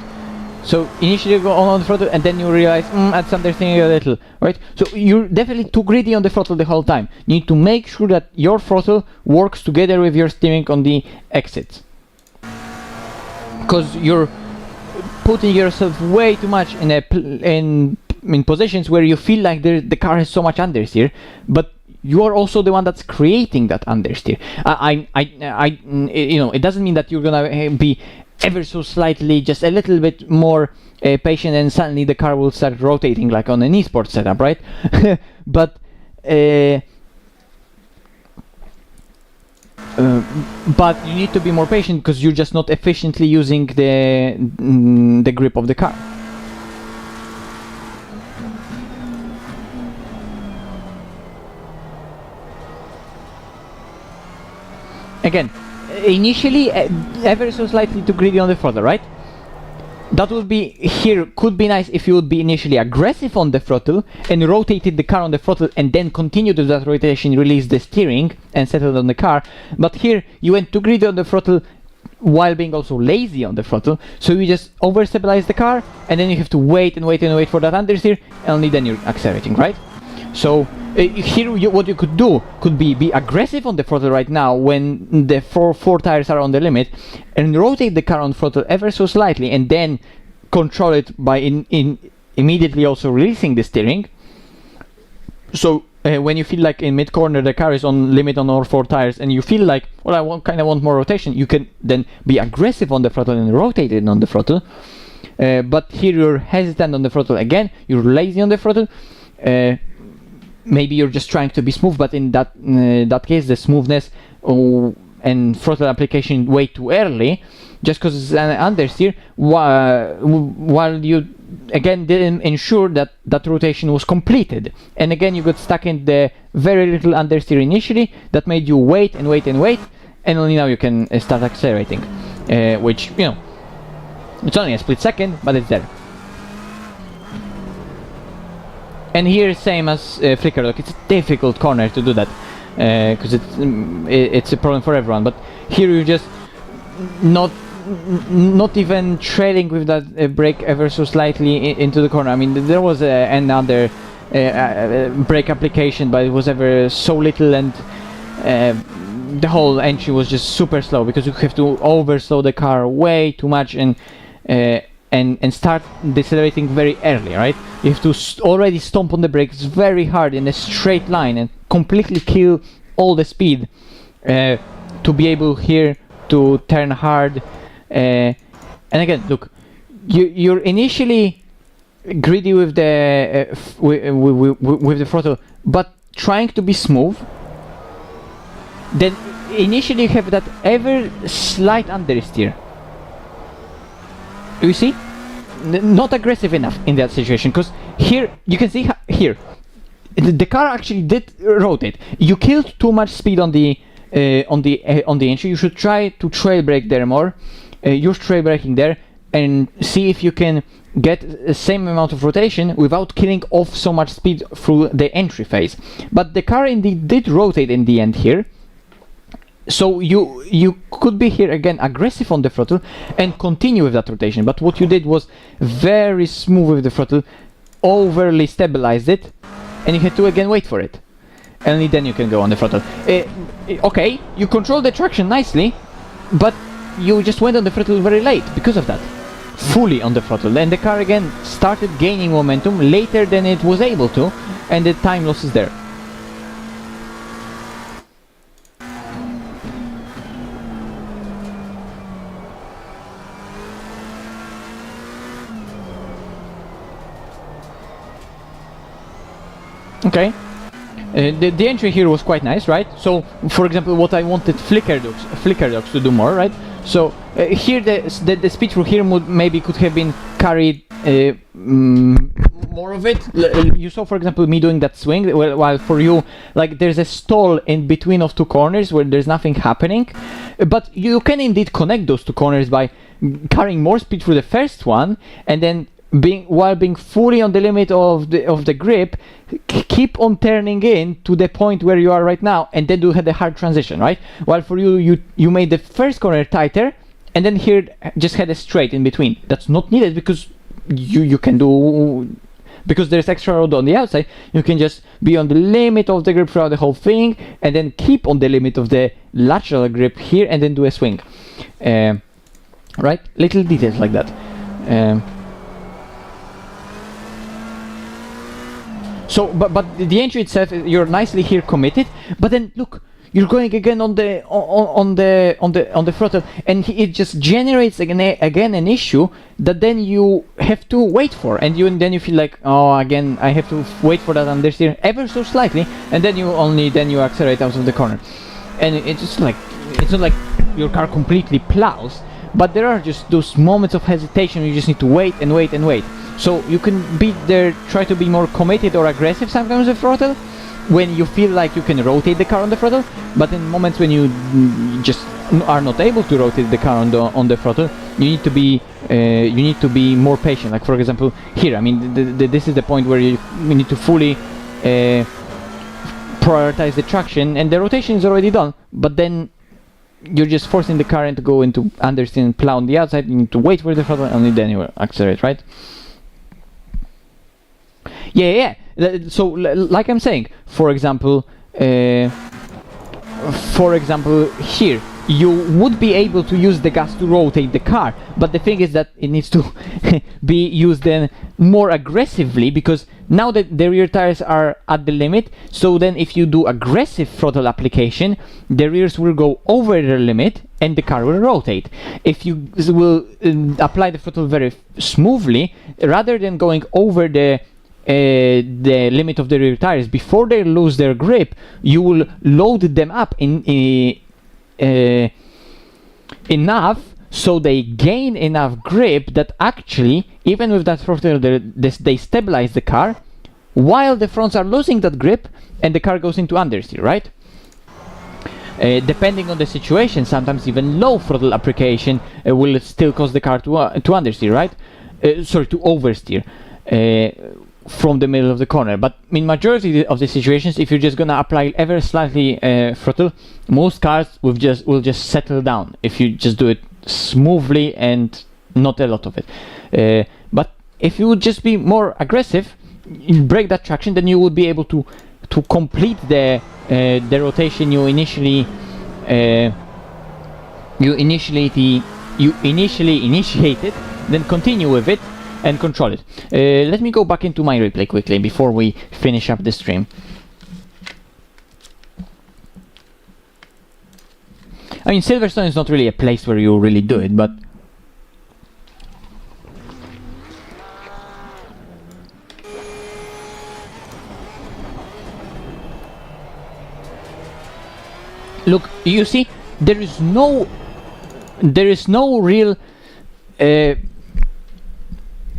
S1: So initially you go on the throttle and then you realize that's understeering a little, right? So you're definitely too greedy on the throttle the whole time. You need to make sure that your throttle works together with your steering on the exits, because you're putting yourself way too much in positions where you feel like the car has so much understeer, but you are also the one that's creating that understeer. You know, it doesn't mean that you're gonna be ever so slightly, just a little bit more patient, and suddenly the car will start rotating like on an esports setup, right? But you need to be more patient because you're just not efficiently using the grip of the car. Again, initially ever so slightly too greedy on the throttle, right? That would be here, could be nice if you would be initially aggressive on the throttle and rotated the car on the throttle and then continued with that rotation, release the steering and settled on the car. But here you went too greedy on the throttle while being also lazy on the throttle, so you just over stabilize the car and then you have to wait and wait for that understeer, and only then you're accelerating, right? So here what you could do could be aggressive on the throttle right now when the four tires are on the limit, and rotate the car on throttle ever so slightly and then control it by immediately also releasing the steering. So when you feel like in mid corner the car is on limit on all four tires and you feel like, well, I kind of want more rotation, you can then be aggressive on the throttle and rotate it on the throttle. But here you're hesitant on the throttle again, you're lazy on the throttle. Maybe you're just trying to be smooth, but in that case the smoothness and throttle application way too early, just because it's an understeer, while you again didn't ensure that that rotation was completed, and again you got stuck in the very little understeer initially that made you wait, and only now you can start accelerating, which, you know, it's only a split second, but it's there. And here, same as Flicker Lock, it's a difficult corner to do that, because it's a problem for everyone. But here you're just not even trailing with that brake ever so slightly into the corner. I mean, there was another brake application, but it was ever so little, and the whole entry was just super slow because you have to overslow the car way too much and start decelerating very early, right? You have to already stomp on the brakes very hard in a straight line and completely kill all the speed to be able here to turn hard. And again, look, you're initially greedy with the with the throttle, but trying to be smooth. Then initially you have that ever slight understeer. You see? Not aggressive enough in that situation, because here you can see here the car actually did rotate. You killed too much speed on the entry. You should try to trail brake there more. Use trail braking there and see if you can get the same amount of rotation without killing off so much speed through the entry phase. But the car indeed did rotate in the end here. So you could be here again aggressive on the throttle and continue with that rotation, but what you did was very smooth with the throttle, overly stabilized it, and you have to again wait for it. Only then you can go on the throttle. Okay, you control the traction nicely, but you just went on the throttle very late because of that. Fully on the throttle, and the car again started gaining momentum later than it was able to, and the time loss is there. Okay. The entry here was quite nice, right? So, for example, what I wanted flicker dogs to do more, right? So here the speed through here maybe could have been carried more of it. You saw, for example, me doing that swing, while for you, like, there's a stall in between of two corners where there's nothing happening. But you can indeed connect those two corners by carrying more speed through the first one, and then while being fully on the limit of the grip, keep on turning in to the point where you are right now, and then do the hard transition, right? While for you made the first corner tighter, and then here just had a straight in between. That's not needed because you can do, because there's extra road on the outside. You can just be on the limit of the grip throughout the whole thing, and then keep on the limit of the lateral grip here, and then do a swing. Right? Little details like that. So, but the entry itself, you're nicely here committed. But then look, you're going again on the throttle, and it just generates again an issue that then you have to wait for, and then you feel like, oh, again I have to wait for that understeer ever so slightly, and then you accelerate out of the corner, and it's just like, it's not like your car completely plows, but there are just those moments of hesitation. You just need to wait and wait and wait. So you can be there, try to be more committed or aggressive sometimes with throttle when you feel like you can rotate the car on the throttle, but in moments when you just are not able to rotate the car on the throttle, you need to be more patient. Like, for example, here, I mean, this is the point where you need to fully prioritize the traction, and the rotation is already done, but then you're just forcing the car to go into understeer and plow on the outside. You need to wait for the throttle, and only then you accelerate, right? Yeah. So, like I'm saying, for example, here you would be able to use the gas to rotate the car, but the thing is that it needs to be used then more aggressively, because now that the rear tires are at the limit, so then if you do aggressive throttle application, the rears will go over the limit and the car will rotate. If you will apply the throttle very smoothly, rather than going over the limit of the rear tires before they lose their grip, you will load them up enough so they gain enough grip that actually, even with that throttle, they stabilize the car while the fronts are losing that grip and the car goes into understeer, right? Depending on the situation, sometimes even low throttle application will still cause the car to understeer, right? To oversteer from the middle of the corner. But in majority of the situations, if you're just gonna apply ever slightly throttle, most cars will just settle down if you just do it smoothly and not a lot of it. But if you would just be more aggressive, you break that traction, then you would be able to complete the rotation you initially initiated, then continue with it and control it. Let me go back into my replay quickly before we finish up the stream. I mean, Siverstone is not really a place where you really do it, but look, you see, there is no real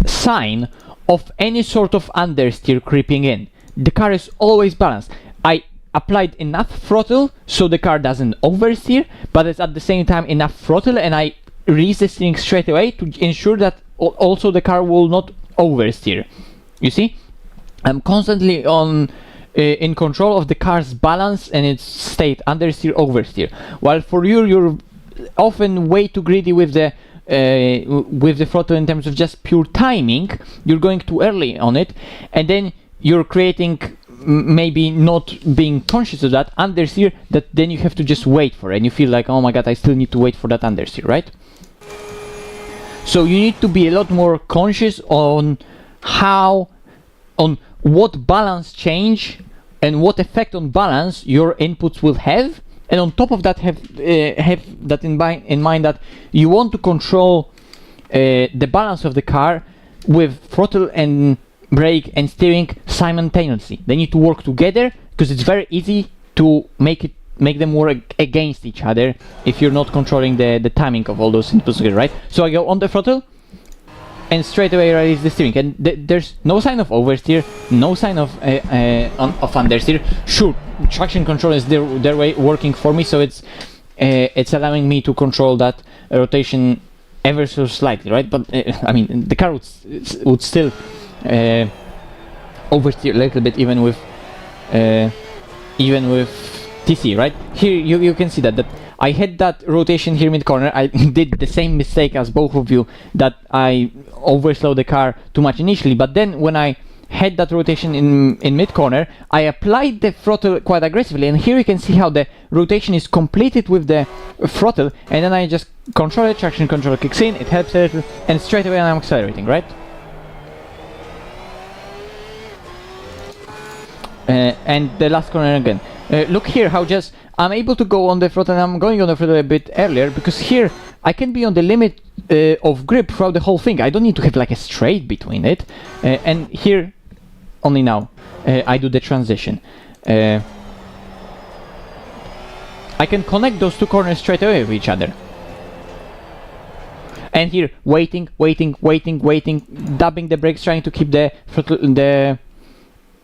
S1: sign of any sort of understeer creeping in. The car is always balanced. I applied enough throttle so the car doesn't oversteer, but it's at the same time enough throttle, and I release the steering straight away to ensure that also the car will not oversteer. You see, I'm constantly in control of the car's balance and its state, understeer, oversteer. While for you're often way too greedy with the throttle in terms of just pure timing. You're going too early on it, and then you're creating maybe not being conscious of that understeer, that then you have to just wait for it, and you feel like, oh my god, I still need to wait for that understeer, right? So you need to be a lot more conscious on what balance change and what effect on balance your inputs will have, and on top of that have that in mind that you want to control the balance of the car with throttle and brake and steering simultaneously. They need to work together, because it's very easy to make them work against each other if you're not controlling the timing of all those inputs together, right? So I go on the throttle and straight away release the steering, and there's no sign of oversteer, no sign of understeer. Sure, traction control is their way working for me, so it's allowing me to control that rotation ever so slightly, right? But I mean, the car would still oversteer a little bit, even with TC, right? Here you can see that I had that rotation here mid corner. I did the same mistake as both of you, that I overslowed the car too much initially, but then when I had that rotation in mid corner, I applied the throttle quite aggressively, and here you can see how the rotation is completed with the throttle, and then I just control it, traction control kicks in, it helps a little, and straight away I'm accelerating, right? And the last corner again. Look here how just I'm able to go on the throttle, and I'm going on the throttle a bit earlier, because here I can be on the limit of grip throughout the whole thing. I don't need to have like a straight between it, and here only now I do the transition. I can connect those two corners straight away with each other. And here waiting, dabbing the brakes, trying to keep the throttle,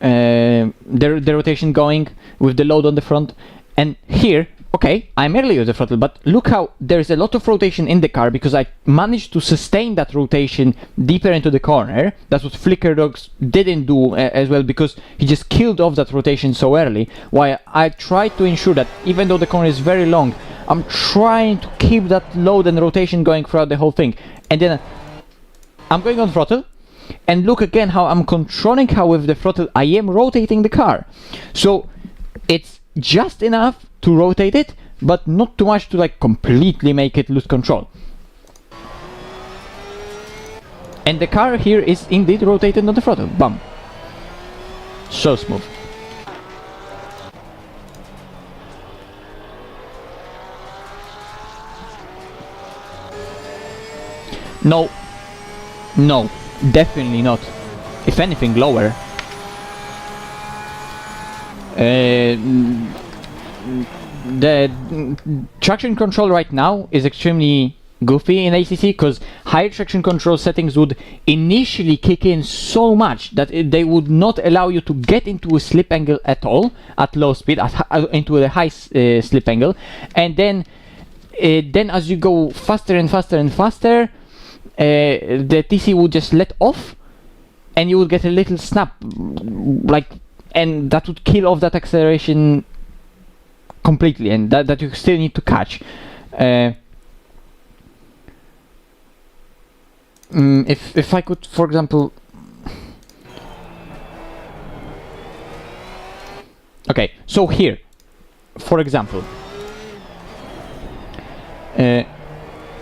S1: the rotation going with the load on the front. And here, okay, I'm early with the throttle, but look how there's a lot of rotation in the car, because I managed to sustain that rotation deeper into the corner. That's what Flicker Dogs didn't do as well, because he just killed off that rotation so early, while I tried to ensure that even though the corner is very long, I'm trying to keep that load and rotation going throughout the whole thing. And then I'm going on throttle, and look again how I'm controlling how with the throttle I am rotating the car. So it's just enough to rotate it, but not too much to like completely make it lose control. And the car here is indeed rotated on the throttle. Bam. So smooth. No, definitely not. If anything, lower. The traction control right now is extremely goofy in ACC, because higher traction control settings would initially kick in so much that they would not allow you to get into a slip angle at all at low speed, into a high slip angle, and then as you go faster and faster, the TC would just let off, and you would get a little snap, and that would kill off that acceleration completely, and that you still need to catch. If I could, for example, okay, so here, for example,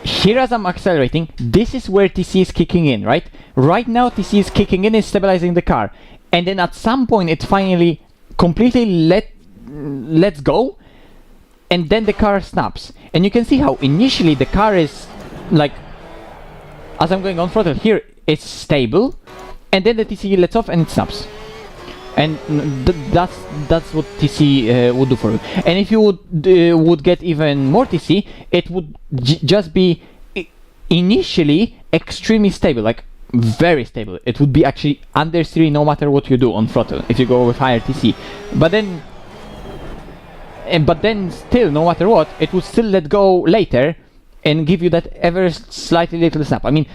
S1: here as I'm accelerating, this is where TC is kicking in, right? Right now TC is kicking in, is stabilizing the car, and then at some point it finally completely lets go, and then the car snaps. And you can see how initially the car is like, as I'm going on throttle here, it's stable, and then the TC lets off and it snaps. And that's what TC would do for you. And if you would get even more TC, it would just be initially extremely stable, like very stable. It would be actually understeering no matter what you do on throttle if you go with higher TC. But then still, no matter what, it would still let go later and give you that ever slightly little snap. I mean,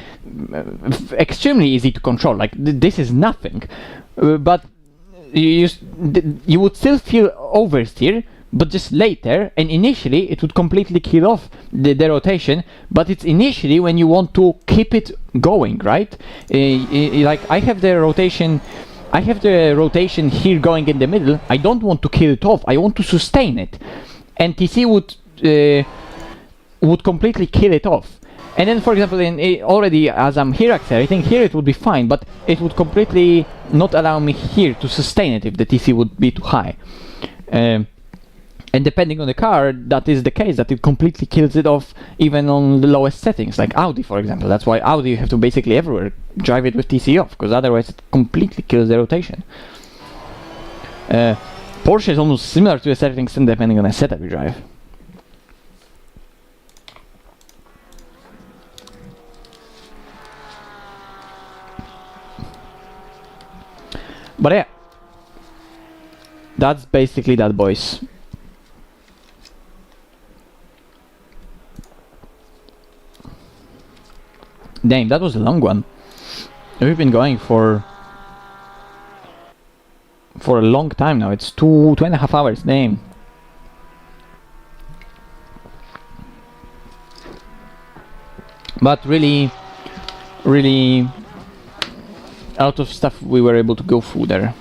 S1: extremely easy to control. Like this is nothing, but you would still feel oversteer, but just later. And initially, it would completely kill off the rotation. But it's initially when you want to keep it going, right? Like I have the rotation I have the rotation here going in the middle. I don't want to kill it off. I want to sustain it, and TC would completely kill it off. And then, for example, already as I'm here accelerating, here it would be fine, but it would completely not allow me here to sustain it if the TC would be too high. And depending on the car, that is the case, that it completely kills it off even on the lowest settings, like Audi, for example. That's why Audi, you have to basically everywhere drive it with TC off, because otherwise it completely kills the rotation. Porsche is almost similar to a certain extent depending on the setup you drive. But yeah, that's basically that, boys. Damn, that was a long one. We've been going for a long time now. It's 2.5 hours. Damn. But really a lot of stuff we were able to go through there.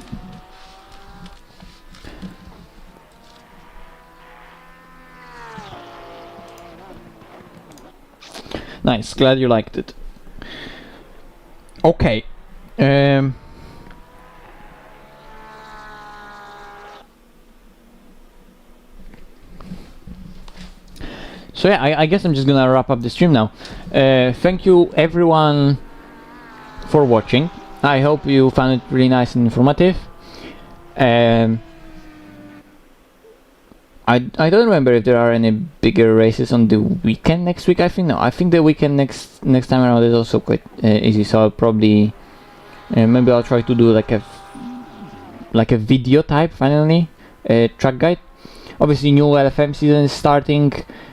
S1: Nice, glad you liked it. Okay. So yeah, I guess I'm just gonna wrap up the stream now. Thank you everyone for watching. I hope you found it really nice and informative. I don't remember if there are any bigger races on the weekend next week. I think no. I think the weekend next time around is also quite easy. So I'll probably maybe I'll try to do like a video type finally track guide. Obviously, new LFM season is starting.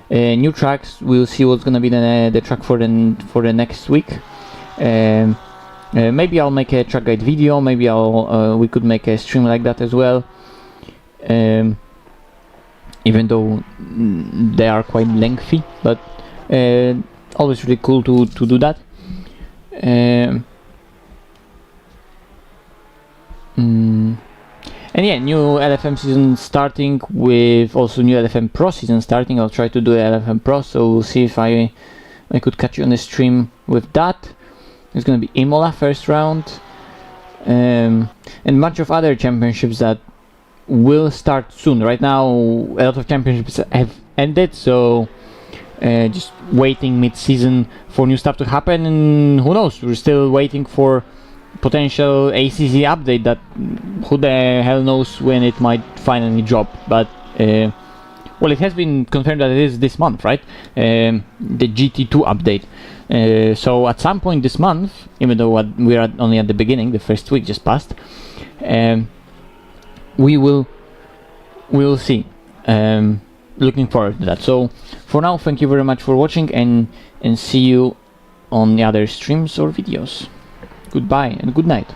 S1: New tracks. We'll see what's gonna be the track for the next week. Maybe I'll make a track guide video. Maybe we could make a stream like that as well. Even though they are quite lengthy, but always really cool to do that. And yeah, new LFM season starting, with also new LFM Pro season starting. I'll try to do LFM Pro, so we'll see if I could catch you on the stream with that. It's gonna be Imola first round, and a bunch of other championships that will start soon. Right now a lot of championships have ended, so just waiting mid-season for new stuff to happen, and who knows, we're still waiting for potential ACC update that who the hell knows when it might finally drop. But well, it has been confirmed that it is this month, right? The GT2 update. So at some point this month, even though we are only at the beginning, the first week just passed, we will see. Looking forward to that. So for now, thank you very much for watching, and see you on the other streams or videos. Goodbye and good night.